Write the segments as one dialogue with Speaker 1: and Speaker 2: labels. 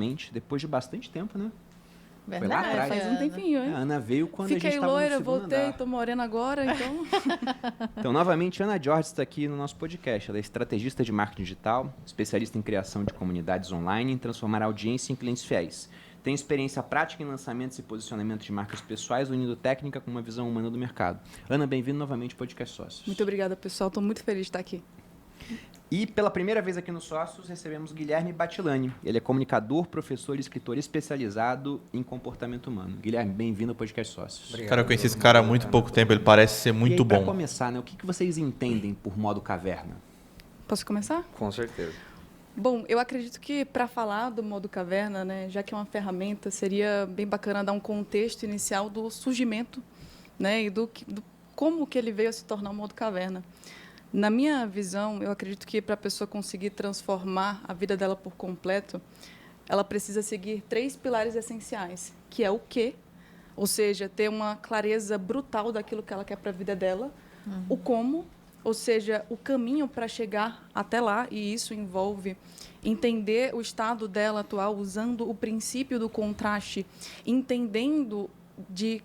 Speaker 1: novamente, depois de bastante tempo, né?
Speaker 2: Verdade,
Speaker 1: Foi lá atrás.
Speaker 2: faz um tempinho, hein?
Speaker 1: A Ana veio quando a gente
Speaker 2: Fiquei
Speaker 1: estava no
Speaker 2: loira,
Speaker 1: segundo
Speaker 2: voltei,
Speaker 1: andar.
Speaker 2: tô morena agora, então...
Speaker 1: Então, novamente, Ana Jorge está aqui no nosso podcast. Ela é estrategista de marketing digital, especialista em criação de comunidades online e em transformar a audiência em clientes fiéis. Tem experiência prática em lançamentos e posicionamento de marcas pessoais, unindo técnica com uma visão humana do mercado. Ana, bem-vindo novamente ao Podcast Sócios.
Speaker 2: Muito obrigada, pessoal. Estou muito feliz de estar aqui.
Speaker 1: E pela primeira vez aqui no Sócios, recebemos Guilherme Batilani. Ele é comunicador, professor e escritor especializado em comportamento humano. Guilherme, bem-vindo ao Podcast Sócios.
Speaker 3: Obrigado. Cara, eu conheci esse cara há muito pouco tempo, ele parece ser muito
Speaker 1: e aí,
Speaker 3: bom.
Speaker 1: Para começar, né, o que vocês entendem por modo caverna?
Speaker 2: Posso começar?
Speaker 4: Com certeza.
Speaker 2: Bom, eu acredito que para falar do modo caverna, né, já que é uma ferramenta, seria bem bacana dar um contexto inicial do surgimento, né, e do como que ele veio a se tornar um modo caverna. Na minha visão, eu acredito que para a pessoa conseguir transformar a vida dela por completo, ela precisa seguir 3 pilares essenciais, que é o quê, ou seja, ter uma clareza brutal daquilo que ela quer para a vida dela, o como, ou seja, o caminho para chegar até lá, e isso envolve entender o estado dela atual, usando o princípio do contraste, entendendo de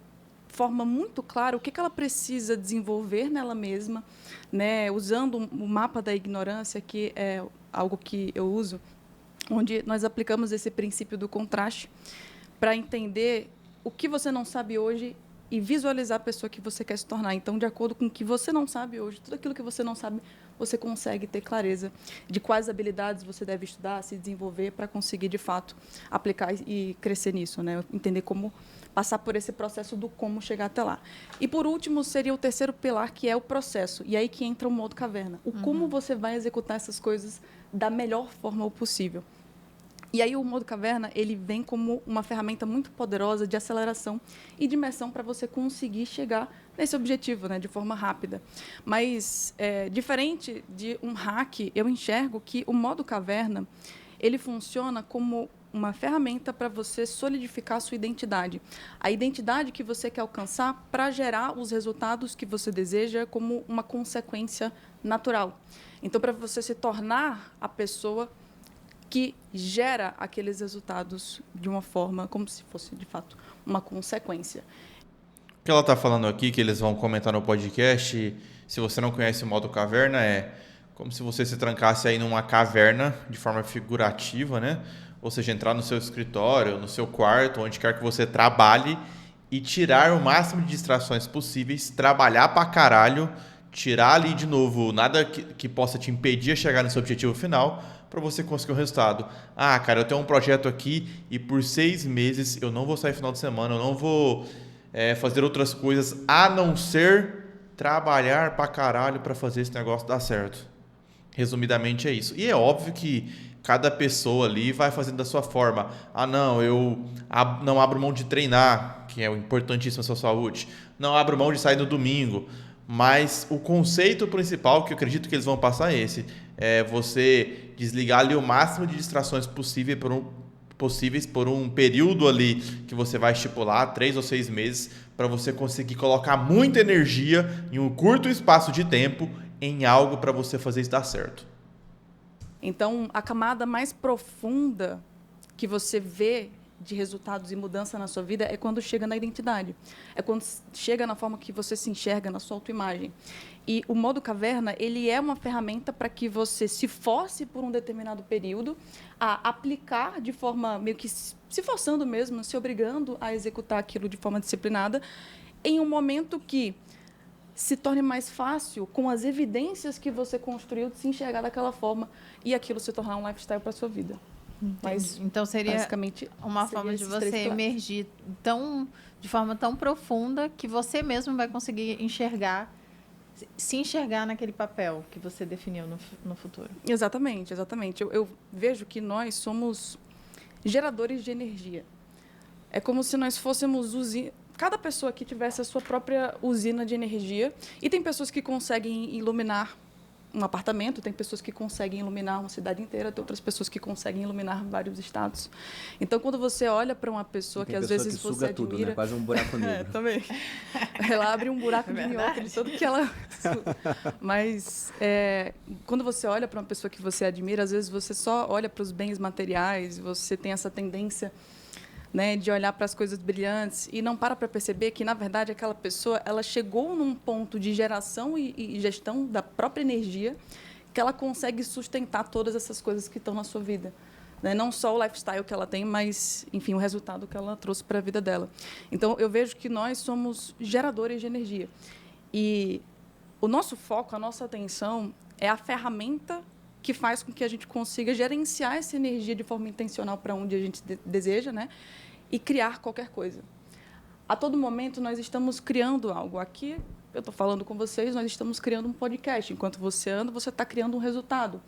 Speaker 2: forma muito clara o que ela precisa desenvolver nela mesma, né, usando o mapa da ignorância, que é algo que eu uso, onde nós aplicamos esse princípio do contraste para entender o que você não sabe hoje e visualizar a pessoa que você quer se tornar. Então, de acordo com o que você não sabe hoje, tudo aquilo que você não sabe, você consegue ter clareza de quais habilidades você deve estudar, se desenvolver para conseguir, de fato, aplicar e crescer nisso, né? Entender como passar por esse processo do como chegar até lá. E, por último, seria o terceiro pilar, que é o processo. E aí que entra o modo caverna. O como você vai executar essas coisas da melhor forma possível. E aí o modo caverna, ele vem como uma ferramenta muito poderosa de aceleração e de imersão para você conseguir chegar nesse objetivo, né, de forma rápida. Mas, diferente de um hack, eu enxergo que o modo caverna, ele funciona como uma ferramenta para você solidificar a sua identidade. A identidade que você quer alcançar para gerar os resultados que você deseja como uma consequência natural. Então, para você se tornar a pessoa que gera aqueles resultados de uma forma como se fosse, de fato, uma consequência.
Speaker 3: O que ela está falando aqui, que eles vão comentar no podcast, se você não conhece o modo caverna, é como se você se trancasse aí numa caverna de forma figurativa, né? Ou seja, entrar no seu escritório, no seu quarto, onde quer que você trabalhe e tirar o máximo de distrações possíveis, trabalhar pra caralho, tirar ali de novo nada que possa te impedir de chegar no seu objetivo final, para você conseguir o resultado. Ah, cara, eu tenho um projeto aqui e por 6 meses eu não vou sair final de semana, eu não vou fazer outras coisas a não ser trabalhar pra caralho para fazer esse negócio dar certo. Resumidamente é isso. E é óbvio que cada pessoa ali vai fazendo da sua forma. Ah, não, eu não abro mão de treinar, que é importantíssimo na sua saúde. Não abro mão de sair no domingo. Mas o conceito principal que eu acredito que eles vão passar é esse. É você desligar ali o máximo de distrações possíveis por um período ali que você vai estipular, 3 ou 6 meses, para você conseguir colocar muita energia em um curto espaço de tempo em algo para você fazer isso dar certo.
Speaker 2: Então, a camada mais profunda que você vê de resultados e mudança na sua vida é quando chega na identidade. É quando chega na forma que você se enxerga, na sua autoimagem. E o modo caverna, ele é uma ferramenta para que você se force por um determinado período a aplicar de forma meio que se forçando mesmo, se obrigando a executar aquilo de forma disciplinada, em um momento que se torne mais fácil, com as evidências que você construiu, de se enxergar daquela forma e aquilo se tornar um lifestyle para a sua vida.
Speaker 5: Mas, então seria uma forma de você emergir de forma tão profunda que você mesmo vai conseguir se enxergar naquele papel que você definiu no futuro.
Speaker 2: Exatamente, exatamente. Eu vejo que nós somos geradores de energia. É como se nós fôssemos cada pessoa aqui tivesse a sua própria usina de energia, e tem pessoas que conseguem iluminar um apartamento, tem pessoas que conseguem iluminar uma cidade inteira, tem outras pessoas que conseguem iluminar vários estados. Então, quando você olha para uma pessoa que às vezes você admira...
Speaker 1: tudo, né? Quase um buraco negro.
Speaker 2: Também. Ela abre um buraco de minhoca de tudo que ela... Mas, quando você olha para uma pessoa que você admira, às vezes você só olha para os bens materiais, você tem essa tendência, né, de olhar para as coisas brilhantes e não para perceber que, na verdade, aquela pessoa ela chegou num ponto de geração e gestão da própria energia que ela consegue sustentar todas essas coisas que estão na sua vida. Né? Não só o lifestyle que ela tem, mas, enfim, o resultado que ela trouxe para a vida dela. Então, eu vejo que nós somos geradores de energia. E o nosso foco, a nossa atenção é a ferramenta que faz com que a gente consiga gerenciar essa energia de forma intencional para onde a gente deseja, né? E criar qualquer coisa. A todo momento, nós estamos criando algo. Aqui, eu estou falando com vocês, nós estamos criando um podcast. Enquanto você anda, você está criando um resultado.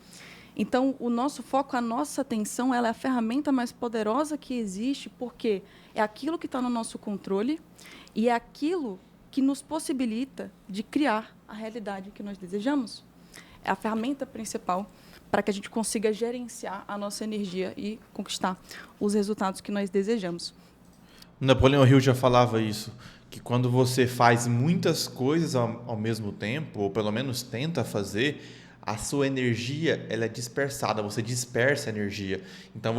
Speaker 2: Então, o nosso foco, a nossa atenção, ela é a ferramenta mais poderosa que existe, porque é aquilo que está no nosso controle e é aquilo que nos possibilita de criar a realidade que nós desejamos. É a ferramenta principal para que a gente consiga gerenciar a nossa energia e conquistar os resultados que nós desejamos.
Speaker 3: Napoleão Hill já falava isso, que quando você faz muitas coisas ao mesmo tempo, ou pelo menos tenta fazer, a sua energia ela é dispersada, você dispersa a energia. Então,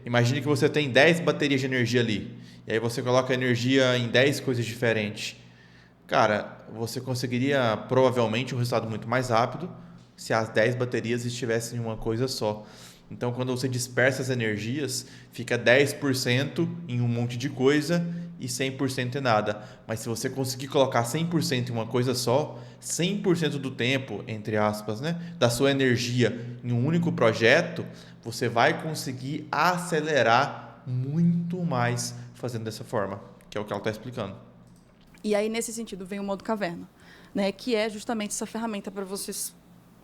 Speaker 3: imagine que você tem 10 baterias de energia ali, e aí você coloca a energia em 10 coisas diferentes. Cara, você conseguiria provavelmente um resultado muito mais rápido se as 10 baterias estivessem em uma coisa só. Então, quando você dispersa as energias, fica 10% em um monte de coisa e 100% em nada. Mas se você conseguir colocar 100% em uma coisa só, 100% do tempo, entre aspas, né, da sua energia em um único projeto, você vai conseguir acelerar muito mais fazendo dessa forma, que é o que ela está explicando.
Speaker 2: E aí, nesse sentido, vem o modo caverna, né, que é justamente essa ferramenta para vocês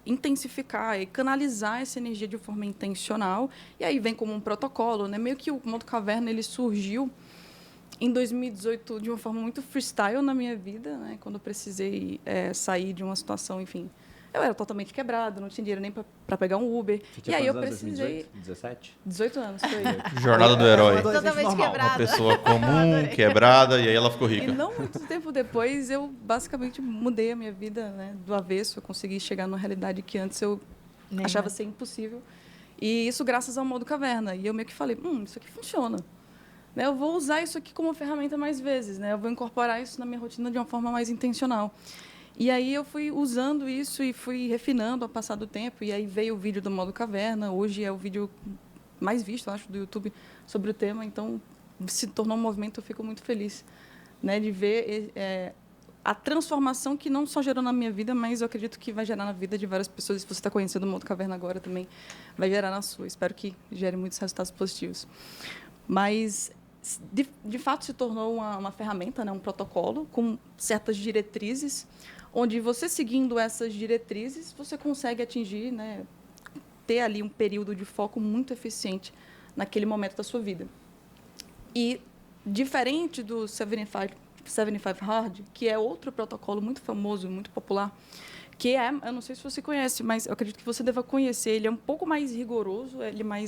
Speaker 2: intensificar e canalizar essa energia de forma intencional. E aí vem como um protocolo, né? Meio que o modo caverna ele surgiu em 2018 de uma forma muito freestyle na minha vida, né? Quando eu precisei sair de uma situação, enfim, eu era totalmente quebrada, não tinha dinheiro nem para pegar um Uber.
Speaker 1: Você
Speaker 2: e aí eu
Speaker 1: anos,
Speaker 2: precisei
Speaker 1: 17?
Speaker 2: 18 anos foi.
Speaker 3: Jornada do herói.
Speaker 5: Totalmente quebrada.
Speaker 3: Uma pessoa comum, quebrada, e aí ela ficou rica.
Speaker 2: E não muito tempo depois, eu basicamente mudei a minha vida, né, do avesso. Eu consegui chegar numa realidade que antes eu achava ser impossível. E isso graças ao modo caverna. E eu meio que falei, isso aqui funciona. Né, eu vou usar isso aqui como ferramenta mais vezes. Né, eu vou incorporar isso na minha rotina de uma forma mais intencional. E aí eu fui usando isso e fui refinando ao passar do tempo. E aí veio o vídeo do modo caverna. Hoje é o vídeo mais visto, eu acho, do YouTube sobre o tema. Então, se tornou um movimento, eu fico muito feliz, né, de ver a transformação que não só gerou na minha vida, mas eu acredito que vai gerar na vida de várias pessoas. Se você está conhecendo o modo caverna agora, também vai gerar na sua. Espero que gere muitos resultados positivos. Mas, de fato, se tornou uma ferramenta, né, um protocolo com certas diretrizes, onde você seguindo essas diretrizes, você consegue atingir, né, ter ali um período de foco muito eficiente naquele momento da sua vida. E, diferente do 75 Hard, que é outro protocolo muito famoso, muito popular, que eu não sei se você conhece, mas eu acredito que você deva conhecer, ele é um pouco mais rigoroso, ele é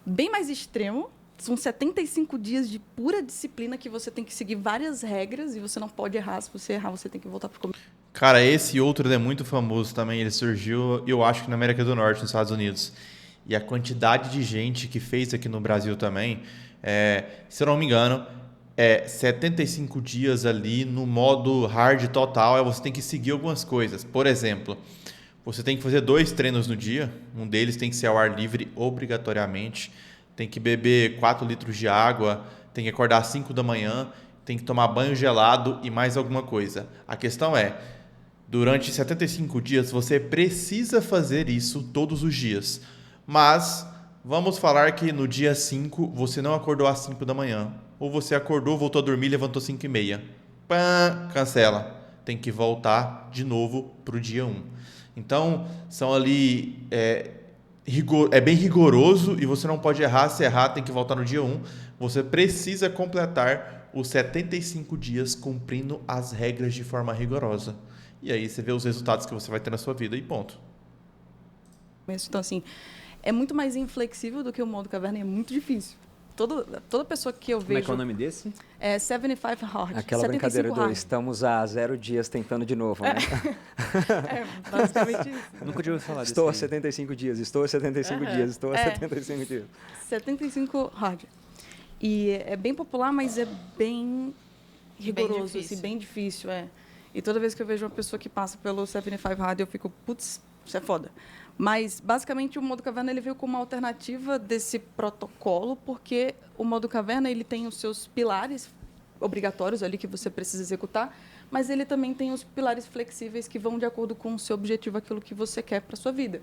Speaker 2: bem mais extremo. São 75 dias de pura disciplina que você tem que seguir várias regras e você não pode errar. Se você errar, você tem que voltar para o começo.
Speaker 3: Cara, esse outro é muito famoso também. Ele surgiu, eu acho que na América do Norte, nos Estados Unidos. E a quantidade de gente que fez aqui no Brasil também, se eu não me engano, 75 dias ali no modo hard total. Você tem que seguir algumas coisas. Por exemplo, você tem que fazer 2 treinos no dia. Um deles tem que ser ao ar livre obrigatoriamente. Tem que beber 4 litros de água, tem que acordar às 5 da manhã, tem que tomar banho gelado e mais alguma coisa. A questão é, durante 75 dias, você precisa fazer isso todos os dias. Mas vamos falar que no dia 5 você não acordou às 5 da manhã. Ou você acordou, voltou a dormir e levantou às 5h30. Pã, cancela. Tem que voltar de novo para o dia 1. Então, são ali... É bem rigoroso e você não pode errar. Se errar, tem que voltar no dia 1. Você precisa completar os 75 dias cumprindo as regras de forma rigorosa. e aí você vê os resultados que você vai ter na sua vida e ponto.
Speaker 2: Então, assim, é muito mais inflexível do que o modo caverna e é muito difícil. Toda pessoa que eu vejo...
Speaker 1: Como é que é o nome desse?
Speaker 2: É 75 Hard.
Speaker 4: Aquela brincadeira do estamos há 0 dias tentando de novo, né?
Speaker 2: Basicamente isso.
Speaker 1: Nunca tinha ouvido falar disso.
Speaker 4: Estou há 75 dias, estou há 75 dias, estou há 75 dias.
Speaker 2: 75 Hard. E é bem popular, mas é bem rigoroso, assim, bem difícil. E toda vez que eu vejo uma pessoa que passa pelo 75 Hard, eu fico, putz, isso é foda. Mas, basicamente, o modo caverna ele veio como uma alternativa desse protocolo, porque o modo caverna ele tem os seus pilares obrigatórios ali que você precisa executar, mas ele também tem os pilares flexíveis que vão de acordo com o seu objetivo, aquilo que você quer para a sua vida.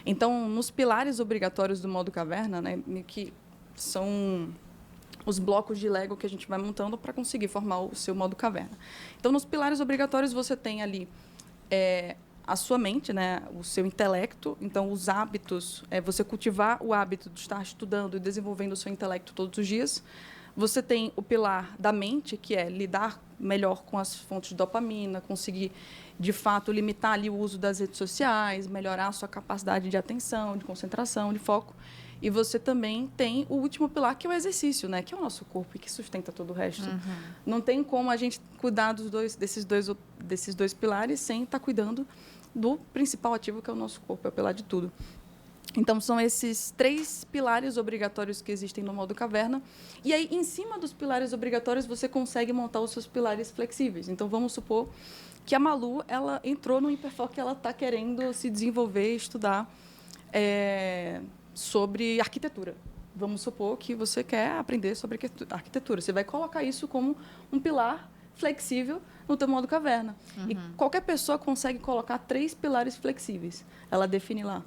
Speaker 2: Então, nos pilares obrigatórios do modo caverna, né, que são os blocos de Lego que a gente vai montando para conseguir formar o seu modo caverna. Então, nos pilares obrigatórios, você tem ali a sua mente, né, o seu intelecto, então os hábitos, você cultivar o hábito de estar estudando e desenvolvendo o seu intelecto todos os dias. Você tem o pilar da mente, que é lidar melhor com as fontes de dopamina, conseguir, de fato, limitar ali o uso das redes sociais, melhorar a sua capacidade de atenção, de concentração, de foco. E você também tem o último pilar, que é o exercício, né? Que é o nosso corpo e que sustenta todo o resto. Uhum. Não tem como a gente cuidar desses dois pilares sem estar cuidando do principal ativo, que é o nosso corpo, é o pilar de tudo. Então, são esses 3 pilares obrigatórios que existem no modo caverna. E aí, em cima dos pilares obrigatórios, você consegue montar os seus pilares flexíveis. Então, vamos supor que a Malu ela entrou no Hiperfoco e ela está querendo se desenvolver, estudar sobre arquitetura. Vamos supor que você quer aprender sobre arquitetura. Você vai colocar isso como um pilar flexível no teu modo caverna. Uhum. E qualquer pessoa consegue colocar 3 pilares flexíveis. Ela define lá.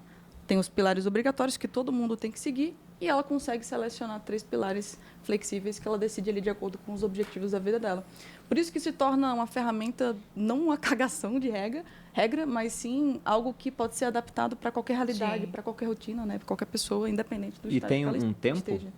Speaker 2: Tem os pilares obrigatórios que todo mundo tem que seguir e ela consegue selecionar 3 pilares flexíveis que ela decide ali de acordo com os objetivos da vida dela. Por isso que se torna uma ferramenta, não uma cagação de regra, mas sim algo que pode ser adaptado para qualquer realidade, para qualquer rotina, né? Para qualquer pessoa, independente do
Speaker 1: estágio que ela esteja. E tem um tempo?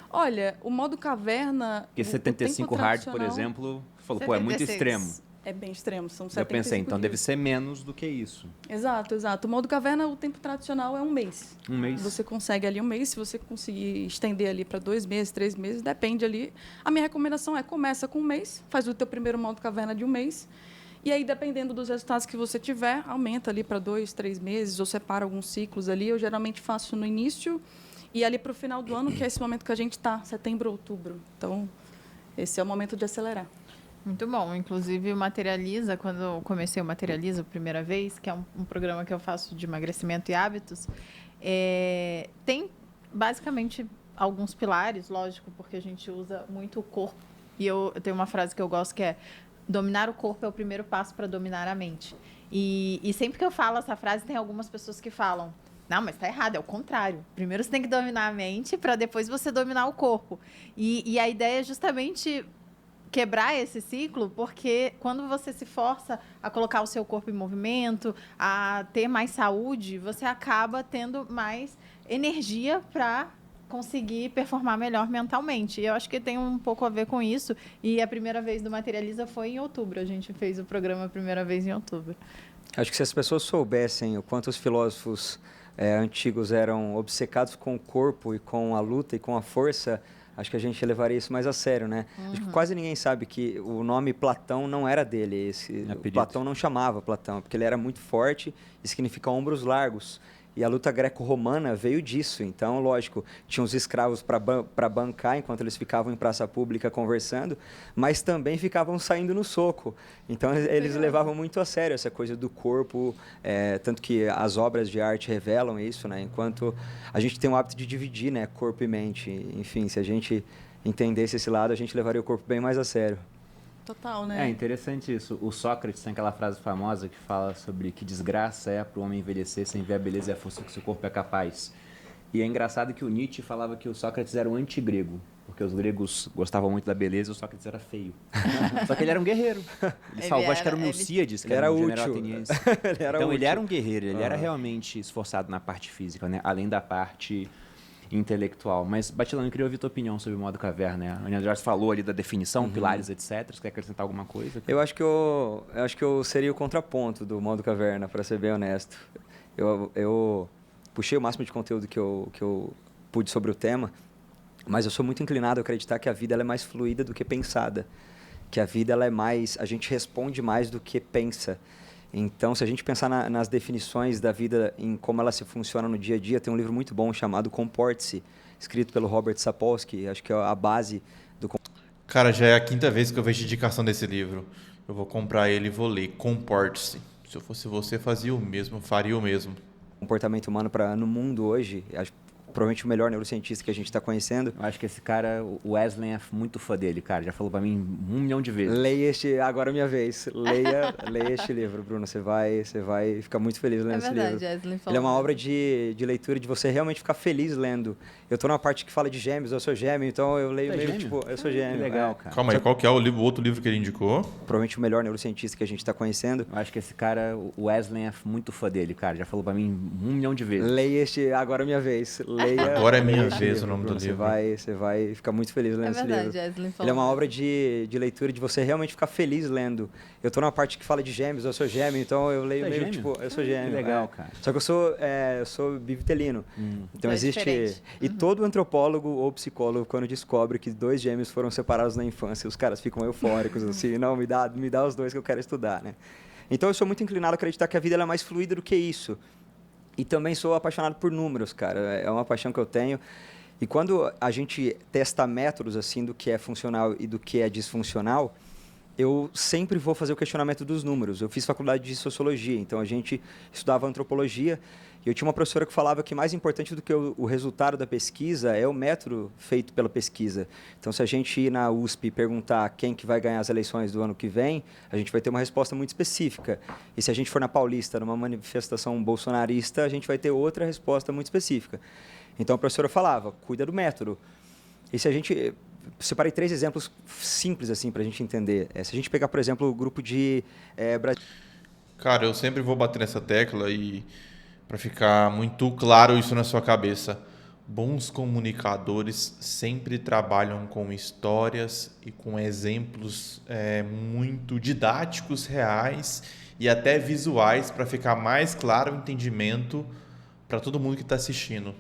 Speaker 2: Olha, o modo caverna...
Speaker 1: Porque 75 hard, por exemplo, falou, 76. Pô, é muito extremo.
Speaker 2: É bem extremo, são 75
Speaker 1: Eu pensei, então
Speaker 2: dias.
Speaker 1: Deve ser menos do que isso.
Speaker 2: Exato. O modo caverna, o tempo tradicional é 1 mês.
Speaker 1: 1 mês.
Speaker 2: Você consegue ali 1 mês, se você conseguir estender ali para 2 meses, 3 meses, depende ali. A minha recomendação começa com 1 mês, faz o teu primeiro modo caverna de 1 mês, e aí, dependendo dos resultados que você tiver, aumenta ali para 2, 3 meses, ou separa alguns ciclos ali. Eu geralmente faço no início e ali para o final do ano, que é esse momento que a gente está, setembro, outubro. Então, esse é o momento de acelerar.
Speaker 5: Muito bom. Inclusive, o Materializa, quando eu comecei o Materializa a primeira vez, que é um programa que eu faço de emagrecimento e hábitos, tem basicamente alguns pilares, lógico, porque a gente usa muito o corpo. E eu tenho uma frase que eu gosto que é: dominar o corpo é o primeiro passo para dominar a mente. E sempre que eu falo essa frase, tem algumas pessoas que falam: não, mas está errado, é o contrário. Primeiro você tem que dominar a mente para depois você dominar o corpo. E a ideia é justamente quebrar esse ciclo, porque quando você se força a colocar o seu corpo em movimento, a ter mais saúde, você acaba tendo mais energia para conseguir performar melhor mentalmente. E eu acho que tem um pouco a ver com isso. E a primeira vez do Materializa foi em outubro. A gente fez o programa a primeira vez em outubro.
Speaker 4: Acho que se as pessoas soubessem o quanto os filósofos antigos eram obcecados com o corpo e com a luta e com a força, acho que a gente levaria isso mais a sério, né? Uhum. Acho que quase ninguém sabe que o nome Platão não era dele. Platão não chamava Platão, porque ele era muito forte e significa ombros largos. E a luta greco-romana veio disso. Então, lógico, tinha os escravos para bancar enquanto eles ficavam em praça pública conversando, mas também ficavam saindo no soco. Então, eles levavam muito a sério essa coisa do corpo, tanto que as obras de arte revelam isso, né? Enquanto a gente tem o hábito de dividir, né, corpo e mente. Enfim, se a gente entendesse esse lado, a gente levaria o corpo bem mais a sério.
Speaker 2: Total, né?
Speaker 1: É interessante isso. O Sócrates tem aquela frase famosa que fala sobre que desgraça é para o homem envelhecer sem ver a beleza e a força que seu corpo é capaz. E é engraçado que o Nietzsche falava que o Sócrates era um antigrego, porque os gregos gostavam muito da beleza e o Sócrates era feio. Só que ele era um guerreiro. Ele salvou, acho que era o Milcíades, que era um general ateniense. Então ele era um guerreiro, ele era realmente esforçado na parte física, né? Além da parte intelectual. Mas, Batilano, eu queria ouvir tua opinião sobre o modo caverna, né? A Ana Jorge falou ali da definição, pilares, etc. Você quer acrescentar alguma coisa?
Speaker 4: Eu acho que eu seria o contraponto do modo caverna, para ser bem honesto. Eu puxei o máximo de conteúdo que eu pude sobre o tema, mas eu sou muito inclinado a acreditar que a vida ela é mais fluida do que pensada. Que a vida ela é mais... A gente responde mais do que pensa. Então, se a gente pensar nas definições da vida, em como ela se funciona no dia a dia, tem um livro muito bom chamado Comporte-se, escrito pelo Robert Sapolsky, acho que é a base do...
Speaker 3: Cara, já é a 5ª vez que eu vejo indicação desse livro. Eu vou comprar ele e vou ler. Comporte-se. Se eu fosse você, fazia o mesmo, faria o mesmo.
Speaker 4: Comportamento humano no mundo hoje, acho provavelmente o melhor neurocientista que a gente está conhecendo.
Speaker 1: Eu acho que esse cara, o Wesley, é muito fã dele, cara. Já falou pra mim 1 milhão de vezes.
Speaker 4: Leia agora é minha vez. Leia este livro, Bruno. Você vai ficar muito feliz lendo esse livro.
Speaker 5: É verdade, Wesley falou.
Speaker 4: Ele é uma obra de leitura de você realmente ficar feliz lendo. Eu tô na parte que fala de gêmeos, eu sou gêmeo, então eu leio meio tipo, eu sou gêmeo.
Speaker 1: Que legal, cara.
Speaker 3: Calma aí, qual que é o outro livro que ele indicou?
Speaker 4: Provavelmente o melhor neurocientista que a gente está conhecendo.
Speaker 1: Eu acho que esse cara, o Wesley, é muito fã dele, cara. Já falou pra mim 1 milhão de vezes.
Speaker 4: Leia agora é minha vez.
Speaker 3: Agora é minha vez o nome do livro.
Speaker 4: Você vai ficar muito feliz lendo esse livro.
Speaker 5: É verdade, Wesley falou.
Speaker 4: Ele é uma obra de leitura de você realmente ficar feliz lendo. Eu tô na parte que fala de gêmeos, eu sou gêmeo, então eu leio meio tipo, eu sou gêmeo.
Speaker 1: Que legal, cara.
Speaker 4: Só que eu sou bivitelino. Então existe...
Speaker 5: diferente.
Speaker 4: E todo antropólogo ou psicólogo, quando descobre que 2 gêmeos foram separados na infância, os caras ficam eufóricos, assim, não, me dá os 2 que eu quero estudar, né? Então eu sou muito inclinado a acreditar que a vida ela é mais fluida do que isso. E também sou apaixonado por números, cara. É uma paixão que eu tenho. E quando a gente testa métodos assim do que é funcional e do que é disfuncional, eu sempre vou fazer o questionamento dos números. Eu fiz faculdade de sociologia, então a gente estudava antropologia e eu tinha uma professora que falava que mais importante do que o resultado da pesquisa é o método feito pela pesquisa. Então, se a gente ir na USP e perguntar quem que vai ganhar as eleições do ano que vem, a gente vai ter uma resposta muito específica. E se a gente for na Paulista, numa manifestação bolsonarista, a gente vai ter outra resposta muito específica. Então, a professora falava, cuida do método. E se a gente... Separei 3 exemplos simples assim para a gente entender. Se a gente pegar, por exemplo, o grupo de...
Speaker 3: Cara, eu sempre vou bater nessa tecla e para ficar muito claro isso na sua cabeça. Bons comunicadores sempre trabalham com histórias e com exemplos muito didáticos, reais e até visuais para ficar mais claro o entendimento para todo mundo que está assistindo.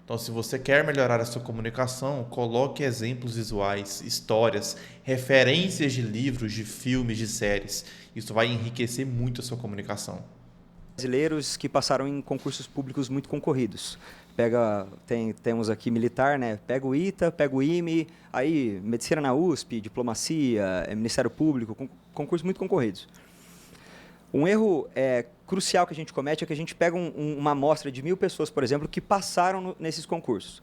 Speaker 3: Então, se você quer melhorar a sua comunicação, coloque exemplos visuais, histórias, referências de livros, de filmes, de séries. Isso vai enriquecer muito a sua comunicação.
Speaker 4: Brasileiros que passaram em concursos públicos muito concorridos. Temos aqui militar, né? Pega o ITA, pega o IME, aí medicina na USP, diplomacia, Ministério Público, concursos muito concorridos. Um erro crucial que a gente comete é que a gente pega uma amostra de 1000 pessoas, por exemplo, que passaram nesses concursos.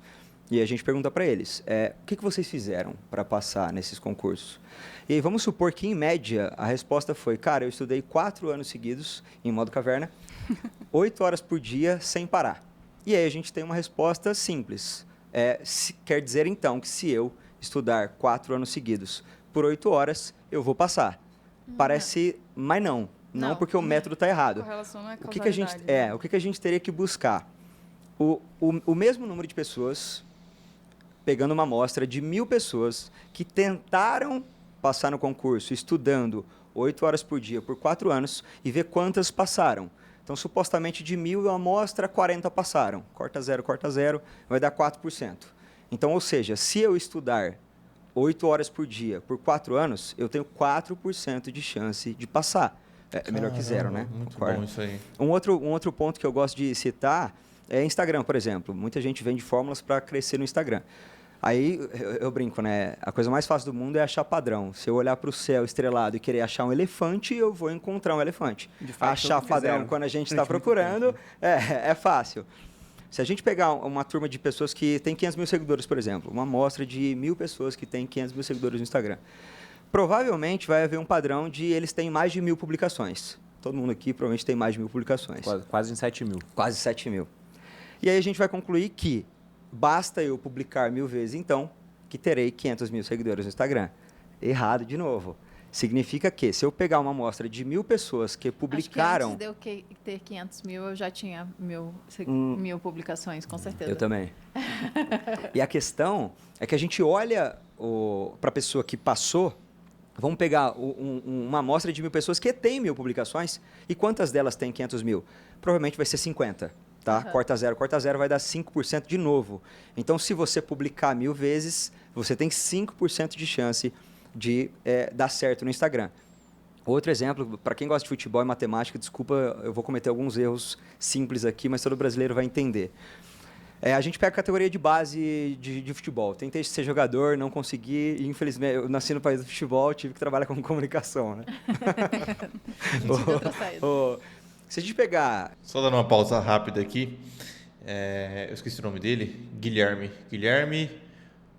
Speaker 4: E a gente pergunta para eles, o que vocês fizeram para passar nesses concursos? E aí, vamos supor que, em média, a resposta foi, cara, eu estudei 4 anos seguidos, em modo caverna, 8 horas por dia, sem parar. E aí a gente tem uma resposta simples. Quer dizer, então, que se eu estudar 4 anos seguidos por 8 horas, eu vou passar. Parece, mas não. Não, porque o método está errado.
Speaker 2: Correlação não é
Speaker 4: o que a gente teria que buscar? O mesmo número de pessoas, pegando uma amostra de 1000 pessoas que tentaram passar no concurso, estudando 8 horas por dia por 4 anos, e ver quantas passaram. Então, supostamente, de 1000 a amostra, 40 passaram. Corta zero, vai dar 4%. Então, ou seja, se eu estudar 8 horas por dia por 4 anos, eu tenho 4% de chance de passar. É melhor que 0, né?
Speaker 3: Muito bom isso aí.
Speaker 4: Um outro ponto que eu gosto de citar é Instagram, por exemplo. Muita gente vende fórmulas para crescer no Instagram. Aí eu brinco, né? A coisa mais fácil do mundo é achar padrão. Se eu olhar para o céu estrelado e querer achar um elefante, eu vou encontrar um elefante. Achar padrão quando a gente está procurando é fácil. Se a gente pegar uma turma de pessoas que tem 500 mil seguidores, por exemplo, uma amostra de 1000 pessoas que tem 500 mil seguidores no Instagram, provavelmente vai haver um padrão de eles têm mais de 1000 publicações. Todo mundo aqui provavelmente tem mais de 1000 publicações.
Speaker 1: Quase 7 mil.
Speaker 4: Quase 7 mil. E aí a gente vai concluir que basta eu publicar 1000 vezes, então, que terei 500 mil seguidores no Instagram. Errado de novo. Significa que, se eu pegar uma amostra de 1.000 pessoas que publicaram...
Speaker 5: Acho que antes de eu ter 500 mil, eu já tinha 1.000 publicações, com certeza.
Speaker 4: Eu também. E a questão é que a gente olha para a pessoa que passou, vamos pegar uma amostra de 1.000 pessoas que tem 1.000 publicações, e quantas delas tem 500 mil? Provavelmente vai ser 50. Tá? Uhum. Corta zero, vai dar 5% de novo. Então, se você publicar 1.000 vezes, você tem 5% de chance de dar certo no Instagram. Outro exemplo, para quem gosta de futebol e matemática, desculpa, eu vou cometer alguns erros simples aqui, mas todo brasileiro vai entender. A gente pega a categoria de base de futebol. Tentei ser jogador, não consegui, e infelizmente, eu nasci no país do futebol, tive que trabalhar com comunicação. Né? Se a gente pegar...
Speaker 3: Só dando uma pausa rápida aqui, eu esqueci o nome dele, Guilherme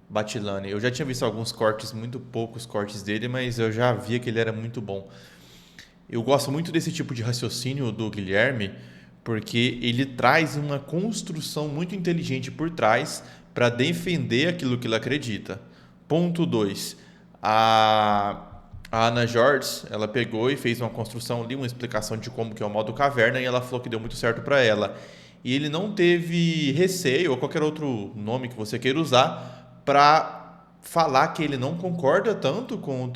Speaker 3: Batilani. Eu já tinha visto alguns cortes, muito poucos cortes dele, mas eu já via que ele era muito bom. Eu gosto muito desse tipo de raciocínio do Guilherme, porque ele traz uma construção muito inteligente por trás para defender aquilo que ele acredita. Ponto 2. A Ana Jorge, ela pegou e fez uma construção ali, uma explicação de como que é o modo caverna, e ela falou que deu muito certo para ela. E ele não teve receio, ou qualquer outro nome que você queira usar, para falar que ele não concorda tanto com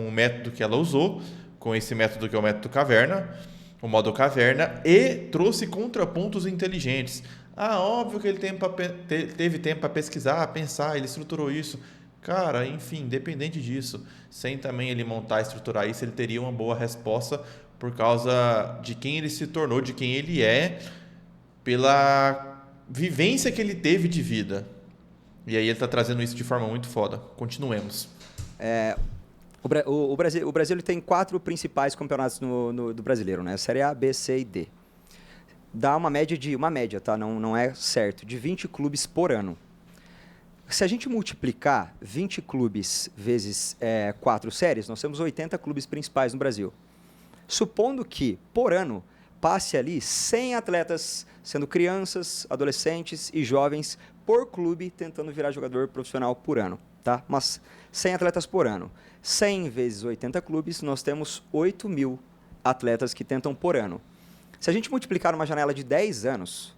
Speaker 3: o método que ela usou, com esse método que é o método caverna, o modo caverna, e trouxe contrapontos inteligentes. Óbvio que ele teve tempo para pesquisar, pensar, ele estruturou isso. Cara, enfim, independente disso, sem também ele montar e estruturar isso, ele teria uma boa resposta por causa de quem ele se tornou, de quem ele é, pela vivência que ele teve de vida. E aí ele está trazendo isso de forma muito foda. Continuemos.
Speaker 4: O Brasil ele tem 4 principais campeonatos do brasileiro, né? Série A, B, C e D. Dá uma média, tá? Não é certo, de 20 clubes por ano. Se a gente multiplicar 20 clubes vezes 4 séries, nós temos 80 clubes principais no Brasil. Supondo que, por ano, passe ali 100 atletas, sendo crianças, adolescentes e jovens, por clube, tentando virar jogador profissional por ano. Tá? Mas 100 atletas por ano. 100 vezes 80 clubes, nós temos 8.000 atletas que tentam por ano. Se a gente multiplicar uma janela de 10 anos,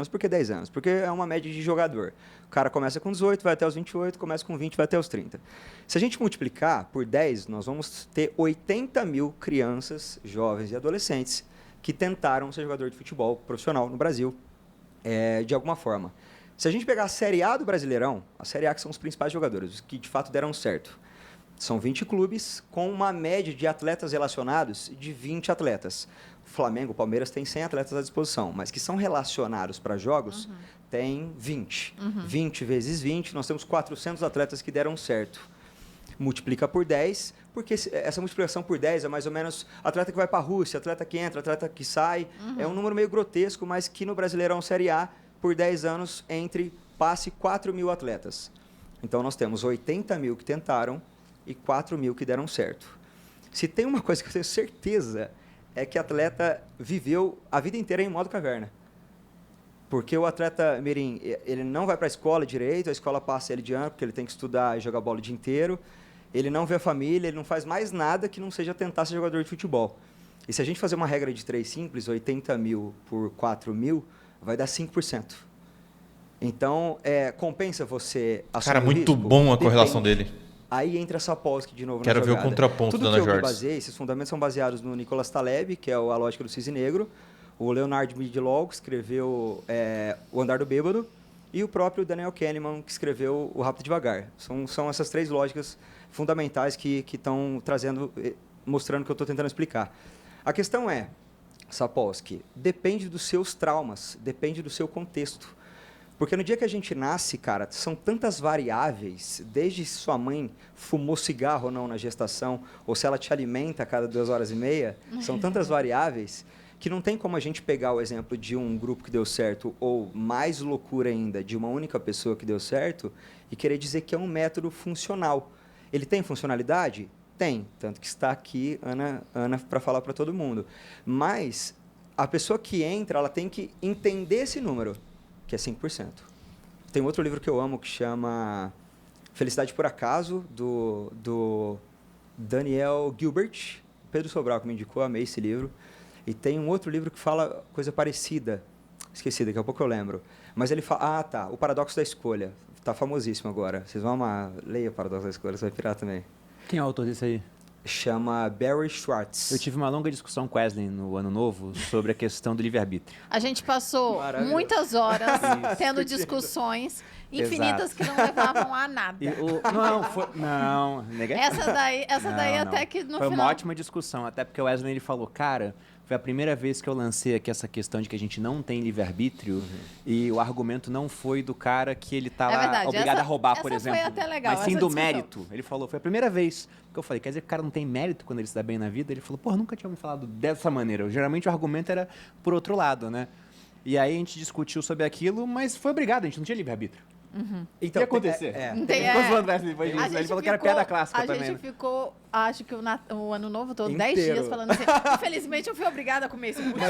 Speaker 4: por que 10 anos? Porque é uma média de jogador. O cara começa com 18, vai até os 28, começa com 20, vai até os 30. Se a gente multiplicar por 10, nós vamos ter 80.000 crianças, jovens e adolescentes que tentaram ser jogador de futebol profissional no Brasil, de alguma forma. Se a gente pegar a Série A do Brasileirão, a Série A que são os principais jogadores, os que de fato deram certo, são 20 clubes com uma média de atletas relacionados de 20 atletas. O Flamengo, o Palmeiras tem 100 atletas à disposição, mas que são relacionados para jogos, tem 20. 20 vezes 20, nós temos 400 atletas que deram certo. Multiplica por 10, porque essa multiplicação por 10 é mais ou menos atleta que vai para a Rússia, atleta que entra, atleta que sai. É um número meio grotesco, mas que no Brasileirão Série A, por 10 anos, passe 4.000 atletas. Então, nós temos 80.000 que tentaram e 4.000 que deram certo. Se tem uma coisa que eu tenho certeza, é que atleta viveu a vida inteira em modo caverna. Porque o atleta mirim, ele não vai para a escola direito, a escola passa ele de ano, porque ele tem que estudar e jogar bola o dia inteiro. Ele não vê a família, ele não faz mais nada que não seja tentar ser jogador de futebol. E se a gente fazer uma regra de 3 simples, 80.000 por 4.000, vai dar 5%. Então, compensa você assumir.
Speaker 3: Cara, muito bom a correlação dele.
Speaker 4: Aí entra essa Sapolsky de novo na
Speaker 3: jogada.
Speaker 4: jogada.
Speaker 3: Quero ver o contraponto da Ana Jorge.
Speaker 4: Esses fundamentos são baseados no Nicolas Taleb, que é a lógica do cisne negro, o Leonard Midlog, que escreveu O Andar do Bêbado, e o próprio Daniel Kahneman, que escreveu O Rápido e Devagar. São essas 3 lógicas fundamentais que estão mostrando o que eu estou tentando explicar. A questão é, Sapolsky, depende dos seus traumas, depende do seu contexto. Porque no dia que a gente nasce, cara, são tantas variáveis, desde se sua mãe fumou cigarro ou não na gestação, ou se ela te alimenta a cada 2 horas e meia, são tantas variáveis que não tem como a gente pegar o exemplo de um grupo que deu certo, ou mais loucura ainda, de uma única pessoa que deu certo, e querer dizer que é um método funcional. Ele tem funcionalidade? Tem, tanto que está aqui Ana para falar para todo mundo. Mas a pessoa que entra, ela tem que entender esse número, que é 5%. Tem outro livro que eu amo que chama Felicidade por Acaso, do Daniel Gilbert, Pedro Sobral que me indicou, amei esse livro. E tem um outro livro que fala coisa parecida. Esqueci, daqui a pouco eu lembro. Mas ele fala... O Paradoxo da Escolha. Tá famosíssimo agora. Vocês vão amar. Leia o Paradoxo da Escolha, você vai pirar também.
Speaker 1: Quem é o autor desse aí?
Speaker 4: Chama Barry Schwartz.
Speaker 1: Eu tive uma longa discussão com Wesley no Ano Novo sobre a questão do livre-arbítrio.
Speaker 5: A gente passou muitas horas tendo discussões infinitas que não levavam a nada. Essa daí até que no
Speaker 1: Foi
Speaker 5: final...
Speaker 1: uma ótima discussão, até porque o Wesley ele falou, cara, foi a primeira vez que eu lancei aqui essa questão de que a gente não tem livre-arbítrio e o argumento não foi do cara que ele tá lá obrigado a roubar, por exemplo.
Speaker 5: Foi até legal,
Speaker 1: mas sim do mérito. Ele falou, foi a primeira vez que eu falei, quer dizer que o cara não tem mérito quando ele se dá bem na vida? Ele falou, pô, nunca tinha me falado dessa maneira. Geralmente o argumento era por outro lado, né? E aí a gente discutiu sobre aquilo, mas foi obrigado, a gente não tinha livre-arbítrio. Então, o que ia acontecer? Ele falou que era piada clássica também.
Speaker 5: A gente ficou, acho que o ano novo todo, 10 dias falando assim, infelizmente eu fui obrigada a comer esse pudim.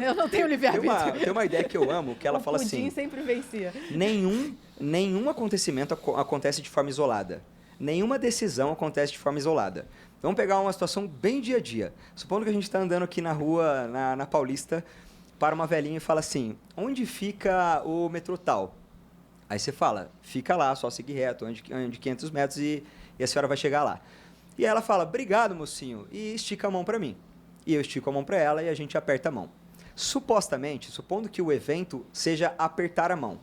Speaker 5: Eu não tenho livre-arbítrio.
Speaker 4: Tem uma ideia que eu amo, que ela fala assim...
Speaker 5: O pudim sempre vencia.
Speaker 4: Nenhum acontecimento acontece de forma isolada. Nenhuma decisão acontece de forma isolada. Vamos pegar uma situação bem dia a dia. Supondo que a gente está andando aqui na rua, na Paulista, para uma velhinha e fala assim, onde fica o metrô tal? Aí você fala, fica lá, só seguir reto, ande 500 metros e a senhora vai chegar lá. E ela fala, obrigado, mocinho, e estica a mão para mim. E eu estico a mão para ela e a gente aperta a mão. Supostamente, supondo que o evento seja apertar a mão.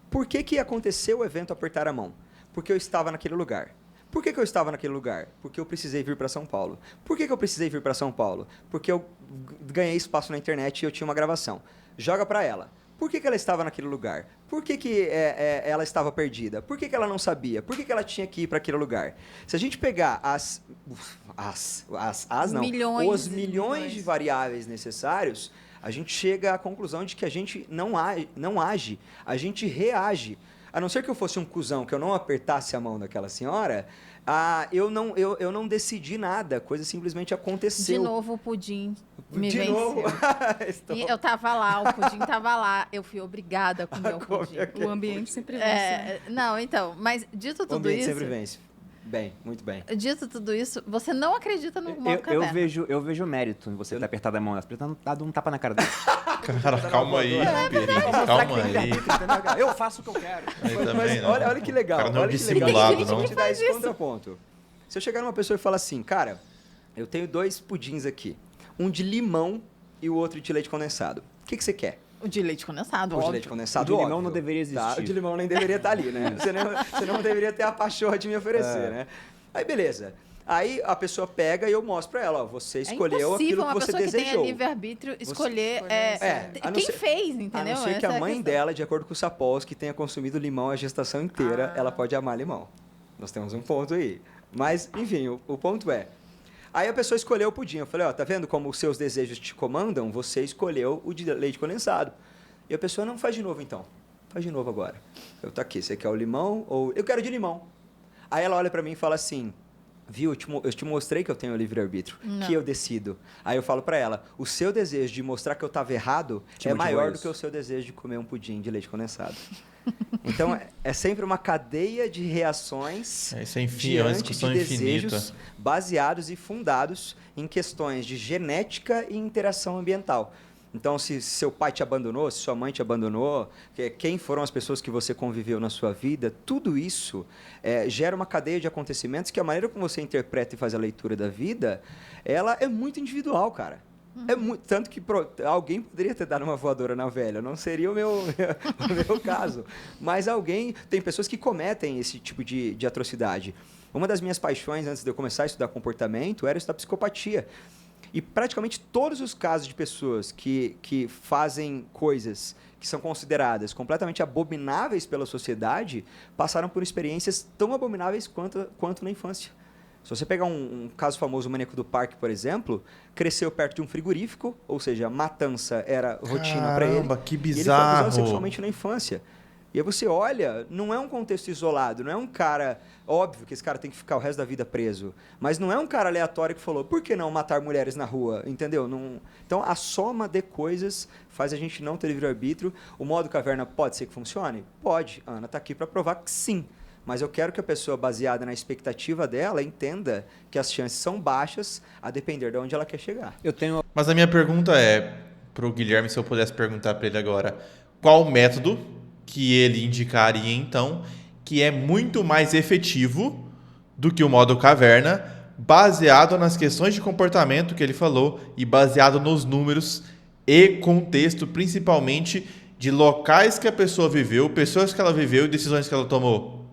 Speaker 4: Por que aconteceu o evento apertar a mão? Porque eu estava naquele lugar. Por que eu estava naquele lugar? Porque eu precisei vir para São Paulo. Por que eu precisei vir para São Paulo? Porque eu ganhei espaço na internet e eu tinha uma gravação. Joga para ela. Por que ela estava naquele lugar? Por que ela estava perdida? Por que ela não sabia? Por que ela tinha que ir para aquele lugar? Se a gente pegar os milhões de variáveis necessários, a gente chega à conclusão de que a gente não age, a gente reage. A não ser que eu fosse um cuzão, que eu não apertasse a mão daquela senhora, eu não decidi nada, a coisa simplesmente aconteceu.
Speaker 5: De novo o pudim me venceu. E eu tava lá, o pudim tava lá, eu fui obrigada a comer o pudim.
Speaker 2: O ambiente sempre vence.
Speaker 5: Não, então, mas dito tudo isso...
Speaker 4: O ambiente sempre vence. Bem, muito bem.
Speaker 5: Dito tudo isso, você não acredita no modo caverna.
Speaker 1: Eu vejo mérito em você ter apertado a mão. Você ter dado um tapa na cara dele.
Speaker 3: Cara, calma aí, Peri. Calma aí.
Speaker 1: Eu faço o que eu quero.
Speaker 4: Mas olha que legal.
Speaker 3: Cara, não é
Speaker 4: olha
Speaker 3: dissimulado,
Speaker 4: que legal.
Speaker 3: não.
Speaker 4: Te dar esse contraponto. Se eu chegar numa pessoa e falar assim, cara, eu tenho 2 pudins aqui. Um de limão e o outro de leite condensado. O que você quer?
Speaker 5: O de leite condensado,
Speaker 4: O
Speaker 5: óbvio.
Speaker 4: de leite condensado,
Speaker 1: O de limão
Speaker 4: óbvio.
Speaker 1: não deveria existir.
Speaker 4: Tá? O de limão nem deveria estar ali, né? Você não deveria ter a pachorra de me oferecer, né? Aí, beleza. Aí a pessoa pega e eu mostro pra ela, ó, você escolheu aquilo que você desejou.
Speaker 5: É impossível uma pessoa que tenha livre-arbítrio escolher quem fez, entendeu?
Speaker 4: A não ser que a mãe dela, de acordo com o Sapolsky, tenha consumido limão a gestação inteira, ela pode amar limão. Nós temos um ponto aí. Mas, enfim, o ponto é... Aí a pessoa escolheu o pudim. Eu falei, ó, tá vendo como os seus desejos te comandam? Você escolheu o de leite condensado. E a pessoa, não, faz de novo então. Faz de novo agora. Eu tô aqui, você quer o limão ou... Eu quero de limão. Aí ela olha pra mim e fala assim, viu, eu te mostrei que eu tenho livre-arbítrio, que eu decido. Aí eu falo pra ela, o seu desejo de mostrar que eu tava errado é maior do que o seu desejo de comer um pudim de leite condensado. Então, é sempre uma cadeia de reações diante de desejos baseados e fundados em questões de genética e interação ambiental. Então, se seu pai te abandonou, se sua mãe te abandonou, quem foram as pessoas que você conviveu na sua vida, tudo isso gera uma cadeia de acontecimentos que a maneira como você interpreta e faz a leitura da vida, ela é muito individual, cara. Tanto que alguém poderia ter dado uma voadora na velha, não seria o meu caso. Mas tem pessoas que cometem esse tipo de atrocidade. Uma das minhas paixões antes de eu começar a estudar comportamento era estudar psicopatia. E praticamente todos os casos de pessoas que fazem coisas que são consideradas completamente abomináveis pela sociedade passaram por experiências tão abomináveis quanto na infância. Se você pegar um caso famoso, o Maníaco do Parque, por exemplo, cresceu perto de um frigorífico, ou seja, matança era rotina para ele.
Speaker 3: Caramba, que bizarro!
Speaker 4: E ele foi abusado sexualmente na infância. E aí você olha, não é um contexto isolado, não é um cara... Óbvio que esse cara tem que ficar o resto da vida preso, mas não é um cara aleatório que falou, por que não matar mulheres na rua, entendeu? Então, a soma de coisas faz a gente não ter livre-arbítrio. O modo caverna pode ser que funcione? Pode. A Ana está aqui para provar que sim. mas eu quero que a pessoa, baseada na expectativa dela, entenda que as chances são baixas a depender de onde ela quer chegar.
Speaker 3: Mas a minha pergunta é, para o Guilherme, se eu pudesse perguntar para ele agora, qual o método que ele indicaria, então, que é muito mais efetivo do que o modo caverna, baseado nas questões de comportamento que ele falou e baseado nos números e contexto, principalmente de locais que a pessoa viveu, pessoas que ela viveu e decisões que ela tomou?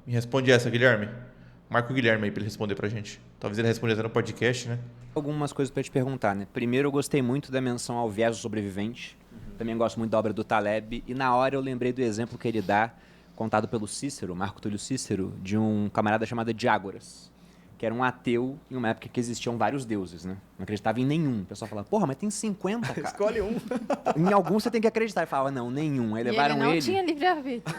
Speaker 3: Me responde essa, Guilherme. Marca o Guilherme aí para ele responder pra gente. Talvez ele responda até no podcast, né?
Speaker 1: Algumas coisas para te perguntar, né? Primeiro, eu gostei muito da menção ao viés do sobrevivente. Também gosto muito da obra do Taleb. E na hora eu lembrei do exemplo que ele dá, contado pelo Cícero, Marco Túlio Cícero, de um camarada chamado Diágoras, que era um ateu em uma época que existiam vários deuses, né? Não acreditava em nenhum. O pessoal falava, porra, mas tem 50, cara.
Speaker 4: Escolhe um.
Speaker 1: Em alguns você tem que acreditar. Ele falava, não, nenhum. Aí levaram
Speaker 5: ele. Não tinha livre-arbítrio.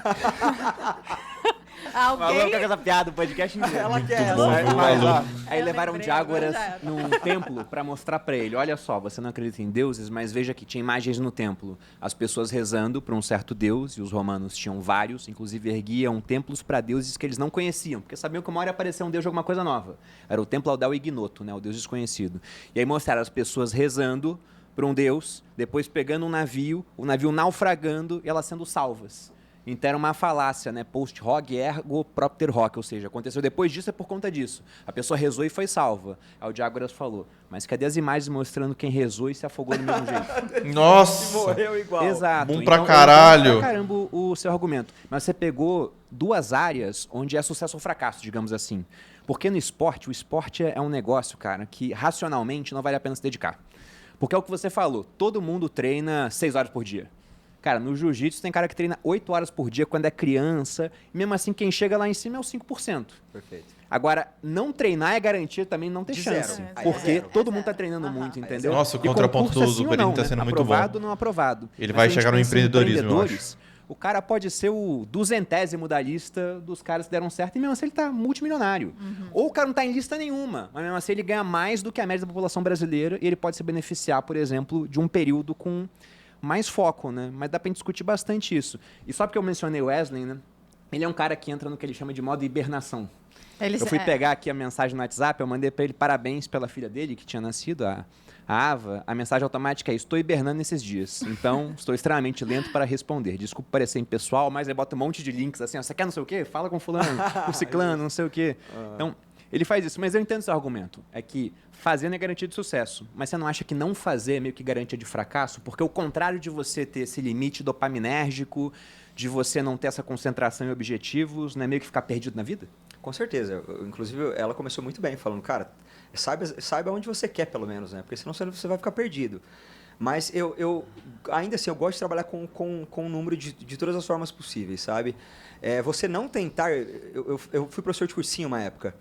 Speaker 5: Alguém...
Speaker 1: com essa piada, o podcast inteiro.
Speaker 4: Ela quer
Speaker 3: bom,
Speaker 4: essa.
Speaker 3: mas, ó,
Speaker 1: Aí levaram
Speaker 2: lembrei,
Speaker 1: Diágoras
Speaker 2: agora já
Speaker 1: num templo para mostrar para ele, olha só, você não acredita em deuses, mas veja que tinha imagens no templo. As pessoas rezando para um certo deus, e os romanos tinham vários, inclusive erguiam templos para deuses que eles não conheciam, porque sabiam que uma hora ia aparecer um deus de alguma coisa nova. Era o templo ao Del Ignoto, né, o deus desconhecido. E aí mostraram as pessoas rezando para um deus, depois pegando um navio, o navio naufragando e elas sendo salvas. Então era uma falácia, né? Post hoc ergo propter hoc, ou seja, aconteceu depois disso é por conta disso. A pessoa rezou e foi salva. Aí o Diágoras falou, mas cadê as imagens mostrando quem rezou e se afogou do mesmo jeito?
Speaker 3: Nossa!
Speaker 4: Morreu igual.
Speaker 1: Exato.
Speaker 3: Bom pra
Speaker 1: Então,
Speaker 3: caralho.
Speaker 1: eu entendo pra caramba o seu argumento. Mas você pegou duas áreas onde é sucesso ou fracasso, digamos assim. Porque no esporte, o esporte é um negócio, cara, que racionalmente não vale a pena se dedicar. Porque é o que você falou, todo mundo treina 6 horas por dia. Cara, no jiu-jitsu tem cara que treina 8 horas por dia quando é criança, e mesmo assim quem chega lá em cima é os 5%.
Speaker 4: Perfeito.
Speaker 1: Agora, não treinar é garantia também não ter
Speaker 4: De
Speaker 1: chance.
Speaker 4: zero.
Speaker 1: Porque
Speaker 4: Zero.
Speaker 1: todo mundo está treinando muito, entendeu?
Speaker 3: Nossa, o
Speaker 1: E
Speaker 3: contraponto
Speaker 1: concurso é
Speaker 3: do
Speaker 1: sim ou
Speaker 3: Perini
Speaker 1: não,
Speaker 3: tá
Speaker 1: né?
Speaker 3: sendo muito bom.
Speaker 1: Aprovado ou não aprovado.
Speaker 3: Ele
Speaker 1: Mas
Speaker 3: vai
Speaker 1: se a gente
Speaker 3: chegar no
Speaker 1: pensa em
Speaker 3: empreendedorismo, eu
Speaker 1: empreendedores, o cara pode ser o 200º da lista dos caras que deram certo e mesmo assim ele tá multimilionário. Ou o cara não tá em lista nenhuma, mas mesmo assim ele ganha mais do que a média da população brasileira e ele pode se beneficiar, por exemplo, de um período com mais foco, né? Mas dá pra gente discutir bastante isso. E só porque eu mencionei o Wesley, né? Ele é um cara que entra no que ele chama de modo hibernação. Eu fui pegar aqui a mensagem no WhatsApp, eu mandei pra ele parabéns pela filha dele, que tinha nascido, a Ava. A mensagem automática é, estou hibernando nesses dias, então estou extremamente lento para responder. Desculpa parecer impessoal, mas aí bota um monte de links assim, ó, você quer não sei o quê? Fala com fulano, com ciclano, não sei o quê. Então, ele faz isso, mas eu entendo seu argumento. É que fazer não é garantia de sucesso. Mas você não acha que não fazer é meio que garantia de fracasso? Porque o contrário de você ter esse limite dopaminérgico, de você não ter essa concentração em objetivos, não é meio que ficar perdido na vida?
Speaker 4: Com certeza. Inclusive, ela começou muito bem, falando, cara, saiba onde você quer, pelo menos, né? Porque senão você vai ficar perdido. Mas eu ainda assim, eu gosto de trabalhar com um número de todas as formas possíveis, sabe? Você não tentar... Eu fui professor de cursinho uma época.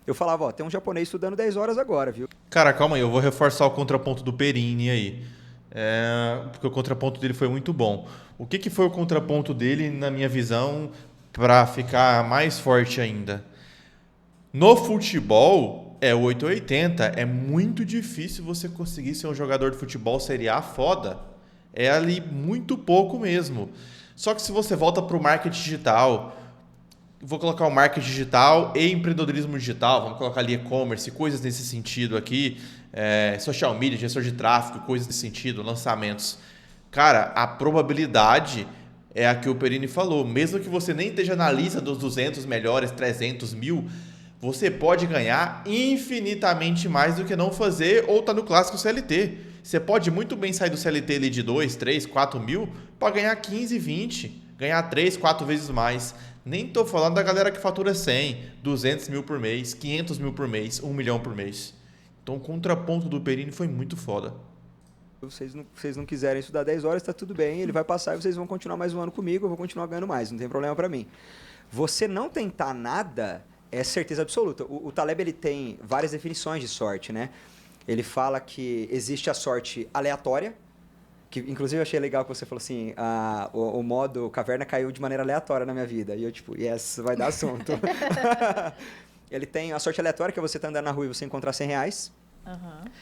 Speaker 4: Eu falava, ó, tem um japonês estudando 10 horas agora, viu?
Speaker 3: Cara, calma aí, eu vou reforçar o contraponto do Perini aí. Porque o contraponto dele foi muito bom. O que foi o contraponto dele, na minha visão, para ficar mais forte ainda? No futebol, é 880. É muito difícil você conseguir ser um jogador de futebol Série A foda. É ali muito pouco mesmo. Só que se você volta para o marketing digital... Vou colocar o marketing digital e empreendedorismo digital, vamos colocar ali e-commerce, coisas nesse sentido aqui, social media, gestor de tráfego, coisas nesse sentido, lançamentos. Cara, a probabilidade é a que o Perini falou. Mesmo que você nem esteja na lista dos 200 melhores, 300 mil, você pode ganhar infinitamente mais do que não fazer ou estar no clássico CLT. Você pode muito bem sair do CLT ali de 2, 3, 4 mil para ganhar 15, 20, ganhar 3, 4 vezes mais. Nem estou falando da galera que fatura 100, 200 mil por mês, 500 mil por mês, 1 milhão por mês. Então o contraponto do Perini foi muito foda.
Speaker 4: Vocês não quiserem estudar 10 horas, está tudo bem, ele vai passar e vocês vão continuar mais um ano comigo, eu vou continuar ganhando mais, não tem problema para mim. Você não tentar nada é certeza absoluta. O Taleb ele tem várias definições de sorte, né? Ele fala que existe a sorte aleatória, que inclusive eu achei legal que você falou assim, o modo caverna caiu de maneira aleatória na minha vida. E eu tipo, yes, vai dar assunto. Ele tem a sorte aleatória, que é você tá andando na rua e você encontrar R$100.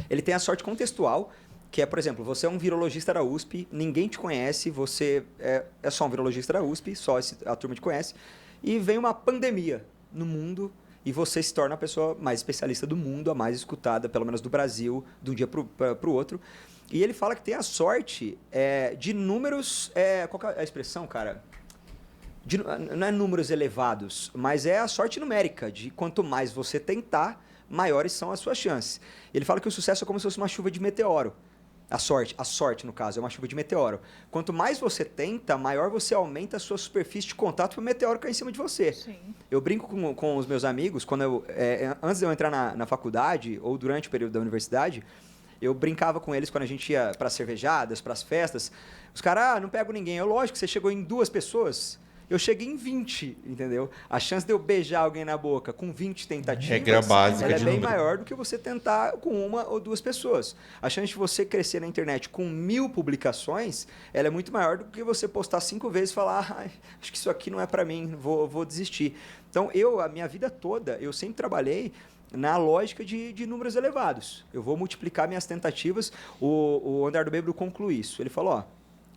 Speaker 4: Ele tem a sorte contextual, que é, por exemplo, você é um virologista da USP, ninguém te conhece, você é só um virologista da USP, só a turma te conhece. e vem uma pandemia no mundo e você se torna a pessoa mais especialista do mundo, a mais escutada, pelo menos do Brasil, de um dia para o outro. E ele fala que tem a sorte de números... qual que é a expressão, cara? Não é números elevados, mas é a sorte numérica, de quanto mais você tentar, maiores são as suas chances. Ele fala que o sucesso é como se fosse uma chuva de meteoro. A sorte, no caso, é uma chuva de meteoro. Quanto mais você tenta, maior você aumenta a sua superfície de contato para o meteoro cair em cima de você.
Speaker 5: Sim.
Speaker 4: Eu brinco com os meus amigos, antes de eu entrar na faculdade, ou durante o período da universidade, eu brincava com eles quando a gente ia para as cervejadas, para as festas. Os caras, não pego ninguém. Lógico, você chegou em 2 pessoas. Eu cheguei em 20, entendeu? A chance de eu beijar alguém na boca com 20 tentativas
Speaker 3: regra básica
Speaker 4: ela é
Speaker 3: de
Speaker 4: bem
Speaker 3: número.
Speaker 4: maior do que você tentar com 1 ou 2 pessoas. A chance de você crescer na internet com 1000 publicações, ela é muito maior do que você postar 5 vezes e falar, acho que isso aqui não é para mim, vou desistir. Então, a minha vida toda, eu sempre trabalhei na lógica de números elevados. Eu vou multiplicar minhas tentativas. O André do Bêbado conclui isso. Ele falou,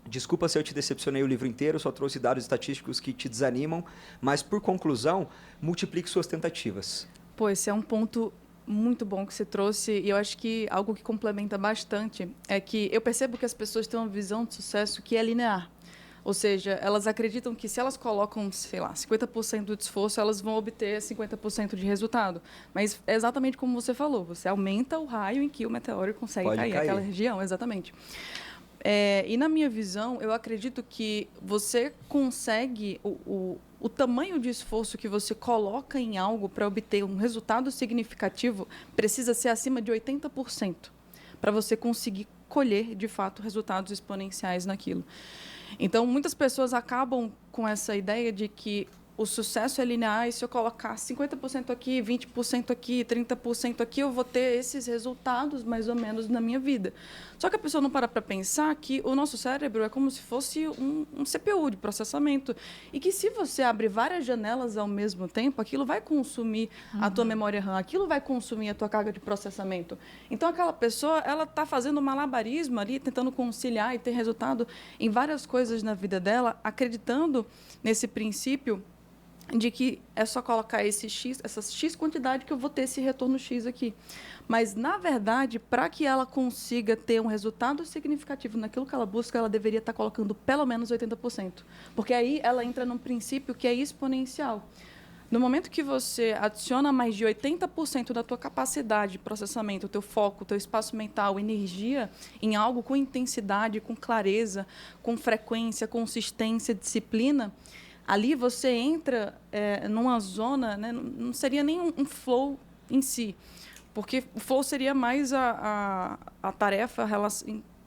Speaker 4: desculpa se eu te decepcionei o livro inteiro, só trouxe dados estatísticos que te desanimam, mas, por conclusão, multiplique suas tentativas.
Speaker 2: Pô, esse é um ponto muito bom que você trouxe, e eu acho que algo que complementa bastante é que eu percebo que as pessoas têm uma visão de sucesso que é linear. Ou seja, elas acreditam que se elas colocam, sei lá, 50% do esforço, elas vão obter 50% de resultado. Mas é exatamente como você falou, você aumenta o raio em que o meteoro consegue cair, aquela região, exatamente. E na minha visão, eu acredito que você consegue, o tamanho de esforço que você coloca em algo para obter um resultado significativo precisa ser acima de 80% para você conseguir colher, de fato, resultados exponenciais naquilo. Então, muitas pessoas acabam com essa ideia de que o sucesso é linear e se eu colocar 50% aqui, 20% aqui, 30% aqui, eu vou ter esses resultados mais ou menos na minha vida. Só que a pessoa não para pensar que o nosso cérebro é como se fosse um CPU de processamento e que se você abre várias janelas ao mesmo tempo, aquilo vai consumir a tua memória RAM, aquilo vai consumir a tua carga de processamento. Então, aquela pessoa, ela está fazendo malabarismo ali, tentando conciliar e ter resultado em várias coisas na vida dela, acreditando nesse princípio de que é só colocar essa X quantidade que eu vou ter esse retorno X aqui. Mas, na verdade, para que ela consiga ter um resultado significativo naquilo que ela busca, ela deveria estar colocando pelo menos 80%. Porque aí ela entra num princípio que é exponencial. No momento que você adiciona mais de 80% da tua capacidade de processamento, o teu foco, o teu espaço mental, energia em algo com intensidade, com clareza, com frequência, consistência, disciplina, ali você entra numa zona, né, não seria nem um flow em si, porque o flow seria mais a tarefa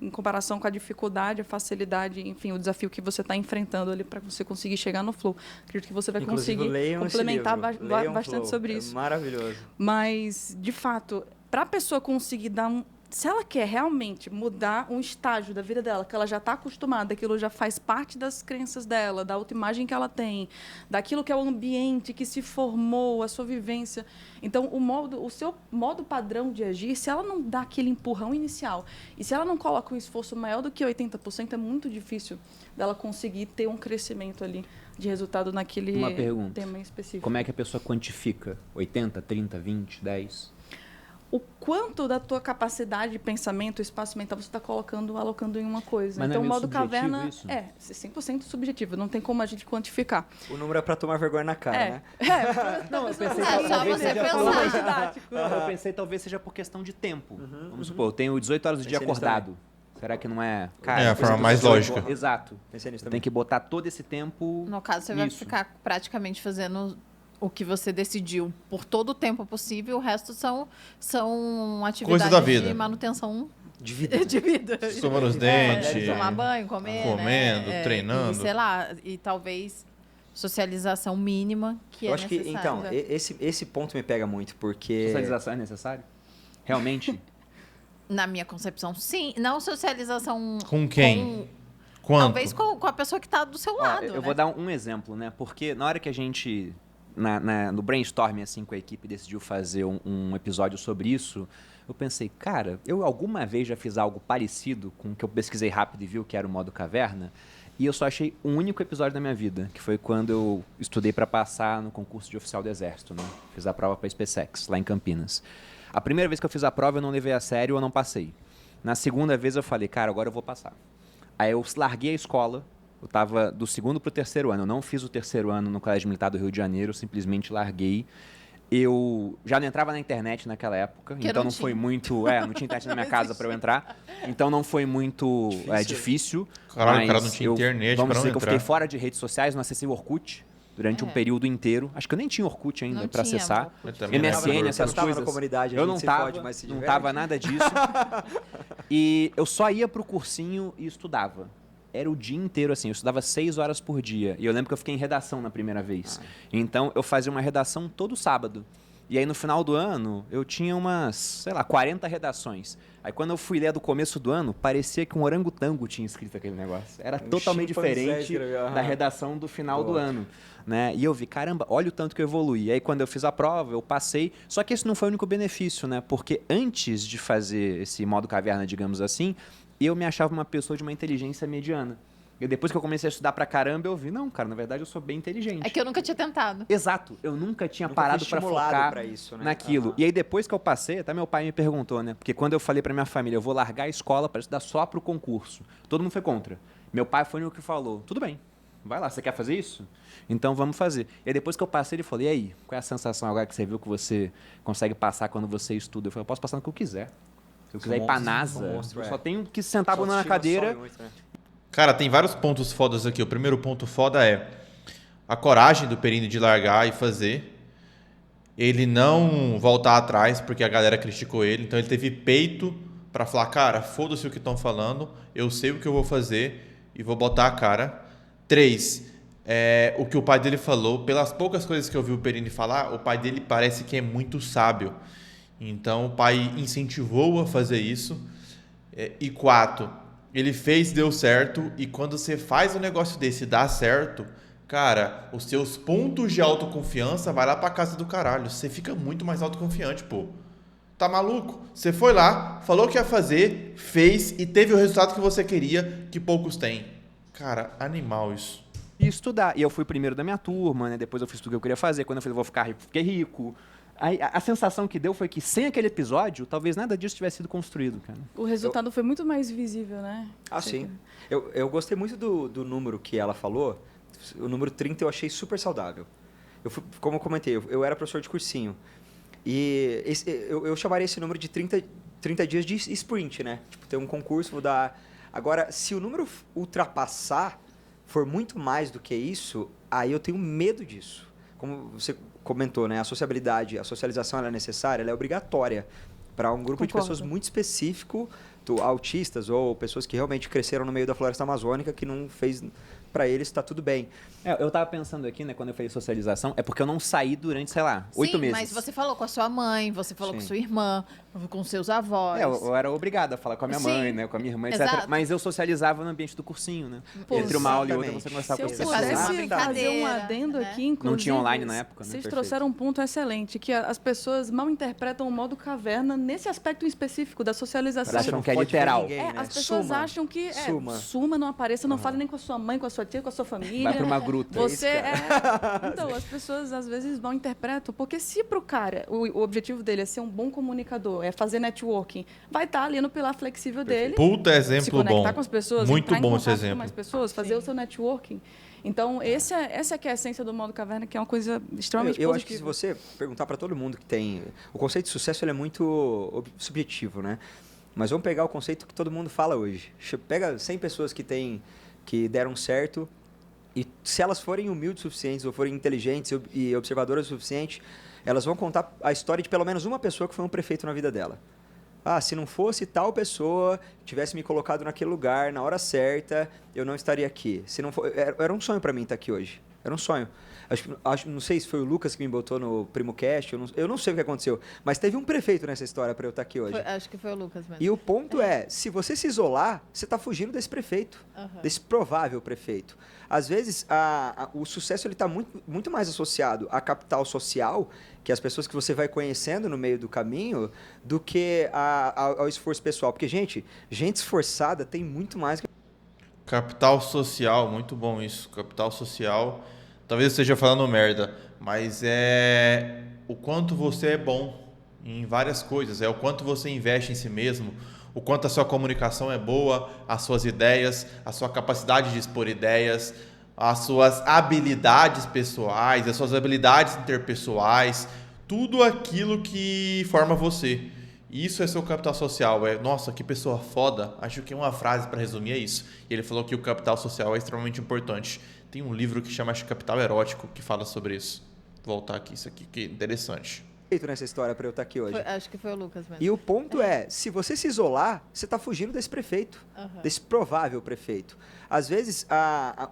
Speaker 2: em comparação com a dificuldade, a facilidade, enfim, o desafio que você está enfrentando ali para você conseguir chegar no flow. Acredito que você vai conseguir complementar bastante sobre isso.
Speaker 4: É maravilhoso.
Speaker 2: Mas, de fato, para a pessoa conseguir dar se ela quer realmente mudar um estágio da vida dela, que ela já está acostumada, aquilo já faz parte das crenças dela, da autoimagem que ela tem, daquilo que é o ambiente que se formou, a sua vivência. Então, o seu modo padrão de agir, se ela não dá aquele empurrão inicial e se ela não coloca um esforço maior do que 80%, é muito difícil dela conseguir ter um crescimento ali de resultado naquele tema específico.
Speaker 1: Como é que a pessoa quantifica? 80, 30, 20, 10?
Speaker 2: O quanto da tua capacidade de pensamento, espaço mental, você está alocando em uma coisa.
Speaker 1: Mas
Speaker 2: então,
Speaker 1: não é
Speaker 2: o modo caverna
Speaker 1: isso?
Speaker 2: é 100% subjetivo, não tem como a gente quantificar.
Speaker 4: O número é para tomar vergonha na cara, né?
Speaker 1: Não, eu pensei eu pensei talvez seja por questão de tempo. Vamos supor, eu tenho 18 horas do dia acordado. Será que não é? Cara,
Speaker 3: é a forma mais lógica.
Speaker 1: Exato. Tem que botar todo esse tempo.
Speaker 5: No caso, você vai ficar praticamente fazendo o que você decidiu por todo o tempo possível, o resto são atividades
Speaker 3: da vida.
Speaker 5: de manutenção
Speaker 4: de vida.
Speaker 5: De vida.
Speaker 3: Escovar os dentes.
Speaker 5: Tomar banho, comer,
Speaker 3: comendo, treinando.
Speaker 5: E, sei lá, e talvez socialização mínima que
Speaker 4: eu
Speaker 5: é
Speaker 4: acho
Speaker 5: necessário.
Speaker 4: Que, então, esse ponto me pega muito, porque...
Speaker 1: Socialização é necessário? Realmente?
Speaker 5: Na minha concepção, sim. Não socialização...
Speaker 3: Com quem? Quanto?
Speaker 5: Talvez com a pessoa que está do seu lado.
Speaker 1: Eu vou dar um exemplo, né? Porque na hora que a gente... no brainstorming, assim, com a equipe, decidiu fazer um episódio sobre isso, eu pensei, cara, eu alguma vez já fiz algo parecido com o que eu pesquisei rápido e vi que era o modo caverna. E eu só achei um único episódio da minha vida, que foi quando eu estudei para passar no concurso de oficial do Exército, né? Fiz a prova para SpaceX, lá em Campinas. A primeira vez que eu fiz a prova, eu não levei a sério, eu não passei. Na segunda vez, eu falei, cara, agora eu vou passar. Aí eu larguei a escola, eu estava do 2º para o 3º ano. Eu não fiz o 3º ano no Colégio Militar do Rio de Janeiro, eu simplesmente larguei. Eu já não entrava na internet naquela época,
Speaker 5: que
Speaker 1: então não foi muito... não tinha internet na minha casa para eu entrar, então não foi muito difícil.
Speaker 3: Caralho, o cara não tinha internet para não entrar.
Speaker 1: Que eu fiquei fora de redes sociais, não acessei o Orkut durante um período inteiro. Acho que eu nem tinha Orkut ainda para acessar. MSN, essas coisas.
Speaker 4: Na comunidade,
Speaker 1: eu não tava nada disso. E eu só ia pro cursinho e estudava. Era o dia inteiro, assim, eu estudava 6 horas por dia. E eu lembro que eu fiquei em redação na primeira vez. Então, eu fazia uma redação todo sábado. E aí, no final do ano, eu tinha umas, 40 redações. Aí, quando eu fui ler do começo do ano, parecia que um orangotango tinha escrito aquele negócio. Era totalmente diferente da redação do final do ano. Né? E eu vi, caramba, olha o tanto que eu evoluí. E aí, quando eu fiz a prova, eu passei. Só que esse não foi o único benefício, né? Porque antes de fazer esse modo caverna, digamos assim, eu me achava uma pessoa de uma inteligência mediana. E depois que eu comecei a estudar pra caramba, eu vi, não, cara, na verdade eu sou bem inteligente.
Speaker 5: É que eu nunca tinha tentado.
Speaker 1: Exato, eu nunca tinha parado pra focar
Speaker 4: pra isso, né?
Speaker 1: naquilo. E aí depois que eu passei, até meu pai me perguntou, né? Porque quando eu falei pra minha família, eu vou largar a escola pra estudar só pro concurso, todo mundo foi contra. Meu pai foi o que falou, tudo bem, vai lá, você quer fazer isso? Então vamos fazer. E aí depois que eu passei, ele falou, e aí, qual é a sensação agora que você viu que você consegue passar quando você estuda? Eu falei, eu posso passar no que eu quiser. Se eu quiser ir pra NASA, eu só tenho que sentar a bunda na cadeira.
Speaker 3: Cara, tem vários pontos fodas aqui. O primeiro ponto foda é a coragem do Perini de largar e fazer. Ele não voltar atrás porque a galera criticou ele. Então ele teve peito pra falar, cara, foda-se o que estão falando. Eu sei o que eu vou fazer e vou botar a cara. 3, o que o pai dele falou. Pelas poucas coisas que eu vi o Perini falar, o pai dele parece que é muito sábio. Então, o pai incentivou a fazer isso. E 4, ele fez, deu certo. E quando você faz um negócio desse e dá certo, cara, os seus pontos de autoconfiança vai lá pra casa do caralho. Você fica muito mais autoconfiante, pô. Tá maluco? Você foi lá, falou o que ia fazer, fez e teve o resultado que você queria, que poucos têm. Cara, animal isso.
Speaker 1: E estudar. E eu fui primeiro da minha turma, né? Depois eu fiz tudo que eu queria fazer. Quando eu falei, vou ficar rico, fiquei rico. Aí, a sensação que deu foi que sem aquele episódio, talvez nada disso tivesse sido construído, cara.
Speaker 2: O resultado foi muito mais visível, né?
Speaker 4: Sim. Eu gostei muito do número que ela falou. O número 30 eu achei super saudável. Como eu comentei, eu era professor de cursinho. E eu chamaria esse número de 30 dias de sprint, né? Tipo, ter um concurso, vou dar... Agora, se o número ultrapassar, for muito mais do que isso, aí eu tenho medo disso. Como você comentou, né? A sociabilidade, a socialização ela é necessária, ela é obrigatória para um grupo de pessoas muito específico, autistas ou pessoas que realmente cresceram no meio da floresta amazônica, que não fez... Para eles está tudo bem.
Speaker 1: Eu tava pensando aqui, né, quando eu falei socialização, é porque eu não saí durante, 8 meses.
Speaker 5: Sim, mas você falou com a sua mãe, você falou com sua irmã, com seus avós.
Speaker 1: Eu era obrigado a falar com a minha mãe, né, com a minha irmã, etc.
Speaker 5: Exato.
Speaker 1: Mas eu socializava no ambiente do cursinho, né? Entre uma aula e outra, você conversava com as pessoas.
Speaker 2: Se eu pudesse fazer um adendo aqui, inclusive...
Speaker 1: Não tinha online na época, né?
Speaker 2: Vocês trouxeram um ponto excelente, que as pessoas mal interpretam o modo caverna nesse aspecto específico da socialização.
Speaker 1: Acham que é literal.
Speaker 2: Ninguém, né? As pessoas acham que suma, não apareça, não fale nem com a sua mãe, com a sua tia, com a sua família.
Speaker 1: Vai pra uma gruta.
Speaker 2: Então, as pessoas às vezes mal interpretam, porque se pro cara o objetivo dele é ser um bom comunicador, é fazer networking, vai estar ali no pilar flexível dele.
Speaker 3: Puta exemplo
Speaker 2: se conectar
Speaker 3: bom.
Speaker 2: Com as pessoas,
Speaker 3: muito bom esse exemplo.
Speaker 2: Com mais pessoas, fazer o seu networking. Então, essa é que é a essência do modo caverna, que é uma coisa extremamente positiva.
Speaker 4: Eu acho que se você perguntar para todo mundo que tem... O conceito de sucesso ele é muito subjetivo, né? Mas vamos pegar o conceito que todo mundo fala hoje. Pega 100 pessoas que deram certo e se elas forem humildes o suficientes ou forem inteligentes e observadoras o suficiente, elas vão contar a história de pelo menos uma pessoa que foi um prefeito na vida dela. Se não fosse tal pessoa, tivesse me colocado naquele lugar, na hora certa, eu não estaria aqui. Se não for, era um sonho para mim estar aqui hoje. Era um sonho. Não sei se foi o Lucas que me botou no PrimoCast, eu não sei o que aconteceu, mas teve um prefeito nessa história para eu estar aqui hoje.
Speaker 5: Acho que foi o Lucas mesmo.
Speaker 4: E o ponto se você se isolar, você está fugindo desse prefeito, desse provável prefeito. Às vezes, o sucesso está muito mais associado à capital social, que é as pessoas que você vai conhecendo no meio do caminho, do que ao esforço pessoal. Porque, gente esforçada tem muito mais que...
Speaker 3: Capital social, muito bom isso. Capital social, talvez eu esteja falando merda, mas é o quanto você é bom em várias coisas. É o quanto você investe em si mesmo, o quanto a sua comunicação é boa, as suas ideias, a sua capacidade de expor ideias, as suas habilidades pessoais, as suas habilidades interpessoais, tudo aquilo que forma você. Isso é seu capital social. Nossa, que pessoa foda. Acho que uma frase para resumir é isso. E ele falou que o capital social é extremamente importante. Tem um livro que chama Capital Erótico que fala sobre isso. Vou voltar aqui, isso aqui que é interessante.
Speaker 4: Nessa história para eu estar aqui hoje.
Speaker 5: Acho que foi o Lucas mesmo.
Speaker 4: E o ponto é, se você se isolar, você está fugindo desse prefeito, desse provável prefeito. Às vezes,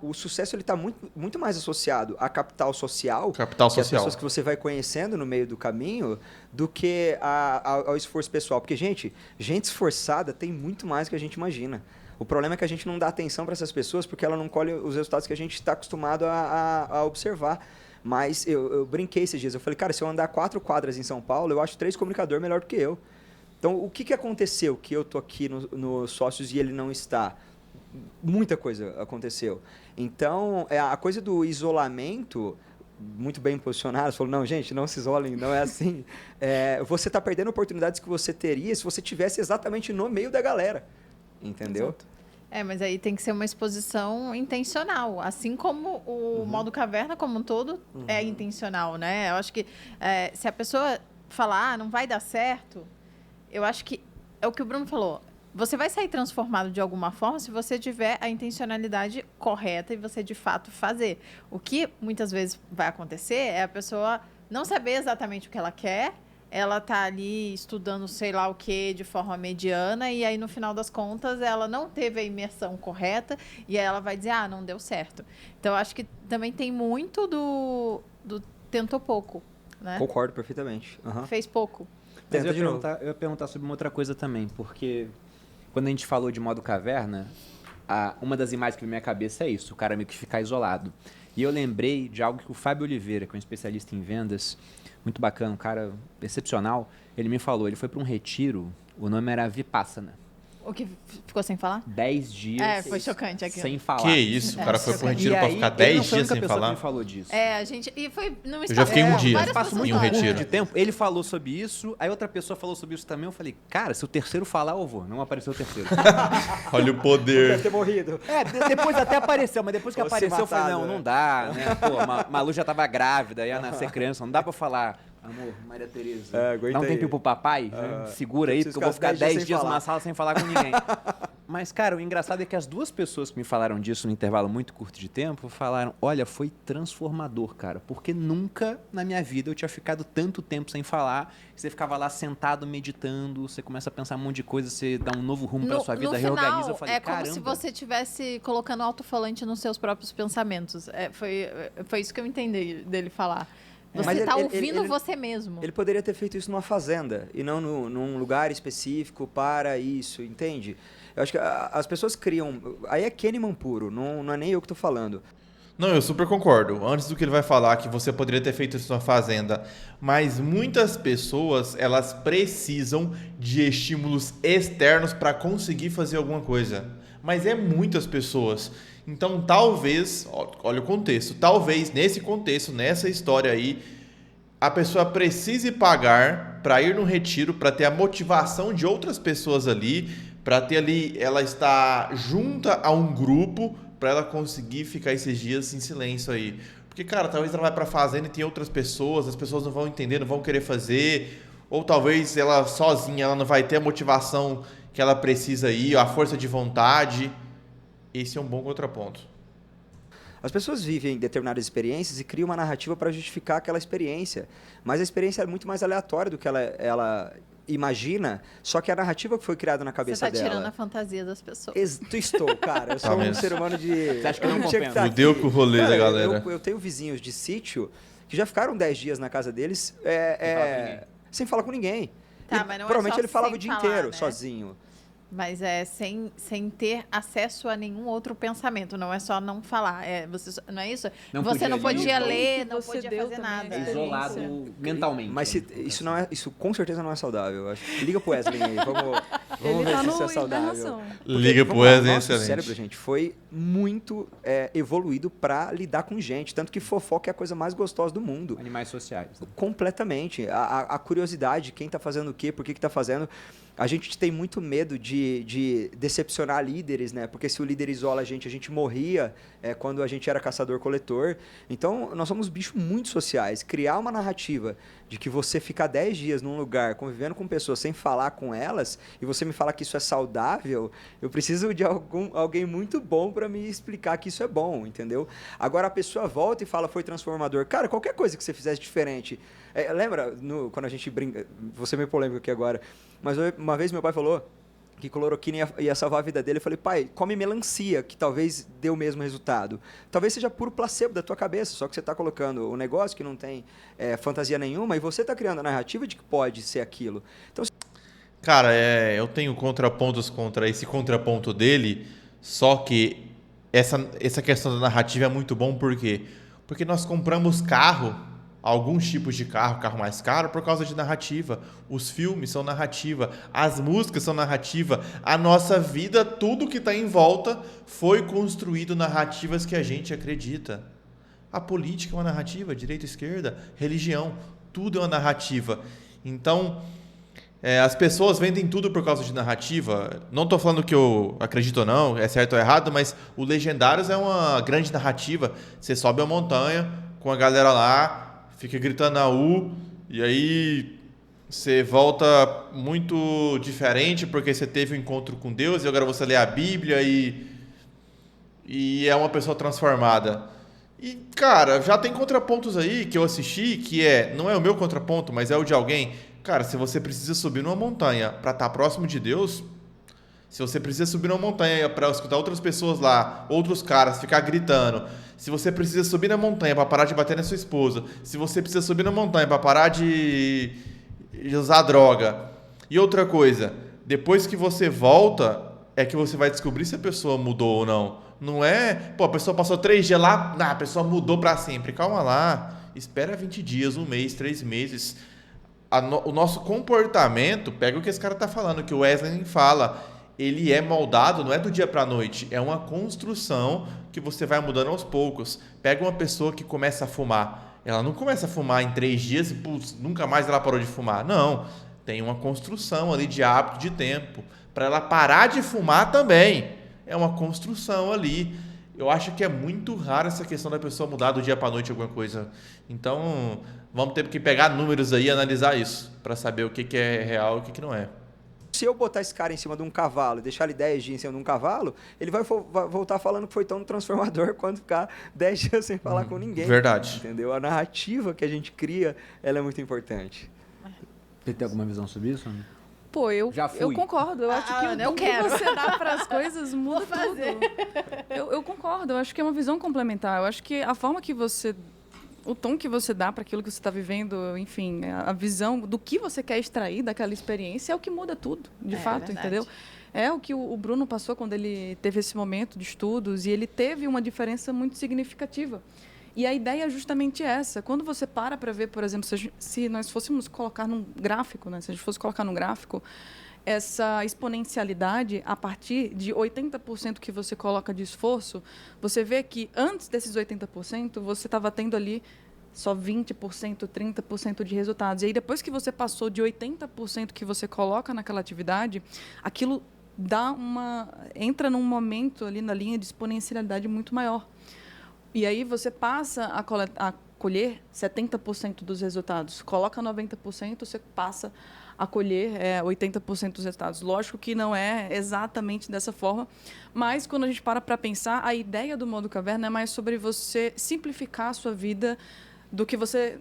Speaker 4: o sucesso ele está muito mais associado à capital social, que as pessoas que você vai conhecendo no meio do caminho, do que ao esforço pessoal. Porque, gente esforçada tem muito mais do que a gente imagina. O problema é que a gente não dá atenção para essas pessoas porque ela não colhe os resultados que a gente está acostumado a observar. Mas eu brinquei esses dias, eu falei, cara, se eu andar 4 quadras em São Paulo, eu acho 3 comunicadores melhor do que eu. Então, o que aconteceu que eu tô aqui no Sócios e ele não está? Muita coisa aconteceu. Então, a coisa do isolamento, muito bem posicionado, falou, não, gente, não se isolem, não é assim. Você está perdendo oportunidades que você teria se você estivesse exatamente no meio da galera, entendeu?
Speaker 5: Exato. Mas aí tem que ser uma exposição intencional, assim como o modo caverna como um todo é intencional, né? Eu acho que se a pessoa falar, não vai dar certo, eu acho que é o que o Bruno falou. Você vai sair transformado de alguma forma se você tiver a intencionalidade correta e você de fato fazer. O que muitas vezes vai acontecer é a pessoa não saber exatamente o que ela quer, ela tá ali estudando sei lá o que de forma mediana e aí no final das contas ela não teve a imersão correta e aí ela vai dizer, não deu certo. Então eu acho que também tem muito do tentou pouco, né?
Speaker 4: Concordo perfeitamente.
Speaker 5: Fez pouco.
Speaker 1: Mas eu ia perguntar sobre uma outra coisa também, porque quando a gente falou de modo caverna, uma das imagens que veio na minha cabeça é isso, o cara meio que ficar isolado. E eu lembrei de algo que o Fábio Oliveira, que é um especialista em vendas, muito bacana, um cara excepcional, ele me falou, ele foi para um retiro, o nome era Vipassana.
Speaker 5: O que ficou sem falar?
Speaker 1: 10 dias.
Speaker 5: Foi chocante aqui.
Speaker 1: Sem falar.
Speaker 3: Que isso, o cara foi para um retiro para ficar 10 dias sem falar.
Speaker 1: Que me falou disso.
Speaker 5: A gente. E foi num
Speaker 3: Eu já fiquei um dia
Speaker 1: em um retiro de tempo. Ele falou sobre isso, aí outra pessoa falou sobre isso também. Eu falei, cara, se o terceiro falar, eu vou. Não apareceu o terceiro.
Speaker 3: Olha o poder.
Speaker 4: Deve ter morrido.
Speaker 1: Depois até apareceu, mas depois que apareceu, eu falei, não dá, né? Pô, Malu já tava grávida, ia nascer criança, não dá pra falar. Amor, Maria Tereza, dá um tempinho pro papai, né? Segura aí, porque eu vou ficar 10 dias numa sala sem falar com ninguém. Mas, cara, o engraçado é que as duas pessoas que me falaram disso num intervalo muito curto de tempo falaram, olha, foi transformador, cara, porque nunca na minha vida eu tinha ficado tanto tempo sem falar, você ficava lá sentado meditando, você começa a pensar um monte de coisa, você dá um novo rumo pra sua vida, reorganiza.
Speaker 5: Final,
Speaker 1: eu falei,
Speaker 5: como se você estivesse colocando alto-falante nos seus próprios pensamentos. Foi isso que eu entendi dele falar. Você está ouvindo você mesmo.
Speaker 4: Ele poderia ter feito isso numa fazenda e não num lugar específico para isso, entende? Eu acho que as pessoas criam... Aí é Kahneman puro, não é nem eu que estou falando.
Speaker 3: Não, eu super concordo. Antes do que ele vai falar que você poderia ter feito isso numa fazenda, mas muitas pessoas, elas precisam de estímulos externos para conseguir fazer alguma coisa. Mas é muitas pessoas. Então, talvez, olha o contexto, talvez nesse contexto, nessa história aí, a pessoa precise pagar para ir no retiro, para ter a motivação de outras pessoas ali, para ter ali, ela estar junta a um grupo, para ela conseguir ficar esses dias em silêncio aí. Porque, cara, talvez ela vai para a fazenda e tem outras pessoas, as pessoas não vão entender, não vão querer fazer, ou talvez ela sozinha, ela não vai ter a motivação que ela precisa aí, a força de vontade. Esse é um bom contraponto.
Speaker 4: As pessoas vivem determinadas experiências e criam uma narrativa para justificar aquela experiência. Mas a experiência é muito mais aleatória do que ela imagina, só que a narrativa que foi criada na cabeça dela...
Speaker 5: Você está tirando a fantasia das pessoas.
Speaker 4: Estou, cara. Eu sou um ser humano de...
Speaker 1: Você acha que não compensa?
Speaker 3: Fudeu com o rolê da galera.
Speaker 4: Eu tenho vizinhos de sítio que já ficaram 10 dias na casa deles sem falar com ninguém.
Speaker 5: Tá, mas não
Speaker 4: provavelmente
Speaker 5: só
Speaker 4: ele falava o dia inteiro,
Speaker 5: né?
Speaker 4: sozinho.
Speaker 5: Mas é sem ter acesso a nenhum outro pensamento. Não é só não falar. Não é isso? Você não podia ler, não podia fazer nada.
Speaker 1: É isolado mentalmente.
Speaker 4: Mas isso com certeza não é saudável. Liga pro Wesley aí. Vamos ver se isso é saudável.
Speaker 3: Liga pro Wesley,
Speaker 4: nosso cérebro, gente, foi muito evoluído para lidar com gente. Tanto que fofoca é a coisa mais gostosa do mundo.
Speaker 1: Animais sociais. Né?
Speaker 4: Completamente. A curiosidade, quem tá fazendo o quê, por que tá fazendo. A gente tem muito medo de decepcionar líderes, né? Porque se o líder isola a gente morria quando a gente era caçador-coletor. Então, nós somos bichos muito sociais. Criar uma narrativa de que você ficar 10 dias num lugar convivendo com pessoas sem falar com elas e você me falar que isso é saudável, eu preciso de alguém muito bom para me explicar que isso é bom, entendeu? Agora a pessoa volta e fala, foi transformador. Cara, qualquer coisa que você fizesse diferente. Lembra, quando a gente brinca, vou ser meio polêmico aqui agora, mas uma vez meu pai falou que cloroquina ia salvar a vida dele. Eu falei, pai, come melancia, que talvez dê o mesmo resultado. Talvez seja puro placebo da tua cabeça, só que você está colocando um negócio que não tem fantasia nenhuma e você está criando a narrativa de que pode ser aquilo. Então,
Speaker 3: cara, eu tenho contrapontos contra esse contraponto dele, só que essa questão da narrativa é muito bom, por quê? Porque nós compramos alguns tipos de carro mais caro, por causa de narrativa. Os filmes são narrativa, as músicas são narrativa, a nossa vida, tudo que está em volta foi construído narrativas que a gente acredita. A política é uma narrativa, direita, esquerda, religião, tudo é uma narrativa. Então, as pessoas vendem tudo por causa de narrativa. Não estou falando que eu acredito ou não, é certo ou errado, mas o Legendários é uma grande narrativa. Você sobe a montanha com a galera lá, fica gritando a U, e aí você volta muito diferente porque você teve um encontro com Deus e agora você lê a Bíblia e é uma pessoa transformada. E, cara, já tem contrapontos aí que eu assisti que não é o meu contraponto, mas é o de alguém. Cara, se você precisa subir numa montanha para estar próximo de Deus, se você precisa subir numa montanha para escutar outras pessoas lá, outros caras, ficar gritando, se você precisa subir na montanha para parar de bater na sua esposa, se você precisa subir na montanha para parar de usar droga. E outra coisa, depois que você volta, é que você vai descobrir se a pessoa mudou ou não. Não é, a pessoa passou 3 dias lá, a pessoa mudou para sempre. Calma lá, espera 20 dias, 1 mês, 3 meses. O nosso comportamento, pega o que esse cara tá falando, que o Wesley fala, ele é moldado, não é do dia para a noite, é uma construção que você vai mudando aos poucos. Pega uma pessoa que começa a fumar, ela não começa a fumar em 3 dias e nunca mais ela parou de fumar. Não, tem uma construção ali de hábito, de tempo. Para ela parar de fumar também, é uma construção ali. Eu acho que é muito raro essa questão da pessoa mudar do dia para a noite alguma coisa. Então, vamos ter que pegar números aí e analisar isso, para saber o que é real e o que não é.
Speaker 4: Se eu botar esse cara em cima de um cavalo e deixar ele 10 dias em cima de um cavalo, ele vai voltar falando que foi tão transformador quanto ficar 10 dias sem falar com ninguém.
Speaker 3: Verdade.
Speaker 4: Entendeu? A narrativa que a gente cria, ela é muito importante.
Speaker 1: Você tem alguma visão sobre isso?
Speaker 2: Pô, eu concordo. Eu acho que o que você dá para as coisas muda tudo. Eu concordo. Eu acho que é uma visão complementar. Eu acho que a forma que você... O tom que você dá para aquilo que você está vivendo, enfim, a visão do que você quer extrair daquela experiência é o que muda tudo, de fato, entendeu? É o que o Bruno passou quando ele teve esse momento de estudos e ele teve uma diferença muito significativa. E a ideia é justamente essa. Quando você para ver, por exemplo, se nós fôssemos colocar num gráfico, né? Se a gente fosse colocar num gráfico essa exponencialidade a partir de 80% que você coloca de esforço, você vê que antes desses 80%, você estava tendo ali só 20%, 30% de resultados. E aí, depois que você passou de 80% que você coloca naquela atividade, aquilo entra num momento ali na linha de exponencialidade muito maior. E aí você passa a colher 70% dos resultados. Coloca 90%, você passa a colher 80% dos resultados. Lógico que não é exatamente dessa forma, mas quando a gente para pensar, a ideia do modo caverna é mais sobre você simplificar a sua vida do que você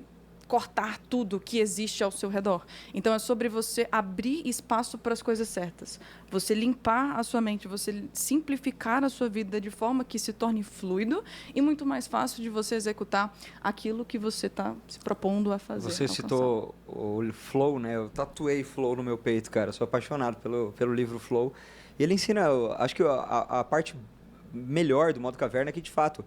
Speaker 2: cortar tudo que existe ao seu redor. Então, é sobre você abrir espaço para as coisas certas. Você limpar a sua mente, você simplificar a sua vida de forma que se torne fluido e muito mais fácil de você executar aquilo que você está se propondo a fazer.
Speaker 4: Você citou o Flow, né? Eu tatuei Flow no meu peito, cara. Eu sou apaixonado pelo livro Flow. E ele ensina, acho que a parte melhor do modo caverna é que, de fato,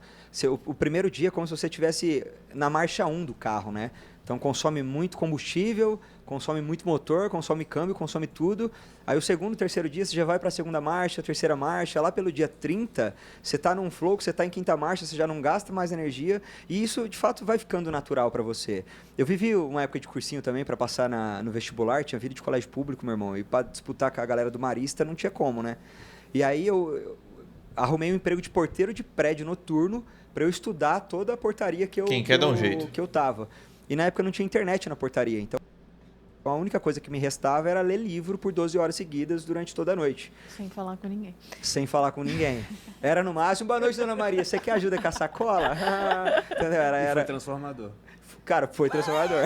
Speaker 4: o primeiro dia é como se você estivesse na marcha 1 do carro, né? Então, consome muito combustível, consome muito motor, consome câmbio, consome tudo. Aí, o segundo, terceiro dia, você já vai para a segunda marcha, terceira marcha. Lá pelo dia 30, você está num flow, que você está em quinta marcha, você já não gasta mais energia. E isso, de fato, vai ficando natural para você. Eu vivi uma época de cursinho também para passar no vestibular. Tinha vida de colégio público, meu irmão. E para disputar com a galera do Marista, não tinha como, né? E aí, eu arrumei um emprego de porteiro de prédio noturno para eu estudar toda a portaria que eu tava. E na época não tinha internet na portaria, então a única coisa que me restava era ler livro por 12 horas seguidas durante toda a noite.
Speaker 5: Sem falar com ninguém.
Speaker 4: Sem falar com ninguém. Era no máximo, boa noite, dona Maria, você quer ajuda com a sacola? Entendeu?
Speaker 1: Foi transformador.
Speaker 4: Cara, foi transformador.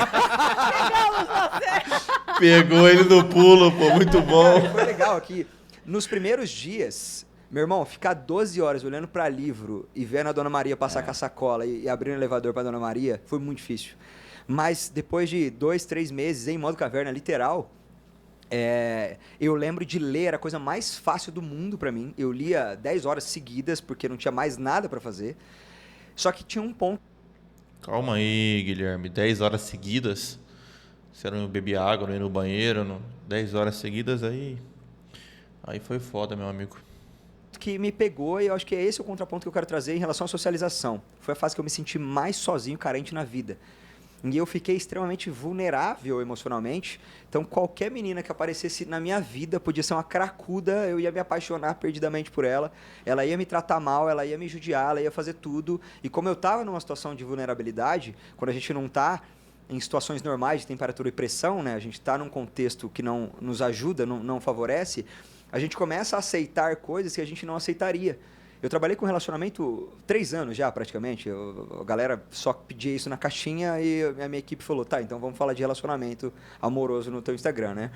Speaker 3: Pegou ele no pulo, pô, muito bom.
Speaker 4: Cara, foi legal aqui. Nos primeiros dias, meu irmão, ficar 12 horas olhando para livro e vendo a Dona Maria passar com a sacola e abrir o elevador para Dona Maria foi muito difícil. Mas depois de 2, 3 meses em modo caverna literal, eu lembro de ler, era a coisa mais fácil do mundo para mim. Eu lia 10 horas seguidas porque não tinha mais nada para fazer. Só que tinha um ponto.
Speaker 3: Calma aí, Guilherme. 10 horas seguidas? Você não bebia água, não ia no banheiro, 10 horas seguidas, aí foi foda, meu amigo.
Speaker 4: Que me pegou, e eu acho que é esse o contraponto que eu quero trazer em relação à socialização. Foi a fase que eu me senti mais sozinho, carente na vida. E eu fiquei extremamente vulnerável emocionalmente. Então, qualquer menina que aparecesse na minha vida podia ser uma cracuda, eu ia me apaixonar perdidamente por ela. Ela ia me tratar mal, ela ia me judiar, ela ia fazer tudo. E como eu estava numa situação de vulnerabilidade, quando a gente não está em situações normais de temperatura e pressão, né, a gente está num contexto que não nos ajuda, não favorece, a gente começa a aceitar coisas que a gente não aceitaria. Eu trabalhei com relacionamento 3 anos já, praticamente. A galera só pedia isso na caixinha e a minha equipe falou, tá, então vamos falar de relacionamento amoroso no teu Instagram, né?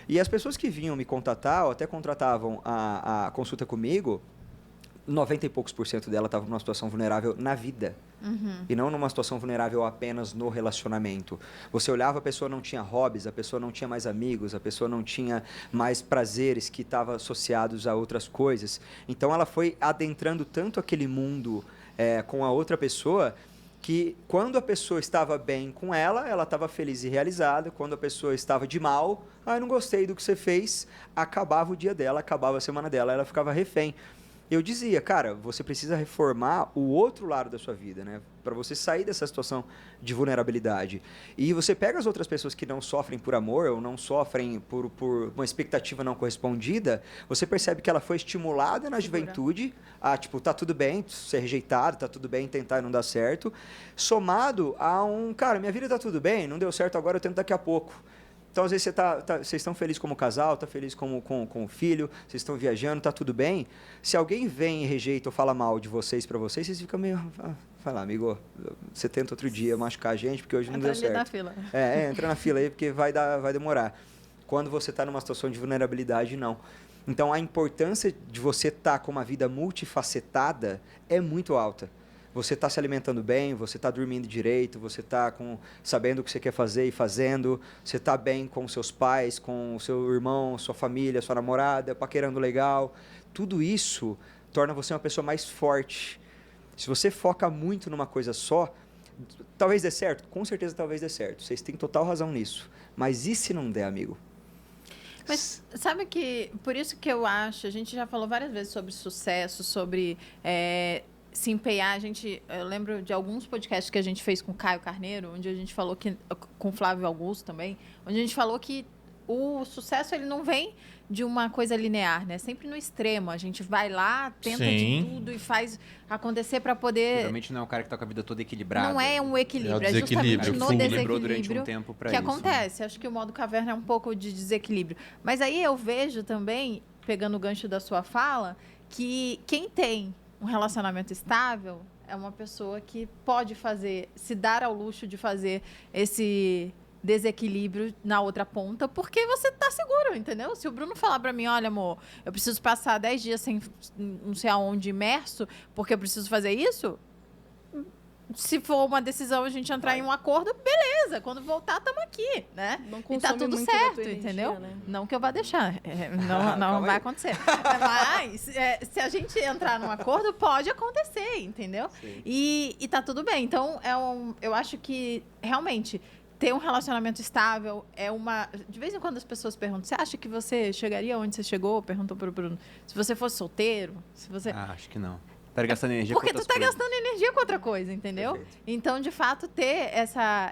Speaker 4: E as pessoas que vinham me contatar, ou até contratavam a consulta comigo, 90 e poucos % dela estava numa situação vulnerável na vida. Uhum. E não numa situação vulnerável apenas no relacionamento. Você olhava, a pessoa não tinha hobbies, a pessoa não tinha mais amigos, a pessoa não tinha mais prazeres que estavam associados a outras coisas. Então ela foi adentrando tanto aquele mundo com a outra pessoa, que quando a pessoa estava bem com ela estava feliz e realizada. Quando a pessoa estava de mal, não gostei do que você fez, acabava o dia dela, acabava a semana dela, ela ficava refém. Eu dizia, cara, você precisa reformar o outro lado da sua vida, né? Para você sair dessa situação de vulnerabilidade. E você pega as outras pessoas que não sofrem por amor ou não sofrem por uma expectativa não correspondida, você percebe que ela foi estimulada na juventude a, tipo, tá tudo bem ser rejeitado, tá tudo bem tentar e não dar certo, somado a cara, minha vida tá tudo bem, não deu certo agora, eu tento daqui a pouco. Então, às vezes, vocês estão felizes como casal, tá feliz com o filho, vocês estão viajando, tá tudo bem. Se alguém vem e rejeita ou fala mal de vocês para vocês ficam meio... Vai lá, amigo, você tenta outro dia machucar a gente, porque hoje não deu certo. Entra
Speaker 5: na fila.
Speaker 4: Entra na fila aí, porque vai demorar. Quando você está numa situação de vulnerabilidade, não. Então, a importância de você estar com uma vida multifacetada é muito alta. Você está se alimentando bem, você está dormindo direito, você está sabendo o que você quer fazer e fazendo, você está bem com seus pais, com o seu irmão, sua família, sua namorada, paquerando legal. Tudo isso torna você uma pessoa mais forte. Se você foca muito numa coisa só, talvez dê certo? Com certeza talvez dê certo. Vocês têm total razão nisso. Mas e se não der, amigo?
Speaker 5: Mas sabe que, por isso que eu acho, a gente já falou várias vezes sobre sucesso, sobre... se empenhar, eu lembro de alguns podcasts que a gente fez com o Caio Carneiro, onde a gente falou que, com o Flávio Augusto também, onde a gente falou que o sucesso ele não vem de uma coisa linear, né? Sempre no extremo. A gente vai lá, tenta de tudo e faz acontecer para poder...
Speaker 1: Geralmente não é o cara que tá com a vida toda equilibrada.
Speaker 5: Não é um equilíbrio, é justamente no desequilíbrio
Speaker 1: durante um tempo pra
Speaker 5: que
Speaker 1: isso,
Speaker 5: acontece.
Speaker 1: Né?
Speaker 5: Acho que o modo caverna é um pouco de desequilíbrio. Mas aí eu vejo também, pegando o gancho da sua fala, que quem tem um um relacionamento estável é uma pessoa que pode se dar ao luxo de fazer esse desequilíbrio na outra ponta, porque você tá seguro, entendeu? Se o Bruno falar pra mim, olha, amor, eu preciso passar 10 dias sem não sei aonde imerso, porque eu preciso fazer isso, se for uma decisão a gente entrar em um acordo, beleza, quando voltar, estamos aqui, né? E tá tudo certo, entendeu? Energia, né? Não que eu vá deixar, não vai acontecer. Mas, se a gente entrar num acordo, pode acontecer, entendeu? E tá tudo bem. Então, eu acho que, realmente, ter um relacionamento estável é uma... De vez em quando as pessoas perguntam, você acha que você chegaria onde você chegou? Perguntou pro Bruno. Se você fosse solteiro, se você...
Speaker 1: acho que não. Tá gastando energia
Speaker 5: porque
Speaker 1: com
Speaker 5: tu tá gastando energia com outra coisa, entendeu? Perfeito. Então, de fato, ter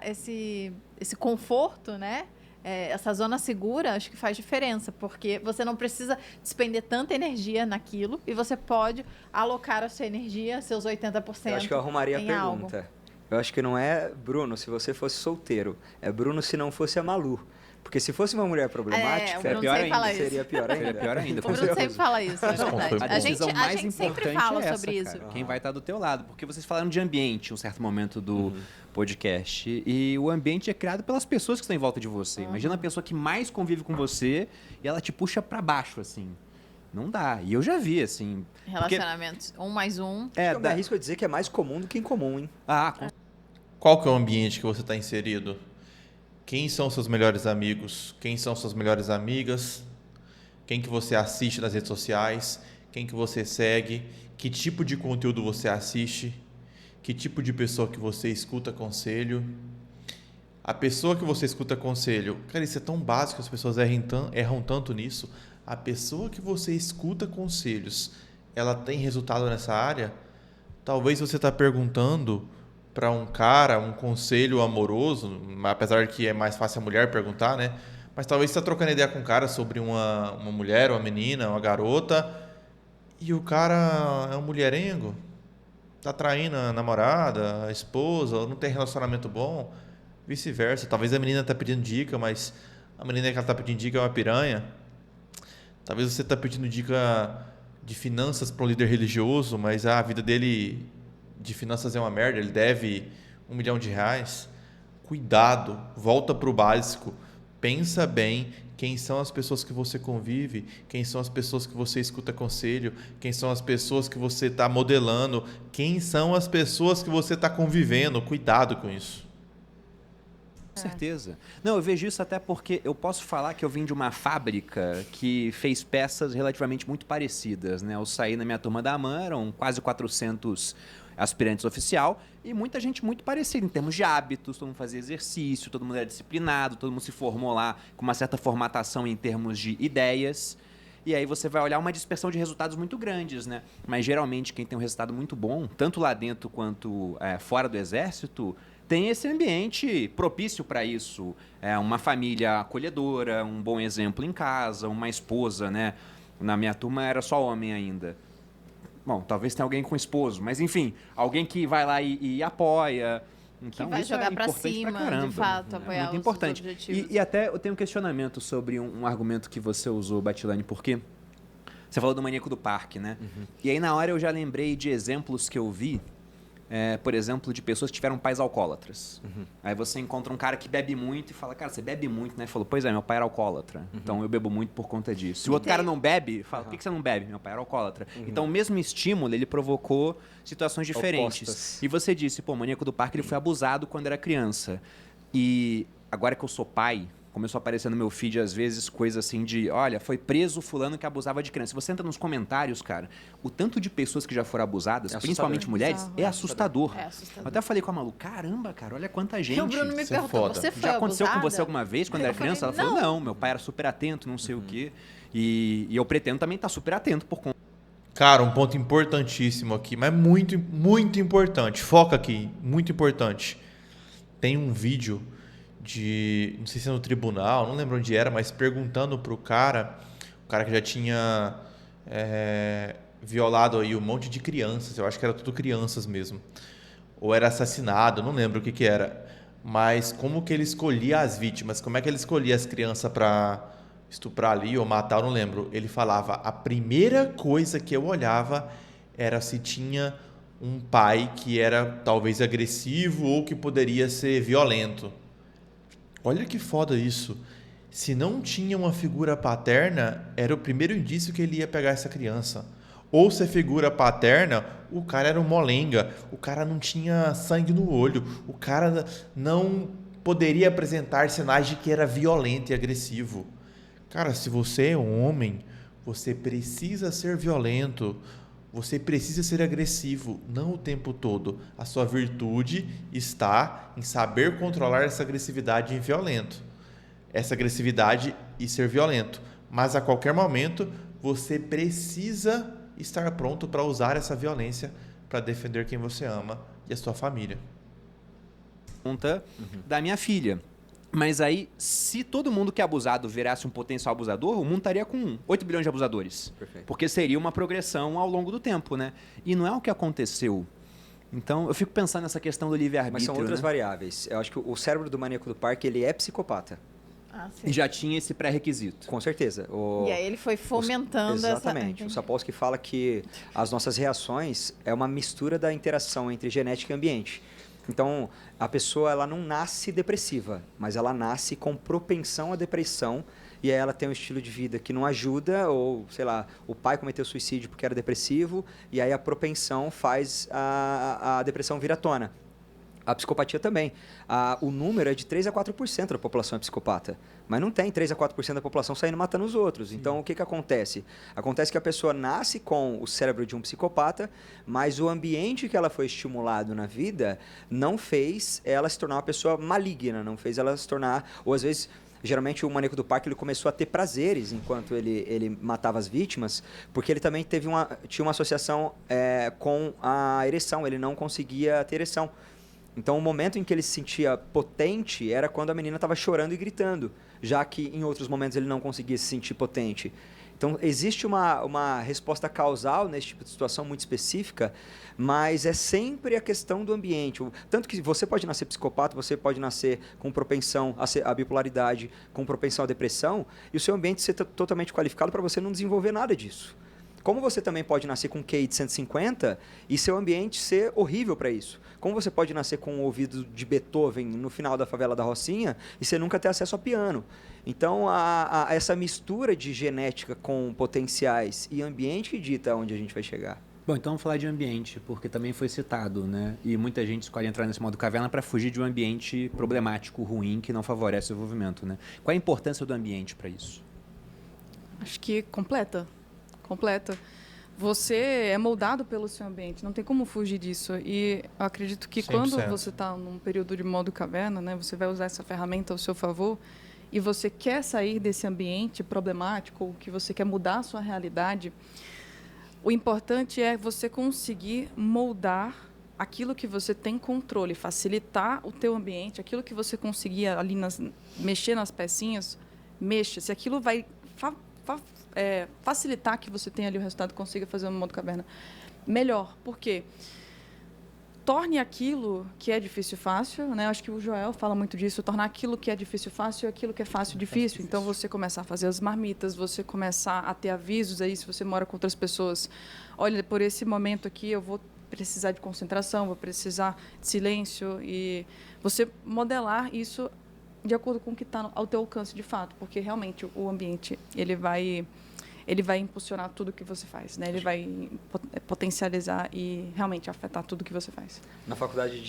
Speaker 5: esse conforto, né? Essa zona segura, acho que faz diferença, porque você não precisa despender tanta energia naquilo e você pode alocar a sua energia, seus 80%.
Speaker 4: Eu acho que eu arrumaria a pergunta.
Speaker 5: Algo.
Speaker 4: Eu acho que não é Bruno se você fosse solteiro, é Bruno se não fosse a Malu. Porque se fosse uma mulher problemática,
Speaker 5: seria pior ainda.
Speaker 1: Seria pior ainda.
Speaker 5: O Bruno sempre fala isso, é verdade.
Speaker 1: A gente
Speaker 5: sempre fala sobre isso.
Speaker 1: Cara. Quem vai estar do teu lado. Porque vocês falaram de ambiente em um certo momento do podcast. E o ambiente é criado pelas pessoas que estão em volta de você. Imagina a pessoa que mais convive com você e ela te puxa pra baixo, assim. Não dá. E eu já vi, assim...
Speaker 5: Relacionamentos, um mais um.
Speaker 4: Eu me arrisco a dizer que é mais comum do que incomum, hein?
Speaker 3: Qual que é o ambiente que você está inserido? Quem são seus melhores amigos? Quem são suas melhores amigas? Quem que você assiste nas redes sociais? Quem que você segue? Que tipo de conteúdo você assiste? Que tipo de pessoa que você escuta conselho? A pessoa que você escuta conselho... Cara, isso é tão básico, as pessoas erram tanto nisso. A pessoa que você escuta conselhos, ela tem resultado nessa área? Talvez você está perguntando... para um cara, um conselho amoroso, apesar que é mais fácil a mulher perguntar, né? Mas talvez você está trocando ideia com um cara sobre uma mulher, uma menina, uma garota, e o cara é um mulherengo, tá traindo a namorada, a esposa, não tem relacionamento bom, vice-versa. Talvez a menina tá pedindo dica, mas a menina que ela tá pedindo dica é uma piranha. Talvez você tá pedindo dica de finanças para um líder religioso, mas a vida dele... de finanças é uma merda, ele deve R$1 milhão. Cuidado, volta para o básico, pensa bem quem são as pessoas que você convive, quem são as pessoas que você escuta conselho, quem são as pessoas que você está modelando, quem são as pessoas que você está convivendo, cuidado com isso.
Speaker 1: Com certeza. Não, eu vejo isso até porque eu posso falar que eu vim de uma fábrica que fez peças relativamente muito parecidas, né? Eu saí na minha turma da AMAN, eram quase 400 aspirantes oficial e muita gente muito parecida em termos de hábitos, todo mundo fazia exercício, todo mundo era disciplinado, todo mundo se formou lá com uma certa formatação em termos de ideias. E aí você vai olhar uma dispersão de resultados muito grandes, né? Mas geralmente quem tem um resultado muito bom, tanto lá dentro quanto fora do exército, tem esse ambiente propício para isso. Uma família acolhedora, um bom exemplo em casa, uma esposa, né? Na minha turma era só homem ainda. Bom, talvez tenha alguém com esposo, mas enfim, alguém que vai lá e apoia. Então,
Speaker 5: que vai jogar para cima, de fato, apoiar
Speaker 1: muito importante.
Speaker 5: Os objetivos.
Speaker 1: E até eu tenho um questionamento sobre um argumento que você usou, Batilane, porque você falou do maníaco do parque, né? Uhum. E aí na hora eu já lembrei de exemplos que eu vi, por exemplo, de pessoas que tiveram pais alcoólatras. Uhum. Aí você encontra um cara que bebe muito e fala, cara, você bebe muito, né? Falou, pois é, meu pai era alcoólatra, então eu bebo muito por conta disso. Se o outro cara não bebe, fala, por que você não bebe? Meu pai era alcoólatra. Então o mesmo estímulo, ele provocou situações diferentes. Opostas. E você disse, pô, o maníaco do parque, ele foi abusado quando era criança. E agora que eu sou pai, começou a aparecer no meu feed, às vezes, coisa assim de, olha, foi preso fulano que abusava de criança. Se você entra nos comentários, cara, o tanto de pessoas que já foram abusadas, principalmente mulheres, é assustador. Eu até falei com a Malu, caramba, cara, olha quanta gente.
Speaker 5: O Bruno me perguntou, você foi
Speaker 1: já aconteceu
Speaker 5: abusada?
Speaker 1: Com você alguma vez, quando era criança? Ela falou, não, meu pai era super atento, não sei o quê. E eu pretendo também estar super atento por conta.
Speaker 3: Cara, um ponto importantíssimo aqui, mas muito, muito importante. Foca aqui, muito importante. Tem um vídeo de, não sei se é no tribunal, não lembro onde era, mas perguntando pro cara, o cara que já tinha violado aí um monte de crianças, eu acho que era tudo crianças mesmo, ou era assassinado, não lembro o que era, mas como que ele escolhia as vítimas, como é que ele escolhia as crianças para estuprar ali ou matar, eu não lembro. Ele falava, a primeira coisa que eu olhava era se tinha um pai que era talvez agressivo ou que poderia ser violento. Olha que foda isso. Se não tinha uma figura paterna, era o primeiro indício que ele ia pegar essa criança. Ou se a figura paterna, o cara era um molenga, o cara não tinha sangue no olho, o cara não poderia apresentar sinais de que era violento e agressivo. Cara, se você é um homem, você precisa ser violento, você precisa ser agressivo, não o tempo todo. A sua virtude está em saber controlar essa agressividade e violento. Essa agressividade e ser violento. Mas a qualquer momento, você precisa estar pronto para usar essa violência para defender quem você ama e a sua família.
Speaker 1: Pergunta da minha filha. Mas aí, se todo mundo que é abusado virasse um potencial abusador, o mundo estaria com 8 bilhões de abusadores.
Speaker 4: Perfeito.
Speaker 1: Porque seria uma progressão ao longo do tempo, né? E não é o que aconteceu. Então, eu fico pensando nessa questão do livre-arbítrio.
Speaker 4: Mas são outras
Speaker 1: né?
Speaker 4: variáveis. Eu acho que o cérebro do maníaco do parque, ele é psicopata.
Speaker 5: Ah, sim.
Speaker 1: E já tinha esse pré-requisito.
Speaker 4: Com certeza.
Speaker 5: E aí ele foi fomentando
Speaker 4: exatamente.
Speaker 5: essa...
Speaker 4: O Sapolsky fala que as nossas reações é uma mistura da interação entre genética e ambiente. Então, a pessoa ela não nasce depressiva, mas ela nasce com propensão à depressão e aí ela tem um estilo de vida que não ajuda, ou, sei lá, o pai cometeu suicídio porque era depressivo e aí a propensão faz a depressão vir à tona. A psicopatia também. O número é de 3 a 4% da população é psicopata. Mas não tem 3 a 4% da população saindo matando os outros. Sim. Então, o que acontece? Acontece que a pessoa nasce com o cérebro de um psicopata, mas o ambiente que ela foi estimulado na vida não fez ela se tornar uma pessoa maligna, não fez ela se tornar... Ou às vezes... Geralmente o maníaco do parque ele começou a ter prazeres enquanto ele matava as vítimas, porque ele também tinha uma associação com a ereção, ele não conseguia ter ereção. Então o momento em que ele se sentia potente era quando a menina estava chorando e gritando, já que em outros momentos ele não conseguia se sentir potente. Então existe uma resposta causal nesse tipo de situação muito específica, mas é sempre a questão do ambiente. Tanto que você pode nascer psicopata, você pode nascer com propensão à bipolaridade, com propensão à depressão, e o seu ambiente ser totalmente qualificado para você não desenvolver nada disso. Como você também pode nascer com um QI de 150 e seu ambiente ser horrível para isso. Como você pode nascer com um ouvido de Beethoven no final da favela da Rocinha e você nunca ter acesso a piano. Então, essa mistura de genética com potenciais e ambiente que dita onde a gente vai chegar.
Speaker 1: Bom, então vamos falar de ambiente, porque também foi citado, né? E muita gente escolhe entrar nesse modo caverna para fugir de um ambiente problemático, ruim, que não favorece o desenvolvimento, né? Qual a importância do ambiente para isso?
Speaker 2: Acho que completa. Você é moldado pelo seu ambiente, não tem como fugir disso. E eu acredito que 100%. Quando você está num período de modo caverna, né, você vai usar essa ferramenta ao seu favor e você quer sair desse ambiente problemático, ou que você quer mudar a sua realidade, o importante é você conseguir moldar aquilo que você tem controle, facilitar o teu ambiente, aquilo que você conseguia ali mexer nas pecinhas, mexa. Se aquilo vai facilitar que você tenha ali o resultado e consiga fazer no modo caverna melhor. Por quê? Torne aquilo que é difícil fácil, né? Acho que o Joel fala muito disso, tornar aquilo que é difícil fácil e aquilo que é fácil difícil. Então, você começar a fazer as marmitas, você começar a ter avisos aí, se você mora com outras pessoas. Olha, por esse momento aqui eu vou precisar de concentração, vou precisar de silêncio, e você modelar isso de acordo com o que está ao teu alcance de fato, porque realmente o ambiente ele vai impulsionar tudo que você faz, né? Ele vai potencializar e realmente afetar tudo que você faz.
Speaker 4: Na faculdade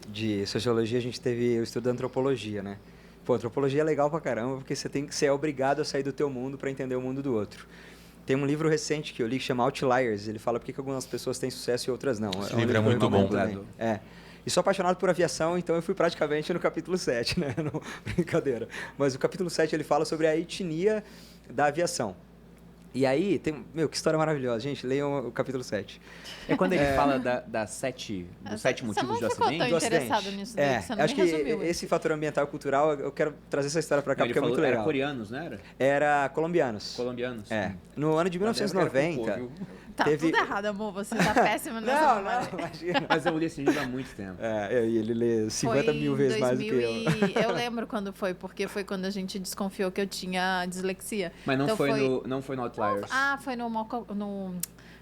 Speaker 4: de Sociologia, a gente teve o estudo da antropologia, né? Pô, antropologia é legal pra caramba, porque você é obrigado a sair do teu mundo para entender o mundo do outro. Tem um livro recente que eu li que chama Outliers. Ele fala por que algumas pessoas têm sucesso e outras não.
Speaker 3: Esse livro é muito bom.
Speaker 4: E sou apaixonado por aviação, então eu fui praticamente no capítulo 7, né? Não, brincadeira. Mas o capítulo 7 ele fala sobre a etnia da aviação. E aí, que história maravilhosa. Gente, leiam o capítulo 7.
Speaker 1: É quando ele fala dos 7 motivos de acidente?
Speaker 5: Você não ficou tão interessado nisso daí, você não
Speaker 4: acho
Speaker 5: me resumiu.
Speaker 4: Que esse fator ambiental e cultural, eu quero trazer essa história para cá, porque é muito legal.
Speaker 1: Era coreanos, não era?
Speaker 4: Era colombianos.
Speaker 1: Colombianos.
Speaker 4: No ano de 1990...
Speaker 5: Tá tudo errado, amor. Você tá péssimo nessa
Speaker 4: Não, imagina.
Speaker 1: Mas eu li esse livro há muito tempo.
Speaker 4: E ele lê 50 mil vezes mais do que eu.
Speaker 5: Eu lembro quando foi, porque foi quando a gente desconfiou que eu tinha dislexia.
Speaker 1: Mas não, então foi no Outliers.
Speaker 5: Foi no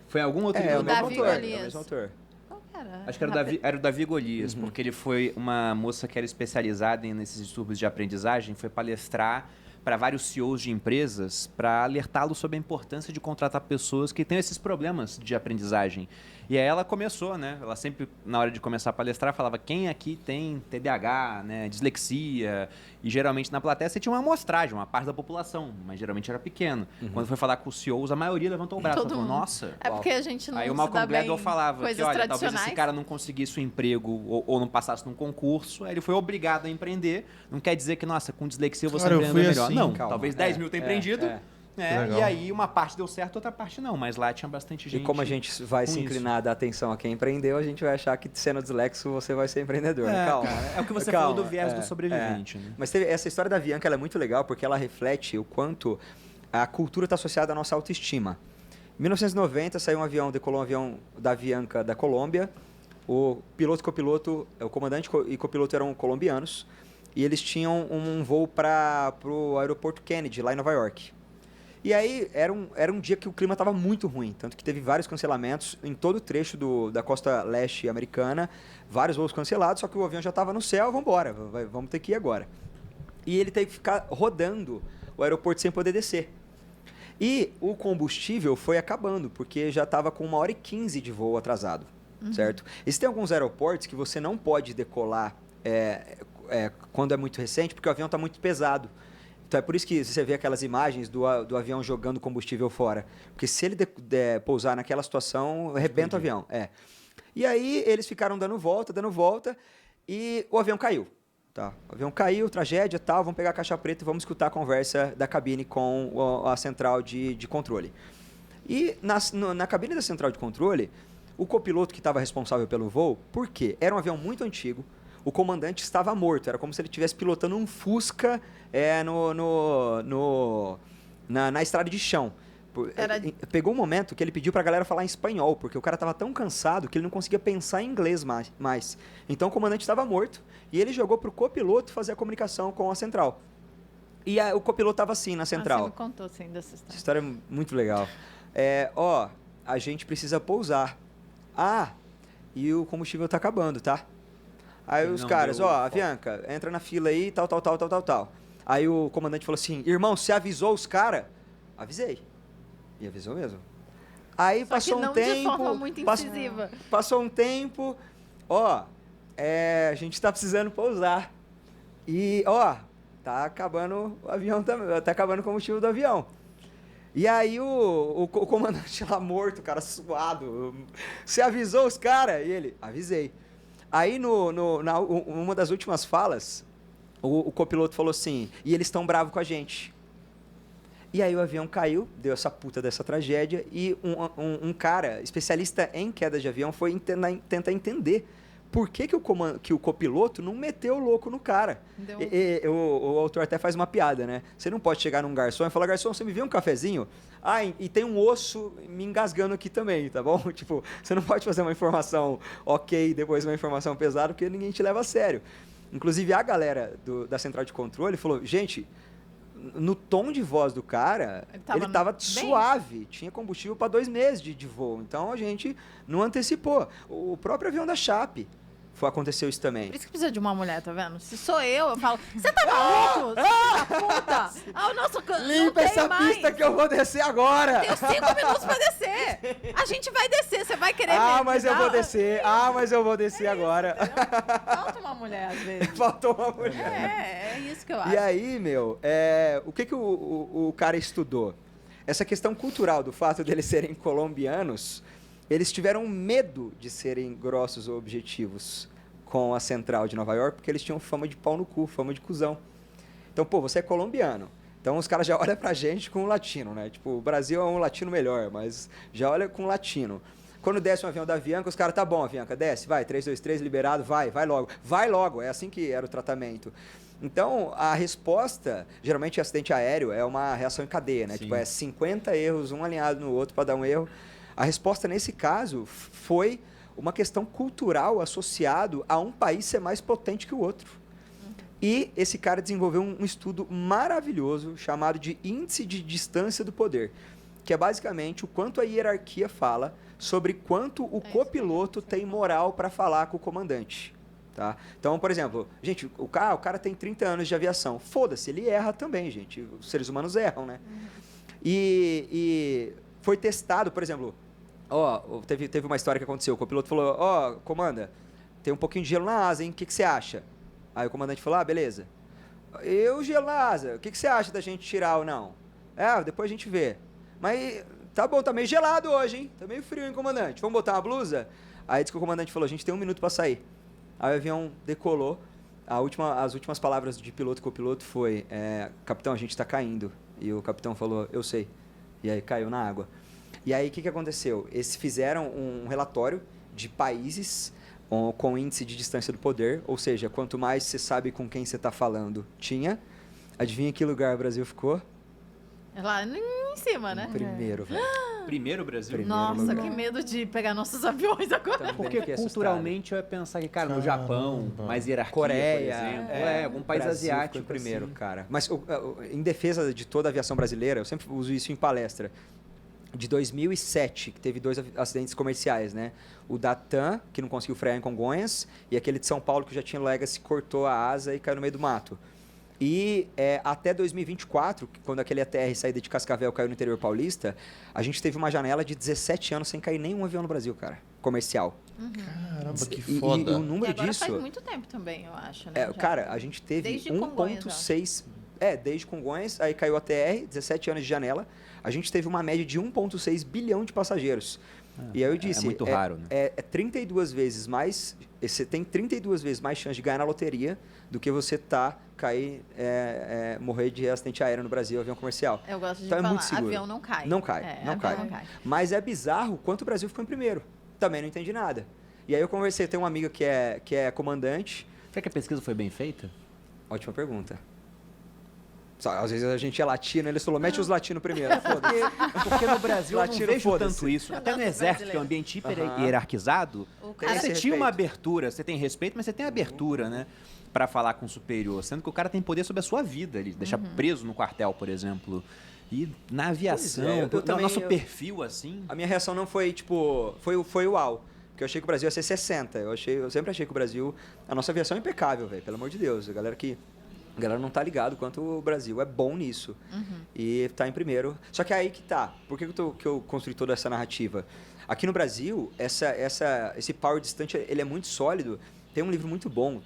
Speaker 1: Foi algum outro
Speaker 4: É o
Speaker 1: livro?
Speaker 4: mesmo
Speaker 5: Davi
Speaker 4: autor. É o
Speaker 5: Golias.
Speaker 4: mesmo autor.
Speaker 5: Qual que era?
Speaker 1: Acho que era o Davi Golias, porque ele foi uma moça que era especializada nesses distúrbios de aprendizagem, foi palestrar para vários CEOs de empresas para alertá-los sobre a importância de contratar pessoas que têm esses problemas de aprendizagem. E aí ela começou, né? Ela sempre, na hora de começar a palestrar, falava quem aqui tem TDAH, né? Dislexia. E geralmente na plateia você tinha uma amostragem, uma parte da população, mas geralmente era pequeno. Quando foi falar com os CEOs, a maioria levantou o braço.
Speaker 5: Todo
Speaker 1: Ela falou,
Speaker 5: mundo.
Speaker 1: nossa.
Speaker 5: É porque a gente não
Speaker 1: Aí o
Speaker 5: se
Speaker 1: Malcolm
Speaker 5: dá bem
Speaker 1: Gladwell falava que,
Speaker 5: coisas
Speaker 1: olha, talvez
Speaker 5: tradicionais.
Speaker 1: esse cara não conseguisse o emprego ou não passasse num concurso, aí ele foi obrigado a empreender. Não quer dizer que, nossa, com dislexia você
Speaker 3: Cara, eu
Speaker 1: empreendedor
Speaker 3: fui
Speaker 1: melhor.
Speaker 3: assim.
Speaker 1: Não,
Speaker 4: Calma.
Speaker 1: talvez 10 mil tenha empreendido.
Speaker 3: Legal.
Speaker 1: E aí uma parte deu certo, outra parte não. Mas lá tinha bastante gente.
Speaker 4: E como a gente vai se
Speaker 1: com
Speaker 4: inclinar a dar atenção a quem empreendeu, a gente vai achar que sendo dislexo você vai ser empreendedor.
Speaker 1: É,
Speaker 4: Calma.
Speaker 1: cara, é o que você
Speaker 4: Calma,
Speaker 1: falou do viés do sobrevivente. Né?
Speaker 4: Mas essa história da Avianca ela é muito legal porque ela reflete o quanto a cultura está associada à nossa autoestima. Em 1990 saiu decolou um avião da Avianca da Colômbia. O piloto e copiloto, o comandante e copiloto eram colombianos. E eles tinham um voo para o aeroporto Kennedy, lá em Nova York. E aí era um dia que o clima estava muito ruim, tanto que teve vários cancelamentos em todo o trecho da costa leste americana, vários voos cancelados, só que o avião já estava no céu, vamos embora, vamos ter que ir agora. E ele teve que ficar rodando o aeroporto sem poder descer. E o combustível foi acabando, porque já estava com 1h15 de voo atrasado, certo? Existem alguns aeroportos que você não pode decolar quando é muito recente, porque o avião está muito pesado. Então é por isso que você vê aquelas imagens do avião jogando combustível fora. Porque se ele pousar naquela situação, arrebenta o avião. E aí eles ficaram dando volta, e o avião caiu. Tá? O avião caiu, tragédia, tal, vamos pegar a caixa preta e vamos escutar a conversa da cabine com a central de controle. E na cabine da central de controle, o copiloto que estava responsável pelo voo, por quê? Era um avião muito antigo, o comandante estava morto, era como se ele estivesse pilotando um Fusca na estrada de chão. Pegou um momento que ele pediu pra galera falar em espanhol, porque o cara estava tão cansado que ele não conseguia pensar em inglês mais. Então o comandante estava morto e ele jogou pro copiloto fazer a comunicação com a central. E o copiloto estava assim na central.
Speaker 5: Você me contou sim dessa história.
Speaker 4: Essa história é muito legal. A gente precisa pousar. E o combustível tá acabando, tá? Aí os caras, Avianca, entra na fila aí, tal. Aí o comandante falou assim, irmão, você avisou os caras? Avisei. E avisou mesmo. Aí
Speaker 5: Só
Speaker 4: passou
Speaker 5: que não
Speaker 4: um tempo...
Speaker 5: de forma muito incisiva.
Speaker 4: Passou um tempo, a gente tá precisando pousar. E, tá acabando o avião também, tá acabando o combustível do avião. E aí o comandante lá morto, cara, suado, você avisou os caras? E ele, avisei. Aí, uma das últimas falas, o copiloto falou assim, e eles estão bravos com a gente. E aí o avião caiu, deu essa puta dessa tragédia, e um cara, especialista em queda de avião, foi tentar entender por que o copiloto não meteu o louco no cara. O autor até faz uma piada, né? Você não pode chegar num garçom e falar, garçom, você me viu um cafezinho? E tem um osso me engasgando aqui também, tá bom? Tipo, você não pode fazer uma informação ok, depois uma informação pesada, porque ninguém te leva a sério. Inclusive, a galera da central de controle falou, gente, no tom de voz do cara, ele tava suave, tinha combustível para 2 meses de voo, então a gente não antecipou. O próprio avião da Chape aconteceu isso também.
Speaker 5: Por isso que precisa de uma mulher, tá vendo? Se sou eu falo, você tá maluco? Você tá puta? Nosso
Speaker 4: Limpa essa pista que eu vou descer agora!
Speaker 5: Tenho 5 minutos pra descer! A gente vai descer, você vai querer
Speaker 4: mas eu vou descer! Mas eu vou descer agora!
Speaker 5: Falta uma mulher, às vezes.
Speaker 4: Faltou uma mulher.
Speaker 5: É isso que eu acho.
Speaker 4: E aí, o que o cara estudou? Essa questão cultural do fato deles serem colombianos, eles tiveram medo de serem grossos ou objetivos com a central de Nova York, porque eles tinham fama de pau no cu, fama de cuzão. Então, você é colombiano. Então, os caras já olham pra gente com um latino, né? Tipo, o Brasil é um latino melhor, mas já olha com um latino. Quando desce um avião da Avianca, os caras, tá bom, Avianca, desce, vai, 3, 2, 3, liberado, vai logo. Vai logo, é assim que era o tratamento. Então, a resposta, geralmente acidente aéreo, é uma reação em cadeia, né? Sim. Tipo, 50 erros, um alinhado no outro para dar um erro. A resposta, nesse caso, foi uma questão cultural associado a um país ser mais potente que o outro. E esse cara desenvolveu um estudo maravilhoso chamado de Índice de Distância do Poder. que é basicamente o quanto a hierarquia fala sobre quanto o copiloto tem moral para falar com o comandante. Tá? Então, por exemplo, gente, o cara tem 30 anos de aviação. Foda-se, ele erra também, gente. Os seres humanos erram, né? E foi testado, por exemplo, teve uma história que aconteceu. O copiloto falou, comanda, tem um pouquinho de gelo na asa, hein? O que você acha? Aí o comandante falou, beleza. Gelo na asa, o que você acha da gente tirar ou não? Depois a gente vê. Mas tá bom, tá meio gelado hoje, hein? Tá meio frio, hein, comandante? Vamos botar uma blusa? Aí disse que o comandante falou, a gente tem 1 minuto para sair. Aí o avião decolou. As últimas palavras de piloto e copiloto foi, capitão, a gente está caindo. E o capitão falou, eu sei. E aí caiu na água. E aí o que aconteceu? Eles fizeram um relatório de países com índice de distância do poder, ou seja, quanto mais você sabe com quem você está falando, tinha. Adivinha que lugar o Brasil ficou?
Speaker 5: Lá em cima, né?
Speaker 4: Primeiro, velho.
Speaker 1: Primeiro Brasil?
Speaker 5: Nossa, que medo de pegar nossos aviões agora.
Speaker 1: Porque culturalmente eu ia pensar que, cara, no Japão, mais hierarquia,
Speaker 4: Coreia,
Speaker 1: por exemplo, algum país
Speaker 4: Brasil
Speaker 1: asiático.
Speaker 4: Foi primeiro,
Speaker 1: assim.
Speaker 4: cara. Mas em defesa de toda a aviação brasileira, eu sempre uso isso em palestra. De 2007, que teve 2 acidentes comerciais, né? O da TAM, que não conseguiu frear em Congonhas, e aquele de São Paulo, que já tinha Legacy, cortou a asa e caiu no meio do mato. E até 2024, quando aquele ATR saída de Cascavel caiu no interior paulista, a gente teve uma janela de 17 anos sem cair nenhum avião no Brasil, cara, comercial.
Speaker 3: Caramba, que
Speaker 4: E
Speaker 3: foda.
Speaker 4: o número
Speaker 5: agora
Speaker 4: disso...
Speaker 5: faz muito tempo também, eu acho, né?
Speaker 4: Cara, a gente teve
Speaker 5: Desde Congonhas,
Speaker 4: 1.6... desde Congonhas, aí caiu a TR, 17 anos de janela. A gente teve uma média de 1.6 bilhão de passageiros. E aí eu disse...
Speaker 1: É muito raro, né?
Speaker 4: É 32 vezes mais... Você tem 32 vezes mais chance de ganhar na loteria do que você morrer de acidente aéreo no Brasil, avião comercial.
Speaker 5: Eu gosto de
Speaker 4: então
Speaker 5: falar,
Speaker 4: é muito seguro.
Speaker 5: avião não cai.
Speaker 4: Não cai.
Speaker 5: Não cai.
Speaker 4: Mas é bizarro quanto o Brasil ficou em primeiro. Também não entendi nada. E aí eu conversei, tem uma amiga que é comandante.
Speaker 1: Será que a pesquisa foi bem feita?
Speaker 4: Ótima pergunta. Às vezes a gente é latino, eles falaram, mete os latinos primeiro, foda-se.
Speaker 1: Porque no Brasil eu não
Speaker 4: Latino,
Speaker 1: vejo
Speaker 4: foda-se.
Speaker 1: tanto isso. Até no exército, que é um ambiente hiper hierarquizado,
Speaker 5: cara
Speaker 1: você
Speaker 4: tem
Speaker 1: tinha uma
Speaker 4: respeito.
Speaker 1: abertura, você tem respeito, mas você tem abertura, né? Pra falar com o superior. Sendo que o cara tem poder sobre a sua vida. Ele deixa preso no quartel, por exemplo. E na aviação,
Speaker 4: eu
Speaker 1: nosso perfil, assim...
Speaker 4: A minha reação não foi, foi uau. Porque eu achei que o Brasil ia ser 60. Eu sempre achei que o Brasil... A nossa aviação é impecável, velho. Pelo amor de Deus. A galera não tá ligado quanto o Brasil é bom nisso. E tá em primeiro. Só que aí que tá. Por que eu construí toda essa narrativa? Aqui no Brasil, esse power distante, ele é muito sólido. Tem um livro muito bom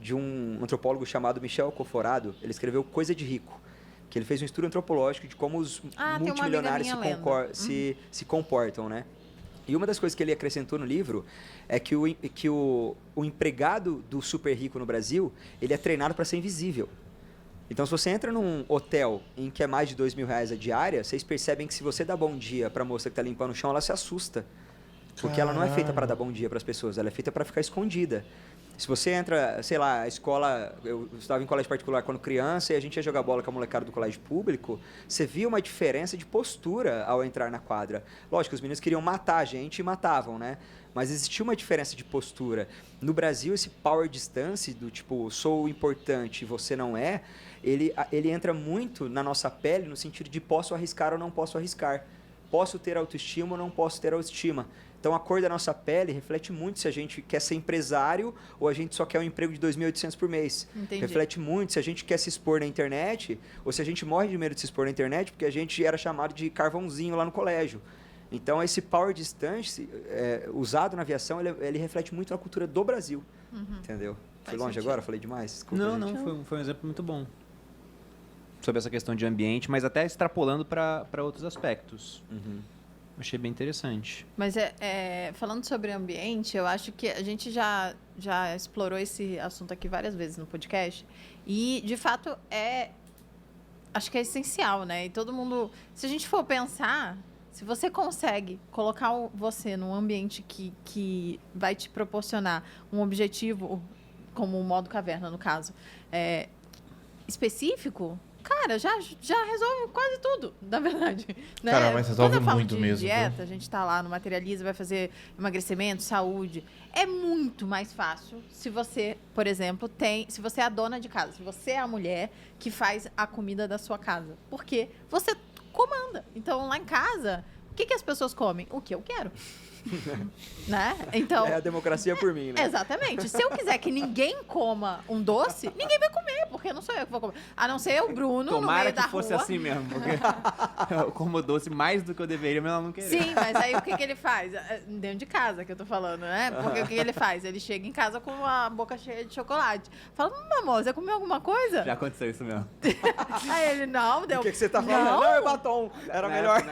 Speaker 4: de um antropólogo chamado Michel Coforado. Ele escreveu Coisa de Rico. Que ele fez um estudo antropológico de como os multimilionários se comportam, né? E uma das coisas que ele acrescentou no livro é que o empregado do super rico no Brasil, ele é treinado para ser invisível. Então, se você entra num hotel em que é mais de R$2.000 a diária, vocês percebem que se você dá bom dia para a moça que está limpando o chão, ela se assusta. Porque ela não é feita para dar bom dia para as pessoas, ela é feita para ficar escondida. Se você entra, sei lá, a escola... Eu estava em colégio particular quando criança e a gente ia jogar bola com a molecada do colégio público, você via uma diferença de postura ao entrar na quadra. Lógico, os meninos queriam matar a gente e matavam, né? Mas existia uma diferença de postura. No Brasil, esse power distance do tipo, sou importante e você não é, ele entra muito na nossa pele no sentido de posso arriscar ou não posso arriscar. Posso ter autoestima ou não posso ter autoestima. Então, a cor da nossa pele reflete muito se a gente quer ser empresário ou a gente só quer um emprego de R$2.800 por mês.
Speaker 5: Entendi.
Speaker 4: Reflete muito se a gente quer se expor na internet ou se a gente morre de medo de se expor na internet porque a gente era chamado de carvãozinho lá no colégio. Então, esse power distance usado na aviação, ele reflete muito a cultura do Brasil. Entendeu? Fui longe agora? Falei demais? Desculpa,
Speaker 1: Não, foi um exemplo muito bom. Sobre essa questão de ambiente, mas até extrapolando para outros aspectos. Achei bem interessante.
Speaker 5: Mas falando sobre ambiente, eu acho que a gente já explorou esse assunto aqui várias vezes no podcast. E, de fato, acho que é essencial, né? E todo mundo... Se a gente for pensar, se você consegue colocar você num ambiente que vai te proporcionar um objetivo, como o modo caverna, no caso, específico... Cara, já resolve quase tudo, na verdade. Né?
Speaker 3: Cara, mas resolve
Speaker 5: Quando eu falo
Speaker 3: muito
Speaker 5: de
Speaker 3: mesmo,
Speaker 5: dieta,
Speaker 3: viu?
Speaker 5: a gente tá lá no Materializa, vai fazer emagrecimento, saúde. É muito mais fácil se você, por exemplo, se você é a dona de casa, se você é a mulher que faz a comida da sua casa. Porque você comanda. Então, lá em casa, o que as pessoas comem? O que eu quero. Né? Então,
Speaker 4: é a democracia por mim, né?
Speaker 5: Exatamente. Se eu quiser que ninguém coma um doce, ninguém vai comer, porque não sou eu que vou comer. A não ser o Bruno no meio da rua.
Speaker 1: Tomara que fosse assim mesmo, porque eu como doce mais do que eu deveria, mas ela não queria.
Speaker 5: Sim, mas aí o que ele faz? Dentro de casa que eu tô falando, né? Porque o que ele faz? Ele chega em casa com a boca cheia de chocolate. Fala, amor, você comeu alguma coisa?
Speaker 1: Já aconteceu isso mesmo.
Speaker 5: Aí ele, não, deu...
Speaker 4: O que você tá falando? Não, é batom. Era melhor.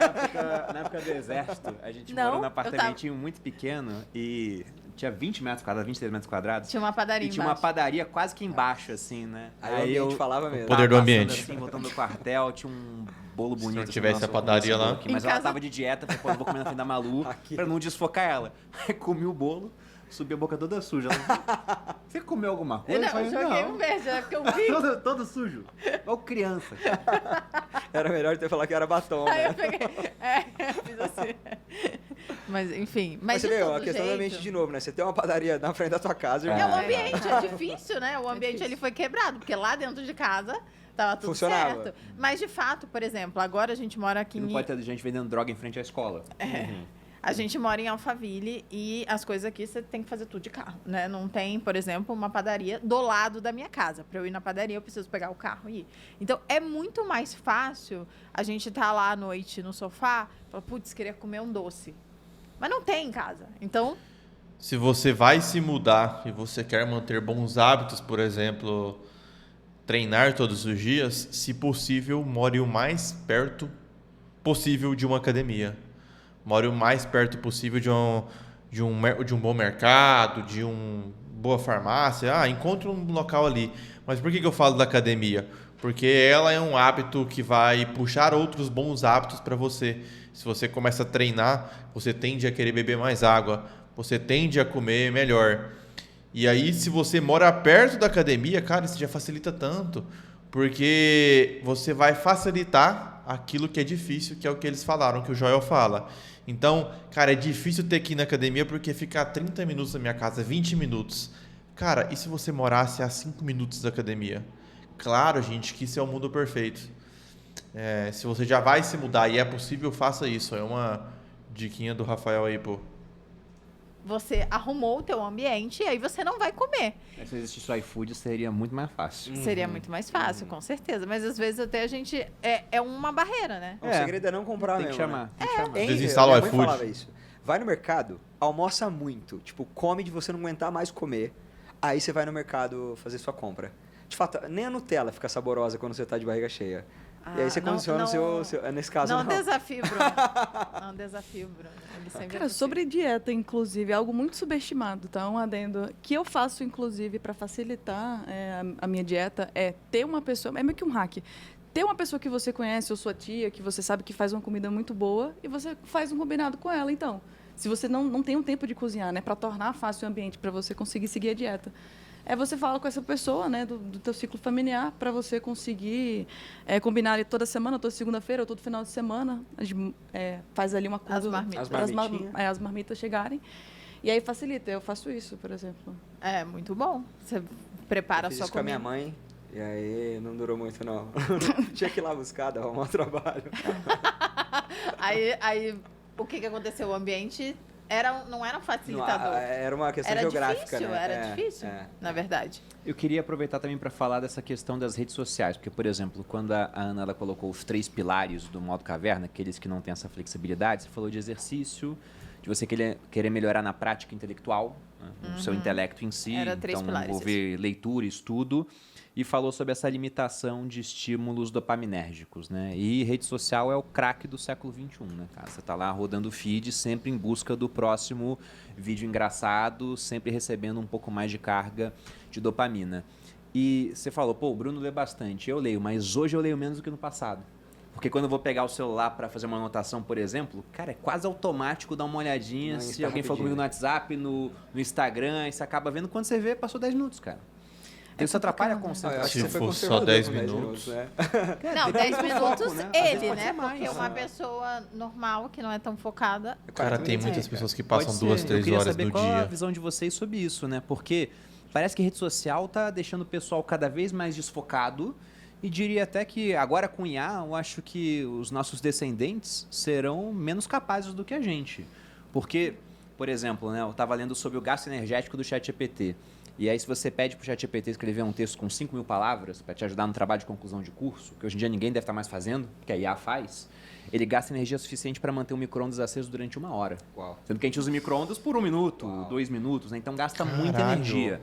Speaker 1: Na época do exército, a gente morou num apartamentinho muito pequeno e tinha 20 metros quadrados, 23 metros quadrados.
Speaker 5: Tinha uma padaria
Speaker 1: E tinha
Speaker 5: embaixo.
Speaker 1: uma padaria quase que embaixo, assim, né?
Speaker 4: Aí eu falava mesmo.
Speaker 3: Poder do ambiente.
Speaker 1: Assim, voltando do quartel, tinha um bolo bonito.
Speaker 3: Se não
Speaker 1: assim,
Speaker 3: tivesse
Speaker 1: nossa,
Speaker 3: a padaria lá.
Speaker 1: aqui, mas ela tava de dieta, falei, pô, eu vou comer na frente da Malu pra não desfocar ela. Aí comi o bolo, subi a boca toda suja. Ela, você comeu alguma coisa?
Speaker 5: Não, eu joguei um beijo, né? Porque eu vi.
Speaker 1: todo sujo. Igual criança.
Speaker 4: Era melhor ter falado que era batom,
Speaker 5: Aí
Speaker 4: né?
Speaker 5: eu peguei. Fiz assim. Mas, enfim.
Speaker 4: Mas você
Speaker 5: de
Speaker 4: vê,
Speaker 5: todo
Speaker 4: a questão
Speaker 5: jeito,
Speaker 4: da mente de novo, né? Você tem uma padaria na frente da tua casa...
Speaker 5: É, o ambiente é difícil, né? O ambiente ele foi quebrado, porque lá dentro de casa tava tudo
Speaker 4: Funcionava.
Speaker 5: certo. Mas, de fato, por exemplo, agora a gente mora aqui
Speaker 1: Não pode ter gente vendendo droga em frente à escola.
Speaker 5: A gente mora em Alphaville e as coisas aqui você tem que fazer tudo de carro, né? Não tem, por exemplo, uma padaria do lado da minha casa. Para eu ir na padaria, eu preciso pegar o carro e ir. Então, é muito mais fácil a gente estar lá à noite no sofá e falar, putz, queria comer um doce. Mas não tem em casa. Então...
Speaker 3: Se você vai se mudar e você quer manter bons hábitos, por exemplo, treinar todos os dias, se possível, more o mais perto possível de uma academia. More o mais perto possível de um bom mercado, de uma boa farmácia. Encontre um local ali. Mas por que eu falo da academia? Porque ela é um hábito que vai puxar outros bons hábitos para você. Se você começa a treinar, você tende a querer beber mais água, você tende a comer melhor. E aí, se você mora perto da academia, cara, isso já facilita tanto. Porque você vai facilitar aquilo que é difícil, que é o que eles falaram, que o Joel fala. Então, cara, é difícil ter que ir na academia porque ficar 30 minutos na minha casa, 20 minutos. Cara, e se você morasse a 5 minutos da academia? Claro, gente, que isso é o mundo perfeito. Se você já vai se mudar e é possível, faça isso. É uma diquinha do Rafael aí, pô.
Speaker 5: Você arrumou o teu ambiente e aí você não vai comer.
Speaker 1: Se existisse o iFood, seria muito mais fácil.
Speaker 5: Seria muito mais fácil, com certeza. Mas às vezes até a gente... É uma barreira, né?
Speaker 4: O segredo é não comprar
Speaker 1: Tem
Speaker 4: mesmo,
Speaker 1: que chamar.
Speaker 4: né?
Speaker 1: Tem que chamar.
Speaker 3: Desinstala o
Speaker 4: Minha mãe
Speaker 3: iFood.
Speaker 4: falava isso. Vai no mercado, almoça muito. Tipo, come de você não aguentar mais comer. Aí você vai no mercado fazer sua compra. De fato, nem a Nutella fica saborosa quando você tá de barriga cheia. E aí você condiciona o seu... Nesse caso,
Speaker 5: não. Desafio, Bruno. Não desafio, Bruno. Ele sempre
Speaker 2: Cara, sobre dieta, inclusive, é algo muito subestimado, tá? Um adendo que eu faço, inclusive, para facilitar a minha dieta, é ter uma pessoa... É meio que um hack. Ter uma pessoa que você conhece, ou sua tia, que você sabe que faz uma comida muito boa, e você faz um combinado com ela, então. Se você não tem um tempo de cozinhar, né? Para tornar fácil o ambiente, para você conseguir seguir a dieta. Você fala com essa pessoa, né, do teu ciclo familiar, para você conseguir combinar ali toda semana, toda segunda-feira ou todo final de semana. A gente faz ali uma coisa para as marmitas chegarem. E aí facilita. Eu faço isso, por exemplo.
Speaker 5: É muito bom. Você prepara a sua comida.
Speaker 4: Com a minha mãe. E aí não durou muito, não. Tinha que ir lá buscar, dava um mau trabalho.
Speaker 5: aí o que aconteceu? O ambiente... não era um facilitador.
Speaker 4: Era uma questão geográfica,
Speaker 5: difícil,
Speaker 4: né?
Speaker 5: Era difícil, na verdade.
Speaker 1: Eu queria aproveitar também para falar dessa questão das redes sociais, porque, por exemplo, quando a Ana ela colocou os 3 pilares do modo caverna, aqueles que não têm essa flexibilidade, você falou de exercício, de você querer melhorar na prática intelectual, né, o seu intelecto em si,
Speaker 5: Era 3
Speaker 1: então
Speaker 5: pilares,
Speaker 1: envolver leitura, estudo, e falou sobre essa limitação de estímulos dopaminérgicos, né? E rede social é o crack do século XXI, né, cara? Você tá lá rodando o feed, sempre em busca do próximo vídeo engraçado, sempre recebendo um pouco mais de carga de dopamina. E você falou, pô, o Bruno lê bastante. Eu leio, mas hoje eu leio menos do que no passado. Porque quando eu vou pegar o celular para fazer uma anotação, por exemplo, cara, é quase automático dar uma olhadinha se alguém falou comigo no WhatsApp, no Instagram, e você acaba vendo, quando você vê, passou 10 minutos, cara. Isso atrapalha a concentração.
Speaker 3: Se for só 10 minutos.
Speaker 4: Né?
Speaker 5: Não, 10 minutos
Speaker 1: né?
Speaker 5: ele, né? Porque uma pessoa normal, que não é tão focada...
Speaker 3: Cara, tem muitas pessoas que passam 2, 3 horas no dia.
Speaker 1: Eu queria saber qual é a visão de vocês sobre isso, né? Porque parece que a rede social tá deixando o pessoal cada vez mais desfocado E diria até que agora com IA, eu acho que os nossos descendentes serão menos capazes do que a gente. Porque, por exemplo, né, eu estava lendo sobre o gasto energético do ChatGPT. E aí se você pede para o ChatGPT escrever um texto com 5.000 palavras para te ajudar no trabalho de conclusão de curso, que hoje em dia ninguém deve estar mais fazendo, que a IA faz, ele gasta energia suficiente para manter o micro-ondas aceso durante 1 hora.
Speaker 4: Uau.
Speaker 1: Sendo que a gente usa micro-ondas por 1 minuto, 2 minutos, né? Então gasta muita energia.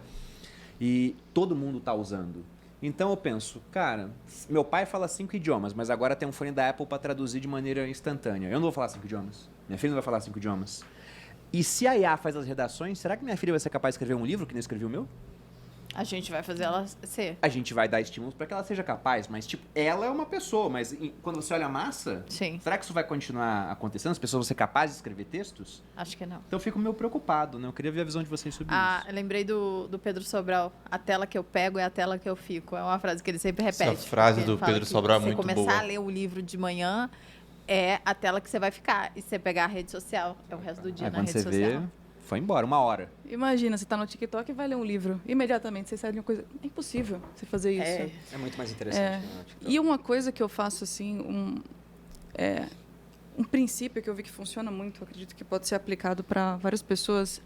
Speaker 1: E todo mundo está usando. Então eu penso, cara, meu pai fala 5 idiomas, mas agora tem um fone da Apple para traduzir de maneira instantânea. Eu não vou falar 5 idiomas. Minha filha não vai falar 5 idiomas. E se a IA faz as redações, será que minha filha vai ser capaz de escrever um livro que não escreveu o meu?
Speaker 5: A gente vai fazer ela ser.
Speaker 1: A gente vai dar estímulos para que ela seja capaz, mas tipo, ela é uma pessoa, mas quando você olha a massa,
Speaker 5: Sim.
Speaker 1: Será que isso vai continuar acontecendo? As pessoas vão ser capazes de escrever textos?
Speaker 5: Acho que não.
Speaker 1: Então eu fico meio preocupado, né? Eu queria ver a visão de vocês sobre isso.
Speaker 5: Eu lembrei do Pedro Sobral. A tela que eu pego é a tela que eu fico. É uma frase que ele sempre repete.
Speaker 3: Essa frase do Pedro Sobral é muito boa.
Speaker 5: Se você começar a ler o livro de manhã, é a tela que você vai ficar. E se você pegar a rede social, é o resto do dia na rede social.
Speaker 1: Vê, foi embora, 1 hora.
Speaker 2: Imagina, você tá no TikTok e vai ler um livro. Imediatamente você sai de uma coisa... É impossível você fazer isso.
Speaker 4: É muito mais interessante. Né,
Speaker 2: e uma coisa que eu faço, assim, um princípio que eu vi que funciona muito, eu acredito que pode ser aplicado para várias pessoas,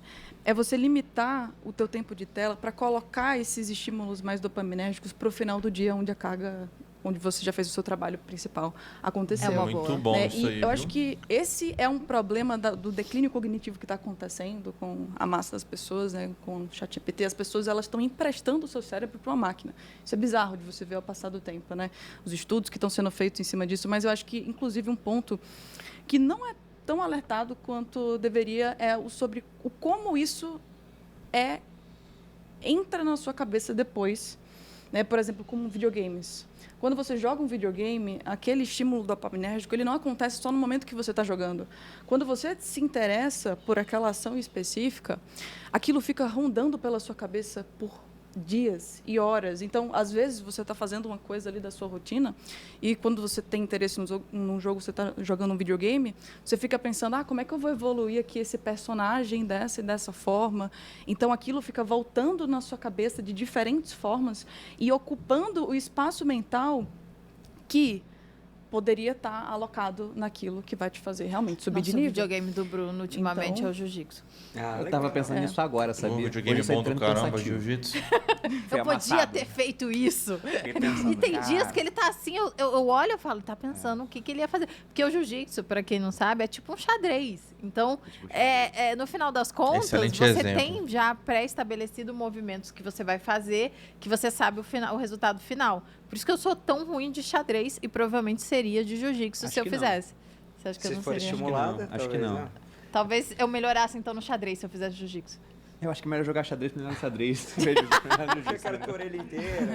Speaker 2: é você limitar o teu tempo de tela para colocar esses estímulos mais dopaminérgicos para o final do dia, onde a carga... onde você já fez o seu trabalho principal, aconteceu.
Speaker 5: É
Speaker 3: muito bom isso aí,
Speaker 2: eu acho que esse é um problema do declínio cognitivo que está acontecendo com a massa das pessoas, né, com o ChatGPT. As pessoas elas estão emprestando o seu cérebro para uma máquina. Isso é bizarro de você ver ao passar do tempo, né? Os estudos que estão sendo feitos em cima disso, mas eu acho que, inclusive, um ponto que não é tão alertado quanto deveria é sobre como isso entra na sua cabeça depois, né? Por exemplo, como videogames. Quando você joga um videogame, aquele estímulo dopaminérgico, ele não acontece só no momento que você está jogando. Quando você se interessa por aquela ação específica, aquilo fica rondando pela sua cabeça por dias e horas. Então, às vezes, você está fazendo uma coisa ali da sua rotina e quando você tem interesse num jogo, você está jogando um videogame, você fica pensando, como é que eu vou evoluir aqui esse personagem dessa e dessa forma? Então, aquilo fica voltando na sua cabeça de diferentes formas e ocupando o espaço mental que poderia estar alocado naquilo que vai te fazer realmente subir de nível.
Speaker 5: O videogame do Bruno ultimamente é o jiu-jitsu.
Speaker 1: Eu estava pensando nisso agora, sabia?
Speaker 3: O videogame bom do caramba, jiu-jitsu.
Speaker 5: Eu podia ter feito isso. E tem dias que ele tá assim, eu olho e falo, tá pensando o que ele ia fazer. Porque o jiu-jitsu, para quem não sabe, é tipo um xadrez. Então, no final das contas,
Speaker 3: excelente
Speaker 5: você
Speaker 3: exemplo.
Speaker 5: tem já pré-estabelecido movimentos que você vai fazer, que você sabe o resultado final. Por isso que eu sou tão ruim de xadrez e provavelmente seria de jiu-jitsu se eu fizesse. Você acha que eu não seria?
Speaker 4: Estimulada,
Speaker 1: acho que não.
Speaker 5: Talvez eu melhorasse então no xadrez se eu fizesse jiu-jitsu.
Speaker 1: Eu acho que é melhor jogar xadrez melhor no xadrez.
Speaker 4: Cara, com a orelha inteira.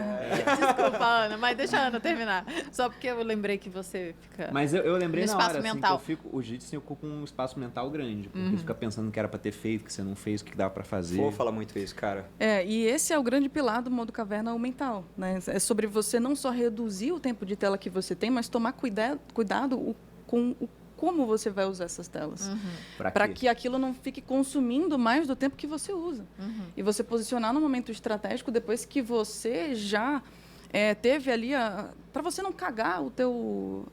Speaker 5: Desculpa, Ana, mas deixa a Ana terminar. Só porque eu lembrei que você fica.
Speaker 1: Mas eu lembrei
Speaker 5: no
Speaker 1: na hora,
Speaker 5: espaço mental.
Speaker 1: assim, que o jiu-jitsu ocupa um espaço mental grande. Porque você fica pensando que era pra ter feito, que você não fez, o que dava pra fazer.
Speaker 4: Vou falar muito isso, cara.
Speaker 2: E esse é o grande pilar do modo caverna, o mental, né? É sobre você não só reduzir o tempo de tela que você tem, mas tomar cuidado com como você vai usar essas telas. Para que aquilo não fique consumindo mais do tempo que você usa. E você posicionar no momento estratégico depois que você já teve ali para você não cagar o teu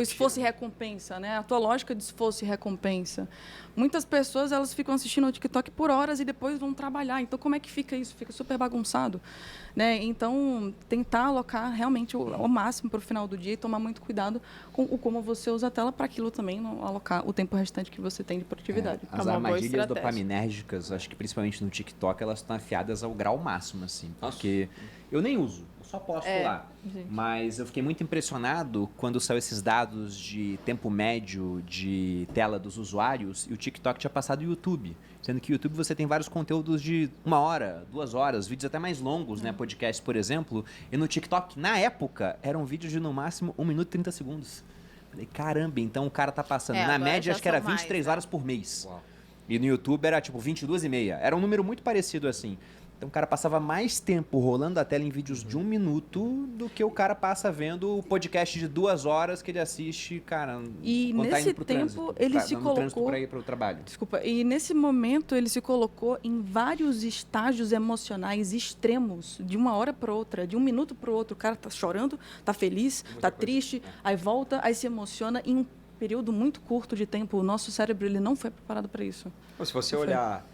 Speaker 2: esforço e recompensa, né? A tua lógica de esforço e recompensa. Muitas pessoas elas ficam assistindo ao TikTok por horas e depois vão trabalhar. Então, como é que fica isso? Fica super bagunçado, né? Então, tentar alocar realmente ao máximo para o final do dia e tomar muito cuidado com como você usa a tela para aquilo também não alocar o tempo restante que você tem de produtividade.
Speaker 1: As armadilhas dopaminérgicas, acho que principalmente no TikTok, elas estão afiadas ao grau máximo, assim. Porque eu nem uso. Só posto lá.
Speaker 5: Gente.
Speaker 1: Mas eu fiquei muito impressionado quando saiu esses dados de tempo médio de tela dos usuários e o TikTok tinha passado o YouTube. Sendo que o YouTube você tem vários conteúdos de 1 hora, 2 horas, vídeos até mais longos, né? Podcasts, por exemplo. E no TikTok, na época, eram vídeos de no máximo 1 minuto e 30 segundos. Falei, caramba, então o cara tá passando. Na média, acho que era 23 horas por mês.
Speaker 4: Uau.
Speaker 1: E no YouTube era tipo 22,5. Era um número muito parecido assim. Então o cara passava mais tempo rolando a tela em vídeos de 1 minuto do que o cara passa vendo o podcast de 2 horas que ele assiste, cara.
Speaker 2: E nesse tempo ele se colocou
Speaker 1: para ir para o trabalho.
Speaker 2: Desculpa. E nesse momento ele se colocou em vários estágios emocionais extremos, de uma hora para outra, de 1 minuto para o outro. O cara tá chorando, tá feliz, tá triste, aí volta, aí se emociona em um período muito curto de tempo. O nosso cérebro ele não foi preparado para isso.
Speaker 4: Se você olhar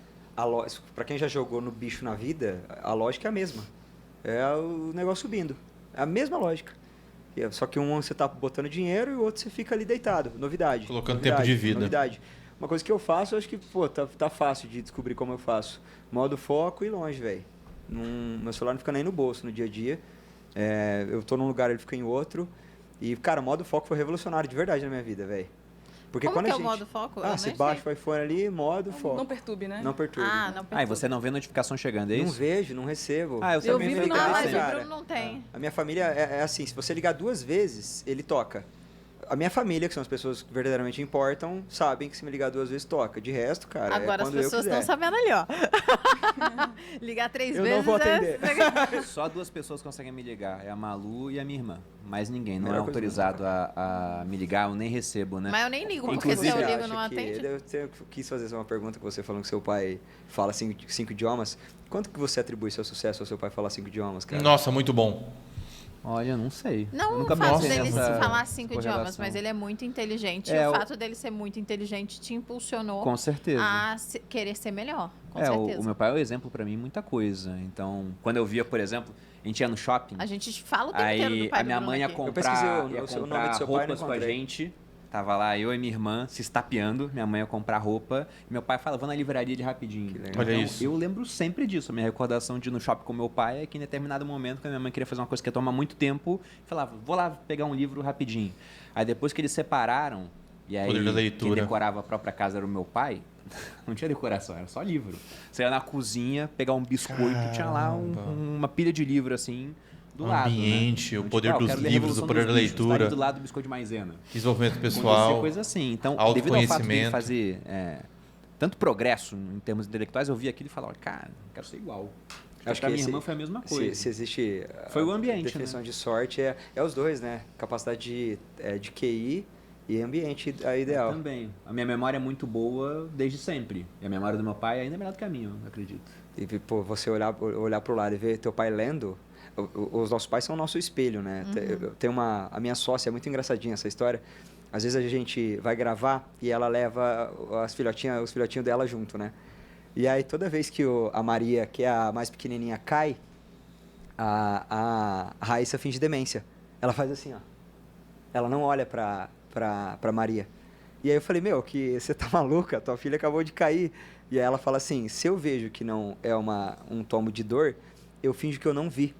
Speaker 4: para quem já jogou no bicho na vida, a lógica é a mesma. É o negócio subindo. É a mesma lógica. Só que um você está botando dinheiro e o outro você fica ali deitado. Novidade.
Speaker 3: Colocando tempo de vida.
Speaker 4: Novidade. Uma coisa que eu faço, eu acho que tá fácil de descobrir como eu faço. Modo foco e longe, velho. Meu celular não fica nem no bolso no dia a dia. Eu tô num lugar, ele fica em outro. E, cara, modo foco foi revolucionário de verdade na minha vida, velho. Porque
Speaker 5: como
Speaker 4: quando
Speaker 5: que
Speaker 4: a
Speaker 5: é
Speaker 4: gente...
Speaker 5: o modo foco?
Speaker 4: Você baixa o iPhone ali, modo foco.
Speaker 2: Não perturbe, né?
Speaker 4: Não perturbe.
Speaker 5: Não perturbe.
Speaker 1: E você não vê notificação chegando, é isso?
Speaker 4: Não vejo, não recebo.
Speaker 1: Eu também
Speaker 2: vi
Speaker 1: não
Speaker 2: no
Speaker 5: Não,
Speaker 1: ligo
Speaker 5: mas
Speaker 1: assim.
Speaker 5: o Bruno não tem.
Speaker 4: A minha família é assim, se você ligar 2 vezes, ele toca. A minha família, que são as pessoas que verdadeiramente importam, sabem que se me ligar 2 vezes, toca. De resto, cara,
Speaker 5: Agora as
Speaker 4: quando eu
Speaker 5: pessoas
Speaker 4: quiser.
Speaker 5: estão sabendo ali, ó. Ligar 3
Speaker 4: Eu
Speaker 5: vezes.
Speaker 4: não vou atender.
Speaker 1: Só 2 pessoas conseguem me ligar, é a Malu e a minha irmã. Mais ninguém, não é
Speaker 4: Melhor coisa
Speaker 1: autorizado a me ligar, eu nem recebo, né?
Speaker 5: Mas eu nem ligo, porque
Speaker 1: Inclusive,
Speaker 5: se eu
Speaker 4: Você
Speaker 5: ligo
Speaker 4: acha
Speaker 5: não
Speaker 4: que-
Speaker 5: atende.
Speaker 4: Eu quis fazer uma pergunta que você falou que seu pai fala 5 idiomas. Quanto que você atribui seu sucesso ao seu pai falar 5 idiomas, cara?
Speaker 3: Nossa, muito bom.
Speaker 1: Olha, eu não sei.
Speaker 5: Não
Speaker 1: eu
Speaker 5: o
Speaker 1: nunca
Speaker 5: fato
Speaker 1: pensei
Speaker 5: dele
Speaker 1: nessa
Speaker 5: falar 5 idiomas,
Speaker 1: correlação.
Speaker 5: mas ele é muito inteligente.
Speaker 1: É,
Speaker 5: e o
Speaker 1: o-
Speaker 5: fato dele ser muito inteligente te impulsionou
Speaker 1: Com certeza.
Speaker 5: querer ser melhor. Com
Speaker 1: o
Speaker 5: certeza.
Speaker 1: meu pai é o exemplo pra mim em muita coisa. Então, quando eu via, por exemplo, a gente ia no shopping,
Speaker 5: A gente fala o tempo inteiro do
Speaker 1: aí
Speaker 5: pai
Speaker 1: a
Speaker 5: do
Speaker 1: minha
Speaker 5: Bruno
Speaker 1: mãe ia
Speaker 5: aqui.
Speaker 4: pesquisei
Speaker 1: comprar,
Speaker 4: o
Speaker 1: ia
Speaker 4: nome
Speaker 1: comprar
Speaker 4: do seu pai,
Speaker 1: roupas
Speaker 4: não
Speaker 1: com a
Speaker 4: encontrei.
Speaker 1: gente. Tava lá eu e minha irmã se estapeando, minha mãe ia comprar roupa, e meu pai falava, vou na livraria de rapidinho.
Speaker 4: Que legal.
Speaker 1: Então,
Speaker 3: Olha isso.
Speaker 1: eu lembro sempre disso. A minha recordação de ir no shopping com meu pai é que em determinado momento, quando minha mãe queria fazer uma coisa que ia tomar muito tempo, falava, vou lá pegar um livro rapidinho. Aí depois que eles separaram, e aí
Speaker 3: Poder da
Speaker 1: quem
Speaker 3: leitura.
Speaker 1: decorava a própria casa era o meu pai, não tinha decoração, era só livro. Você ia na cozinha, pegar um biscoito, tinha lá uma pilha de livro assim, do lado.
Speaker 3: Ambiente,
Speaker 1: Né?
Speaker 3: o
Speaker 1: Então,
Speaker 3: poder
Speaker 1: eu
Speaker 3: dos
Speaker 1: quero ler
Speaker 3: livros,
Speaker 1: Revolução
Speaker 3: o poder
Speaker 1: dos
Speaker 3: da
Speaker 1: Bichos, tá
Speaker 3: leitura.
Speaker 1: ali do lado do biscoito de maisena.
Speaker 3: Desenvolvimento
Speaker 1: Acontecia
Speaker 3: pessoal.
Speaker 1: coisa assim. Então, devido ao fato de ele
Speaker 3: autoconhecimento.
Speaker 1: fazer tanto progresso em termos intelectuais, eu via aquilo e falava, cara, não quero ser igual. Acho que a minha irmã foi a mesma coisa.
Speaker 4: Se existe
Speaker 1: Foi o ambiente,
Speaker 4: definição
Speaker 1: né?
Speaker 4: de sorte, é os dois, né? Capacidade de QI e ambiente ideal.
Speaker 1: Também. A minha memória é muito boa desde sempre. E a memória do meu pai é ainda melhor do que a minha, eu acredito.
Speaker 4: E, pô, você olhar pro lado e ver teu pai lendo, os nossos pais são o nosso espelho, né? Tem a minha sócia, é muito engraçadinha essa história. Às vezes a gente vai gravar e ela leva os filhotinhos dela junto, né? E aí toda vez que a Maria, que é a mais pequenininha, cai, a Raíssa finge demência. Ela faz assim, ó. Ela não olha pra Maria. E aí eu falei, que você tá maluca? Tua filha acabou de cair. E aí ela fala assim, se eu vejo que não é um tomo de dor, eu finjo que eu não vi.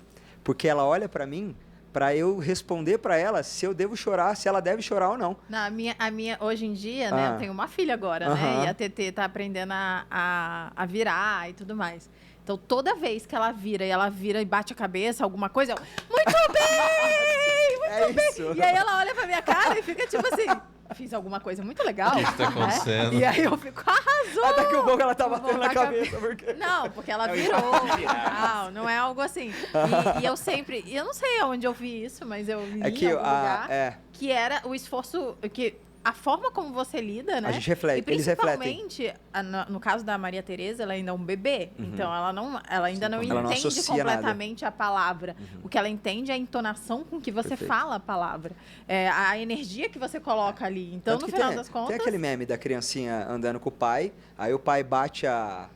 Speaker 4: Porque ela olha pra mim para eu responder para ela se eu devo chorar, se ela deve chorar ou não.
Speaker 5: A minha hoje em dia, né? Eu tenho uma filha agora, né? E a TT tá aprendendo a virar e tudo mais. Então, toda vez que ela vira e bate a cabeça, alguma coisa, eu, muito bem! Muito bem!
Speaker 4: Isso.
Speaker 5: E aí ela olha pra minha cara e fica tipo assim, fiz alguma coisa muito legal.
Speaker 3: O que tá acontecendo?
Speaker 5: E aí eu fico, arrasou!
Speaker 4: Daqui a pouco ela tá batendo na
Speaker 5: Voltar a
Speaker 4: cabeça. Porque...
Speaker 5: Não, porque ela virou. Não é algo assim. E eu sempre, eu não sei onde eu vi isso, mas eu li
Speaker 4: É que
Speaker 5: em algum lugar, que era o esforço, que a forma como você lida, né?
Speaker 4: A gente reflete,
Speaker 5: e
Speaker 4: eles refletem.
Speaker 5: principalmente, no caso da Maria Tereza, ela ainda é um bebê, então ela ainda não
Speaker 4: ela não
Speaker 5: entende
Speaker 4: associa
Speaker 5: completamente a palavra. O que ela entende é a entonação com que você
Speaker 4: Perfeito.
Speaker 5: fala a palavra, a energia que você coloca ali. Então,
Speaker 4: Tanto
Speaker 5: no
Speaker 4: que
Speaker 5: final
Speaker 4: tem,
Speaker 5: das contas,
Speaker 4: tem aquele meme da criancinha andando com o pai, aí o pai bate a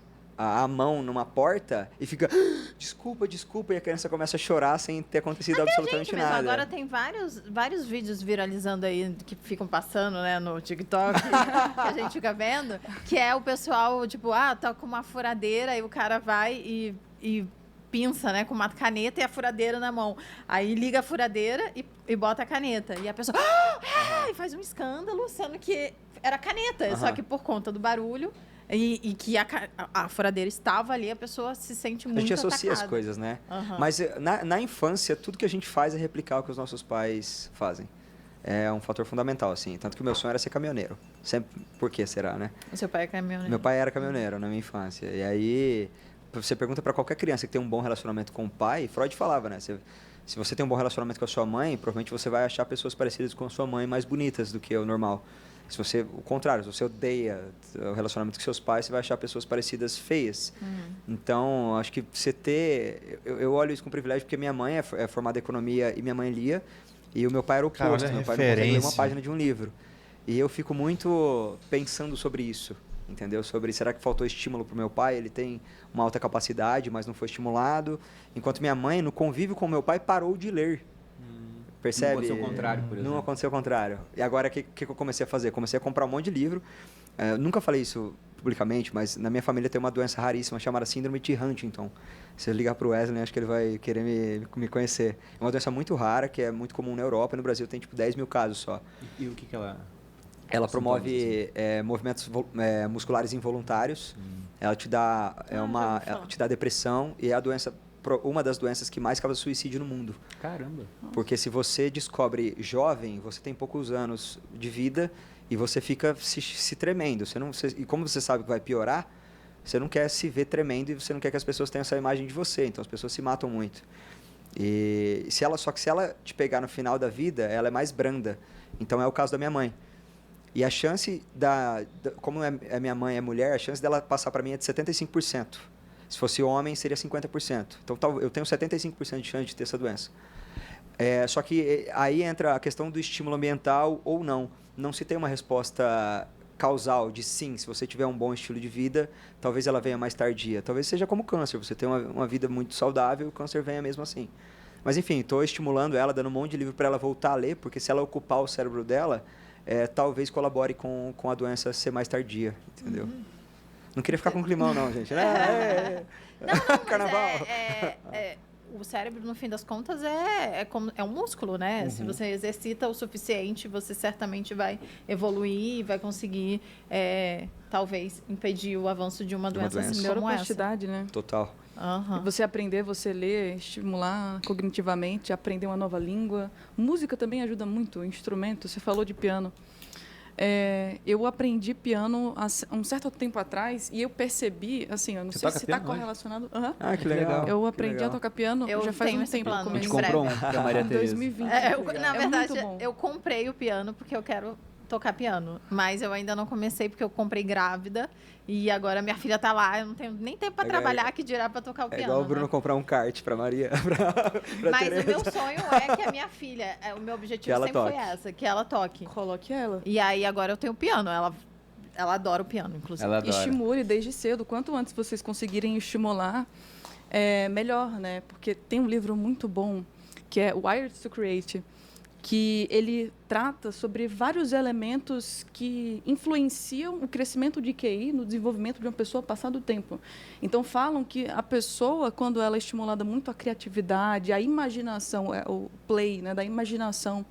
Speaker 4: mão numa porta e fica, desculpa, desculpa, e a criança começa a chorar sem ter acontecido absolutamente
Speaker 5: gente, mesmo,
Speaker 4: nada.
Speaker 5: agora tem vários vídeos viralizando aí que ficam passando, né, no TikTok, que a gente fica vendo, que é o pessoal, tipo, tá com uma furadeira e o cara vai e pinça, né, com uma caneta e a furadeira na mão. Aí liga a furadeira e bota a caneta. E a pessoa e faz um escândalo, sendo que era caneta, só que por conta do barulho e que a furadeira estava ali, a pessoa se sente muito
Speaker 4: A gente associa
Speaker 5: atacada.
Speaker 4: as coisas, né? Mas na infância, tudo que a gente faz é replicar o que os nossos pais fazem. É um fator fundamental, assim. Tanto que o meu sonho era ser caminhoneiro. Sempre, por que será, né?
Speaker 5: O seu pai é caminhoneiro.
Speaker 4: Meu pai era caminhoneiro na minha infância. E aí, você pergunta para qualquer criança que tem um bom relacionamento com o pai, Freud falava, né? Se você tem um bom relacionamento com a sua mãe, provavelmente você vai achar pessoas parecidas com a sua mãe mais bonitas do que o normal. O contrário, se você odeia o relacionamento com seus pais, você vai achar pessoas parecidas feias. Então, acho que você ter... Eu olho isso com privilégio porque minha mãe é formada em economia e minha mãe lia, e o meu pai era o oposto. Meu pai não consegue ler uma página de um livro. E eu fico muito pensando sobre isso, entendeu? Sobre, será que faltou estímulo para o meu pai? Ele tem uma alta capacidade, mas não foi estimulado. Enquanto minha mãe, no convívio com o meu pai, parou de ler. Percebe?
Speaker 1: Não aconteceu o contrário, por exemplo.
Speaker 4: Não aconteceu o contrário. E agora, o que eu comecei a fazer? Comecei a comprar um monte de livro. Nunca falei isso publicamente, mas na minha família tem uma doença raríssima chamada síndrome de Huntington. Se eu ligar para o Wesley, acho que ele vai querer me conhecer. É uma doença muito rara, que é muito comum na Europa. No Brasil tem, 10 mil casos só.
Speaker 1: E o que ela...
Speaker 4: Ela promove movimentos musculares involuntários. Ela te dá ela te dá depressão e é a doença, uma das doenças que mais causa suicídio no mundo.
Speaker 1: Caramba.
Speaker 4: Porque se você descobre jovem, você tem poucos anos de vida e você fica se tremendo. E como você sabe que vai piorar, você não quer se ver tremendo e você não quer que as pessoas tenham essa imagem de você. Então as pessoas se matam muito. Só que se ela te pegar no final da vida, ela é mais branda. Então é o caso da minha mãe. E a chance como a minha mãe é mulher, a chance dela passar para mim é de 75%. Se fosse homem, seria 50%. Então, eu tenho 75% de chance de ter essa doença. Só que aí entra a questão do estímulo ambiental ou não. Não se tem uma resposta causal de sim, se você tiver um bom estilo de vida, talvez ela venha mais tardia. Talvez seja como câncer, você tem uma vida muito saudável e o câncer venha mesmo assim. Mas, enfim, estou estimulando ela, dando um monte de livro para ela voltar a ler, porque se ela ocupar o cérebro dela... talvez colabore com a doença ser mais tardia, entendeu? Não queria ficar com climão, não, gente.
Speaker 5: Não,
Speaker 4: Carnaval.
Speaker 5: O cérebro, no fim das contas, é um músculo, né? Se você exercita o suficiente, você certamente vai evoluir e vai conseguir, talvez, impedir o avanço de uma doença assim como essa.
Speaker 2: Neuroplasticidade, né?
Speaker 4: Total.
Speaker 2: E você aprender, você ler, estimular cognitivamente, aprender uma nova língua. Música também ajuda muito, instrumento. Você falou de piano. Eu aprendi piano há um certo tempo atrás e eu percebi, assim, eu não sei se está correlacionado.
Speaker 4: Ah, que legal.
Speaker 2: Eu aprendi a tocar piano já faz um tempo.
Speaker 5: Plano,
Speaker 1: a gente comprou um para Maria Tereza.
Speaker 2: 2020.
Speaker 5: Na verdade, eu comprei o piano porque eu quero tocar piano, mas eu ainda não comecei porque eu comprei grávida e agora minha filha tá lá, eu não tenho nem tempo para trabalhar, que dirá para tocar o piano.
Speaker 4: É igual o Bruno comprar um kart para Maria.
Speaker 5: Mas Tereza. O meu sonho é que a minha filha, o meu objetivo sempre foi essa, que ela toque.
Speaker 2: Coloque ela.
Speaker 5: E aí agora eu tenho piano, ela adora o piano, inclusive.
Speaker 1: Ela adora.
Speaker 2: Estimule desde cedo, quanto antes vocês conseguirem estimular, melhor, né? Porque tem um livro muito bom que é Wired to Create, que ele trata sobre vários elementos que influenciam o crescimento de QI no desenvolvimento de uma pessoa passado o tempo. Então, falam que a pessoa, quando ela é estimulada muito a criatividade, a imaginação, o play, né, da imaginação,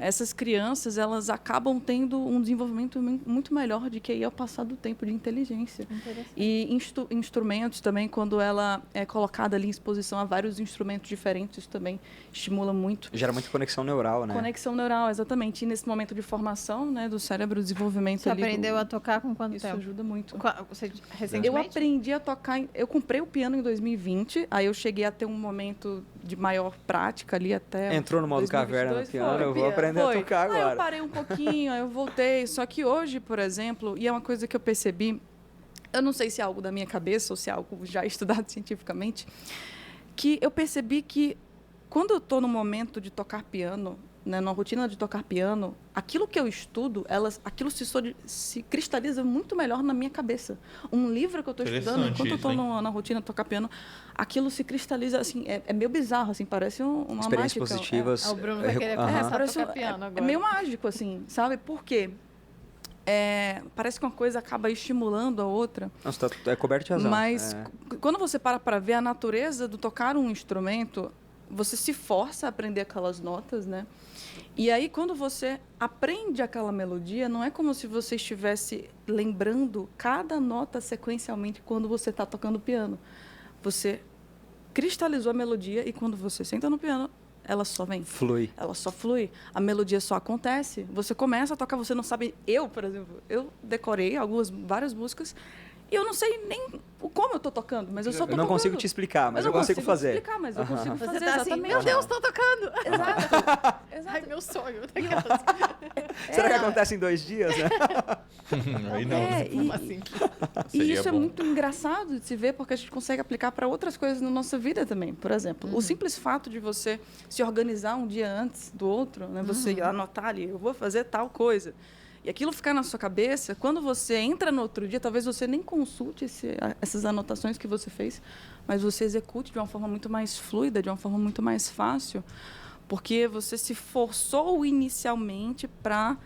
Speaker 2: essas crianças, elas acabam tendo um desenvolvimento muito melhor de QI ao passar do tempo, de inteligência. E instrumentos também, quando ela é colocada ali em exposição a vários instrumentos diferentes, isso também estimula muito.
Speaker 4: Gera muita conexão neural, né?
Speaker 2: Conexão neural, exatamente. E nesse momento de formação, né, do cérebro, desenvolvimento
Speaker 5: Você aprendeu a tocar com quanto
Speaker 2: tempo? Isso ajuda muito.
Speaker 5: Você, recentemente?
Speaker 2: Eu aprendi a tocar... Eu comprei o piano em 2020, aí eu cheguei a ter um momento de maior prática ali até...
Speaker 4: Entrou no modo caverna no piano, eu vou aprender a tocar agora.
Speaker 2: Aí eu parei um pouquinho, aí eu voltei. Só que hoje, por exemplo, e é uma coisa que eu percebi, eu não sei se é algo da minha cabeça ou se é algo já estudado cientificamente, que eu percebi que quando eu estou no momento de tocar piano, né, na rotina de tocar piano, aquilo que eu estudo, aquilo se cristaliza muito melhor na minha cabeça. Um livro que eu estou estudando, enquanto eu estou na rotina de tocar piano, aquilo se cristaliza, assim, é meio bizarro, assim, parece uma
Speaker 4: experiências
Speaker 2: mágica.
Speaker 4: positivas.
Speaker 5: O Bruno vai querer começar a tocar piano agora.
Speaker 2: É meio mágico, assim, sabe? Por quê? Parece que uma coisa acaba estimulando a outra.
Speaker 4: Nossa, é coberto de razão.
Speaker 2: Mas quando você para ver a natureza do tocar um instrumento, você se força a aprender aquelas notas, né? E aí, quando você aprende aquela melodia, não é como se você estivesse lembrando cada nota sequencialmente quando você está tocando piano. Você cristalizou a melodia e quando você senta no piano, ela só vem.
Speaker 4: Flui.
Speaker 2: Ela só flui. A melodia só acontece. Você começa a tocar, você não sabe... Eu, por exemplo, eu decorei várias músicas E eu não sei nem como eu tô tocando, mas eu só tô tocando.
Speaker 4: Eu não consigo te explicar, mas eu consigo fazer.
Speaker 2: Explicar, mas eu consigo fazer,
Speaker 5: Você tá assim,
Speaker 2: exatamente.
Speaker 5: meu Deus, tô tocando.
Speaker 2: Exato.
Speaker 5: Ai, meu sonho.
Speaker 4: Será que acontece em 2 dias, né?
Speaker 3: Aí não.
Speaker 5: Como assim?
Speaker 2: E isso
Speaker 3: Seria
Speaker 2: é
Speaker 3: bom.
Speaker 2: muito engraçado de se ver, porque a gente consegue aplicar para outras coisas na nossa vida também. Por exemplo, o simples fato de você se organizar um dia antes do outro, né? Você anotar ali, eu vou fazer tal coisa. E aquilo ficar na sua cabeça, quando você entra no outro dia, talvez você nem consulte essas anotações que você fez, mas você execute de uma forma muito mais fluida, de uma forma muito mais fácil, porque você se forçou inicialmente para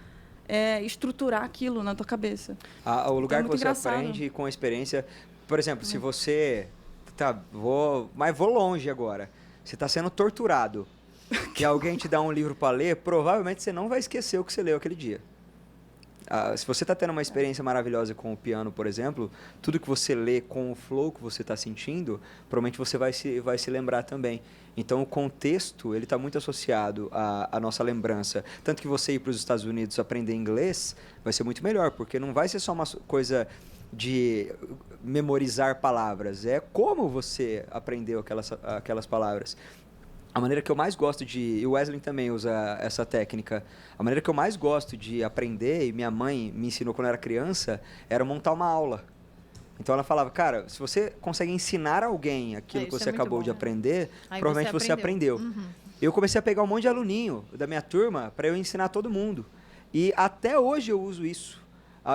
Speaker 2: estruturar aquilo na tua cabeça.
Speaker 4: O lugar
Speaker 2: Então,
Speaker 4: que você
Speaker 2: engraçado.
Speaker 4: aprende com a experiência... Por exemplo, se você... vou longe agora. Você está sendo torturado e alguém te dá um livro para ler, provavelmente você não vai esquecer o que você leu aquele dia. Se você está tendo uma experiência maravilhosa com o piano, por exemplo, tudo que você lê com o flow que você está sentindo, provavelmente você vai se lembrar também. Então, o contexto ele está muito associado à nossa lembrança. Tanto que você ir para os Estados Unidos aprender inglês vai ser muito melhor, porque não vai ser só uma coisa de memorizar palavras. É como você aprendeu aquelas palavras. A maneira que eu mais gosto e o Wesley também usa essa técnica, a maneira que eu mais gosto de aprender, e minha mãe me ensinou quando eu era criança, era montar uma aula. Então ela falava, cara, se você consegue ensinar alguém aquilo que você acabou de aprender, provavelmente você aprendeu. Eu comecei a pegar um monte de aluninho da minha turma para eu ensinar todo mundo. E até hoje eu uso isso.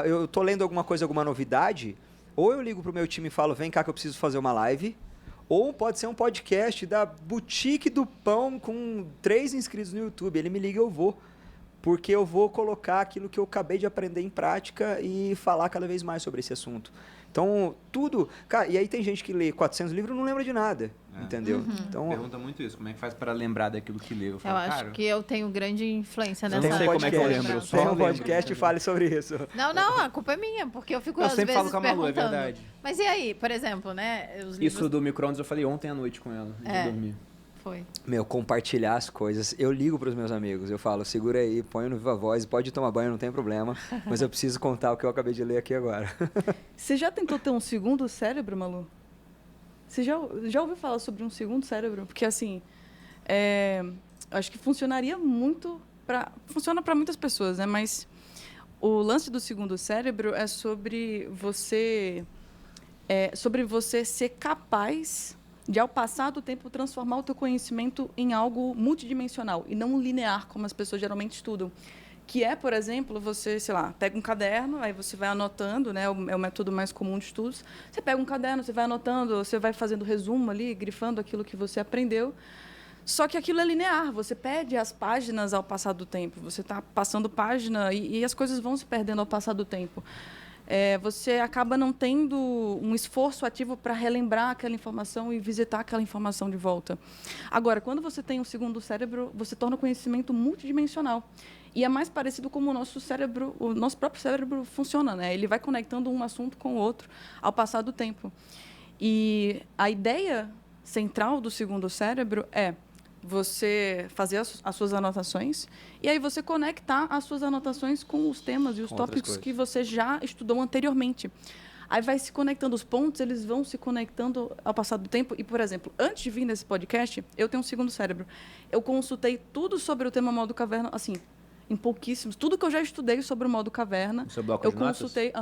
Speaker 4: Eu tô lendo alguma coisa, alguma novidade, ou eu ligo pro meu time e falo, vem cá que eu preciso fazer uma live, ou pode ser um podcast da Boutique do Pão com 3 inscritos no YouTube. Ele me liga e eu vou. Porque eu vou colocar aquilo que eu acabei de aprender em prática e falar cada vez mais sobre esse assunto. Então, tudo... Cara, e aí tem gente que lê 400 livros e não lembra de nada, entendeu? Então,
Speaker 1: Pergunta muito isso, como é que faz para lembrar daquilo que leu?
Speaker 5: Eu acho que eu tenho grande influência nessa...
Speaker 1: Eu não sei como é que eu lembro, eu só
Speaker 4: tem um
Speaker 1: lembro.
Speaker 4: podcast e fale sobre isso.
Speaker 5: Não, a culpa é minha, porque eu fico
Speaker 1: Eu
Speaker 5: às
Speaker 1: sempre
Speaker 5: vezes
Speaker 1: falo com a Malu, é
Speaker 5: perguntando.
Speaker 1: verdade.
Speaker 5: Mas e aí, por exemplo, né? Os livros...
Speaker 1: Isso do micro-ondas eu falei ontem à noite com ela, antes de dormir.
Speaker 5: Foi.
Speaker 4: Compartilhar as coisas. Eu ligo para os meus amigos, eu falo, segura aí, põe no Viva Voz, pode tomar banho, não tem problema, mas eu preciso contar o que eu acabei de ler aqui agora.
Speaker 2: Você já tentou ter um segundo cérebro, Malu? Você já ouviu falar sobre um segundo cérebro? Porque, assim, acho que funcionaria muito funciona para muitas pessoas, né? Mas o lance do segundo cérebro é sobre você ser capaz de, ao passar do tempo, transformar o teu conhecimento em algo multidimensional e não linear, como as pessoas geralmente estudam. Que é, por exemplo, você, sei lá, pega um caderno, aí você vai anotando, né? É o método mais comum de estudos. Você pega um caderno, você vai anotando, você vai fazendo resumo ali, grifando aquilo que você aprendeu. Só que aquilo é linear, você perde as páginas ao passar do tempo. Você está passando página e as coisas vão se perdendo ao passar do tempo. Você acaba não tendo um esforço ativo para relembrar aquela informação e visitar aquela informação de volta. Agora, quando você tem um segundo cérebro, você torna o conhecimento multidimensional. E é mais parecido como o nosso próprio cérebro funciona, né? Ele vai conectando um assunto com o outro ao passar do tempo. E a ideia central do segundo cérebro é você fazer as suas anotações e aí você conectar as suas anotações com os temas e os tópicos que você já estudou anteriormente. Aí vai se conectando os pontos, eles vão se conectando ao passar do tempo. E, por exemplo, antes de vir nesse podcast, eu tenho um segundo cérebro. Eu consultei tudo sobre o tema modo caverna, assim, em pouquíssimos. Tudo que eu já estudei sobre o modo caverna,
Speaker 1: O seu bloco
Speaker 2: eu
Speaker 1: de notas?
Speaker 2: consultei.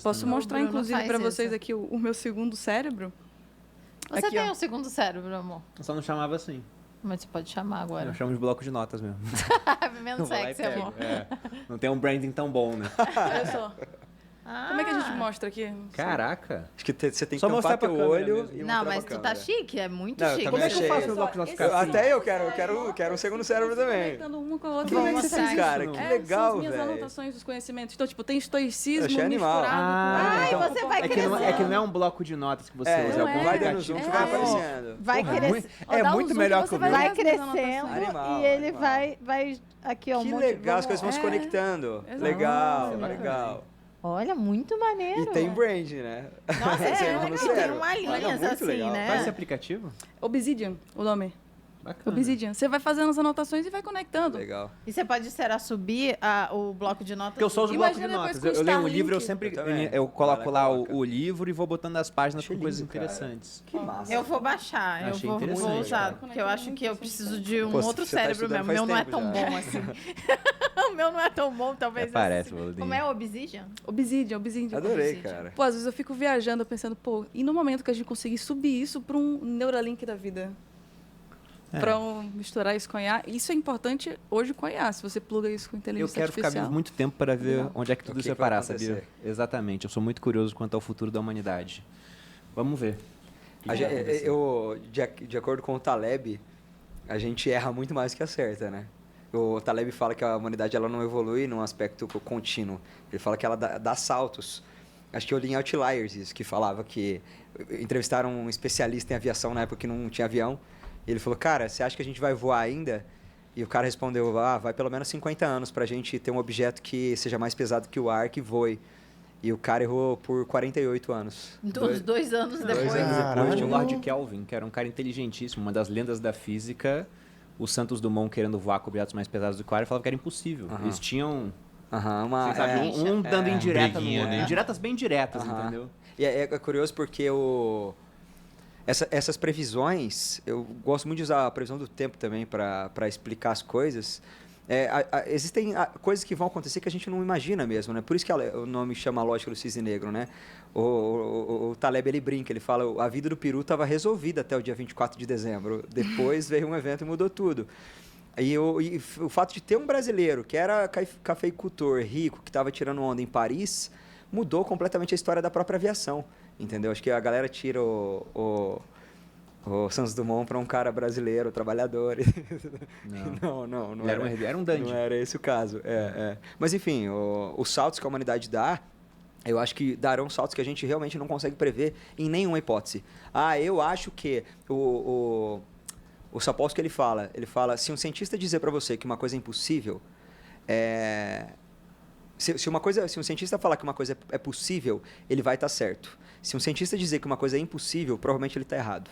Speaker 2: Posso
Speaker 1: também.
Speaker 2: mostrar,
Speaker 5: O Bruno
Speaker 2: inclusive,
Speaker 5: faz
Speaker 2: para vocês
Speaker 5: isso.
Speaker 2: aqui o meu segundo cérebro.
Speaker 5: Você
Speaker 2: Aqui,
Speaker 5: tem
Speaker 2: ó.
Speaker 5: um segundo cérebro, amor.
Speaker 1: Eu só não chamava assim.
Speaker 5: Mas você pode chamar agora.
Speaker 1: Eu chamo de bloco de notas mesmo.
Speaker 5: Menos
Speaker 1: Eu vou lá e
Speaker 5: sexy,
Speaker 1: pego.
Speaker 5: amor.
Speaker 1: Não tem um branding tão bom, né?
Speaker 2: Olha só. Como é que a gente mostra aqui?
Speaker 1: Caraca.
Speaker 4: Acho que você tem que
Speaker 1: Só mostrar
Speaker 4: tampar
Speaker 1: pra
Speaker 4: teu
Speaker 1: câmera
Speaker 4: olho
Speaker 1: mesmo.
Speaker 4: e
Speaker 5: Não,
Speaker 4: mostrar
Speaker 5: mas
Speaker 4: pra
Speaker 5: tu tá
Speaker 4: câmera.
Speaker 5: chique, é muito
Speaker 4: Não, eu
Speaker 5: chique.
Speaker 1: Como é que eu
Speaker 4: achei.
Speaker 1: faço meu bloco de notas ficar assim?
Speaker 4: Até eu quero um segundo cérebro também.
Speaker 2: Conectando uma com a outra.
Speaker 4: Como é que
Speaker 5: Vamos
Speaker 4: você fez,
Speaker 5: mostrar
Speaker 4: cara?
Speaker 1: isso,
Speaker 4: Que
Speaker 1: não?
Speaker 4: legal,
Speaker 2: são as minhas
Speaker 4: velho.
Speaker 2: anotações dos conhecimentos. Então, tipo, tem estoicismo
Speaker 4: Achei animal.
Speaker 2: misturado
Speaker 5: Ai,
Speaker 2: com...
Speaker 5: você vai
Speaker 1: é que não
Speaker 5: crescendo.
Speaker 1: é um bloco de notas que você
Speaker 4: É,
Speaker 1: usa,
Speaker 2: não
Speaker 1: é algum
Speaker 4: vai
Speaker 2: é.
Speaker 4: dando zoom que
Speaker 2: É.
Speaker 4: vai aparecendo.
Speaker 5: Vai
Speaker 1: Porra,
Speaker 5: crescer.
Speaker 1: É
Speaker 2: Dá um
Speaker 1: muito
Speaker 2: zoom
Speaker 1: melhor
Speaker 2: que
Speaker 1: que o
Speaker 2: você vai
Speaker 1: meu.
Speaker 5: Vai
Speaker 2: ver as
Speaker 5: crescendo
Speaker 2: anotações.
Speaker 4: Animal,
Speaker 5: e ele
Speaker 4: animal.
Speaker 5: vai aqui, ó.
Speaker 4: Que
Speaker 5: um monte,
Speaker 4: legal, as coisas vão se
Speaker 2: É.
Speaker 4: conectando.
Speaker 2: Exato.
Speaker 4: Legal,
Speaker 2: Bacana.
Speaker 4: legal.
Speaker 5: Olha, muito maneiro.
Speaker 4: E tem brand, né?
Speaker 5: Nossa,
Speaker 4: Você
Speaker 5: é,
Speaker 4: errou no
Speaker 5: e
Speaker 4: zero.
Speaker 5: tem uma linha
Speaker 4: Muito
Speaker 5: assim,
Speaker 4: legal.
Speaker 5: né?
Speaker 1: Qual é esse aplicativo?
Speaker 2: Obsidian, o nome.
Speaker 1: Bacana.
Speaker 2: Obsidian. Você vai fazendo as anotações e vai conectando.
Speaker 4: Legal.
Speaker 5: E você pode, será, subir o bloco de notas?
Speaker 1: Porque eu só uso bloco de
Speaker 2: Imagina
Speaker 1: notas.
Speaker 2: depois com
Speaker 1: Eu leio um
Speaker 2: Starlink.
Speaker 1: livro, eu sempre
Speaker 4: Eu
Speaker 1: coloco
Speaker 4: também.
Speaker 1: lá
Speaker 4: Coloca.
Speaker 1: o livro e vou botando as páginas
Speaker 4: Achei
Speaker 1: com coisas
Speaker 4: lindo, cara.
Speaker 1: interessantes.
Speaker 4: Que massa.
Speaker 5: Eu vou baixar, eu
Speaker 1: Achei
Speaker 5: vou
Speaker 1: interessante,
Speaker 5: usar,
Speaker 2: cara.
Speaker 5: porque eu acho que eu preciso de um
Speaker 4: Pô,
Speaker 5: outro
Speaker 4: você tá
Speaker 5: cérebro
Speaker 4: estudando
Speaker 5: mesmo. O meu
Speaker 4: faz
Speaker 5: não é
Speaker 4: tempo
Speaker 5: tão
Speaker 4: já.
Speaker 5: bom assim. O meu não é tão bom, talvez.
Speaker 1: Parece,
Speaker 5: assim.
Speaker 1: Valodinho.
Speaker 5: Como é o Obsidian?
Speaker 2: Obsidian.
Speaker 4: Adorei,
Speaker 5: Obsidian.
Speaker 4: cara.
Speaker 2: Pô, às vezes eu fico viajando, pensando, pô, e no momento que a gente conseguir subir isso para um Neuralink da vida? Para misturar isso com IA. Isso é importante hoje com a IA, se você pluga isso com
Speaker 1: Eu
Speaker 2: inteligência
Speaker 1: quero ficar
Speaker 2: artificial.
Speaker 1: vivo muito tempo para ver
Speaker 2: Legal.
Speaker 1: onde é que tudo
Speaker 4: O
Speaker 1: isso
Speaker 4: que
Speaker 1: vai
Speaker 4: que vai
Speaker 1: parar,
Speaker 4: acontecer.
Speaker 1: sabia? Exatamente. Eu sou muito curioso quanto ao futuro da humanidade. Vamos ver.
Speaker 4: De acordo com o Taleb, a gente erra muito mais que acerta, né? O Taleb fala que a humanidade ela não evolui num aspecto contínuo. Ele fala que ela dá saltos. Acho que eu li em Outliers isso, que falava que entrevistaram um especialista em aviação na época que não tinha avião. E ele falou, cara, você acha que a gente vai voar ainda? E o cara respondeu, vai pelo menos 50 anos pra gente ter um objeto que seja mais pesado que o ar, que voe. E o cara errou por 48 anos.
Speaker 5: Dois anos depois.
Speaker 4: anos depois.
Speaker 1: Tinha o Lord Kelvin, que era um cara inteligentíssimo, uma das lendas da física. O Santos Dumont querendo voar com objetos mais pesados do que o ar, ele falava que era impossível.
Speaker 4: Aham.
Speaker 1: Eles tinham,
Speaker 4: Uma,
Speaker 1: vocês sabem, um dando indireta,
Speaker 3: briguinha, né?
Speaker 1: indiretas bem diretas,
Speaker 4: Aham.
Speaker 1: entendeu?
Speaker 4: E é curioso porque essas previsões, eu gosto muito de usar a previsão do tempo também para explicar as coisas. Existem coisas que vão acontecer que a gente não imagina mesmo, né? Por isso que o nome chama a lógica do cisne negro, né? O Taleb, ele brinca, ele fala, a vida do peru estava resolvida até o dia 24 de dezembro. Depois veio um evento e mudou tudo. E o fato de ter um brasileiro que era cafeicultor, rico, que estava tirando onda em Paris, mudou completamente a história da própria aviação, entendeu? Acho que a galera tira o Santos Dumont para um cara brasileiro, trabalhador. Não
Speaker 1: Ele era um dandy.
Speaker 4: Não era esse o caso. Mas enfim, os saltos que a humanidade dá, eu acho que darão saltos que a gente realmente não consegue prever em nenhuma hipótese. Eu acho que o Sapolsky ele fala, se um cientista dizer para você que uma coisa é impossível, se um cientista falar que uma coisa é possível, ele vai estar certo. Se um cientista dizer que uma coisa é impossível, provavelmente ele está errado.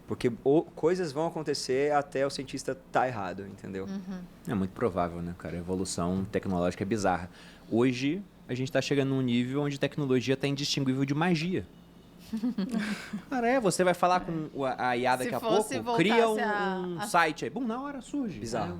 Speaker 4: Porque coisas vão acontecer até o cientista estar errado, entendeu?
Speaker 1: É muito provável, né, cara? A evolução tecnológica é bizarra. Hoje, a gente está chegando num nível onde tecnologia está indistinguível de magia. Cara, você vai falar com a IA daqui a pouco, cria um site aí, bum, na hora surge.
Speaker 4: Bizarro.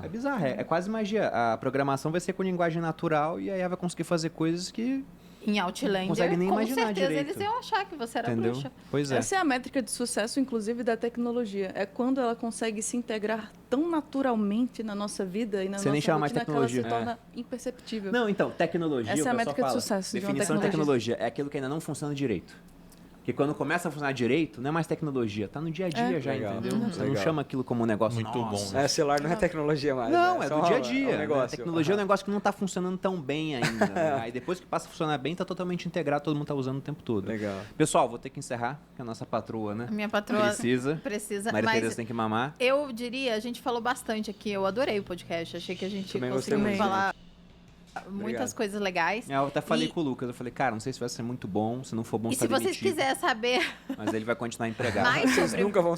Speaker 1: É bizarro, é quase magia. A programação vai ser com linguagem natural e a IA vai conseguir fazer coisas que
Speaker 5: Em Outlander,
Speaker 1: consegue nem
Speaker 5: com
Speaker 1: imaginar
Speaker 5: certeza
Speaker 1: direito.
Speaker 5: eles iam achar que você era
Speaker 1: entendeu?
Speaker 5: bruxa.
Speaker 1: Pois é.
Speaker 2: Essa é a métrica de sucesso, inclusive, da tecnologia. É quando ela consegue se integrar tão naturalmente na nossa vida e na
Speaker 1: Você
Speaker 2: nossa
Speaker 1: nem chama mais
Speaker 2: rotina
Speaker 1: tecnologia.
Speaker 2: que ela se torna imperceptível.
Speaker 1: Não, então, tecnologia,
Speaker 2: Essa é a
Speaker 1: o pessoal
Speaker 2: métrica de
Speaker 1: fala,
Speaker 2: sucesso de uma
Speaker 1: definição de
Speaker 2: tecnologia.
Speaker 1: tecnologia é aquilo que ainda não funciona direito. Porque quando começa a funcionar direito, não é mais tecnologia, tá no dia a dia já,
Speaker 4: Legal.
Speaker 1: entendeu? Você não
Speaker 4: Legal.
Speaker 1: chama aquilo como um negócio
Speaker 3: Muito
Speaker 1: nossa.
Speaker 3: bom.
Speaker 4: Celular não é tecnologia mais.
Speaker 1: Não,
Speaker 4: né?
Speaker 1: é
Speaker 4: Só
Speaker 1: do dia a dia.
Speaker 4: um
Speaker 1: né?
Speaker 4: negócio.
Speaker 1: Tecnologia é um negócio que não está funcionando tão bem ainda. Né? Aí depois que passa a funcionar bem, está totalmente integrado, todo mundo está usando o tempo todo.
Speaker 4: Legal.
Speaker 1: Pessoal, vou ter que encerrar, que a nossa patroa, né?
Speaker 5: A minha patroa
Speaker 1: Precisa. Maria
Speaker 5: mas
Speaker 1: Tereza tem que mamar.
Speaker 5: eu diria, a gente falou bastante aqui, eu adorei o podcast, achei que a gente
Speaker 4: Também gostei
Speaker 5: conseguiu
Speaker 4: muito,
Speaker 5: falar muitas
Speaker 4: Obrigado.
Speaker 5: coisas legais.
Speaker 1: Eu até falei
Speaker 5: E-
Speaker 1: com o Lucas, eu falei, cara, não sei se vai ser muito bom, se não for bom,
Speaker 5: E
Speaker 1: você
Speaker 5: se
Speaker 1: tá
Speaker 5: vocês
Speaker 1: demitido.
Speaker 5: quiserem saber
Speaker 1: Mas ele vai continuar empregado.
Speaker 5: mais
Speaker 4: Vocês
Speaker 5: sobre
Speaker 4: nunca vão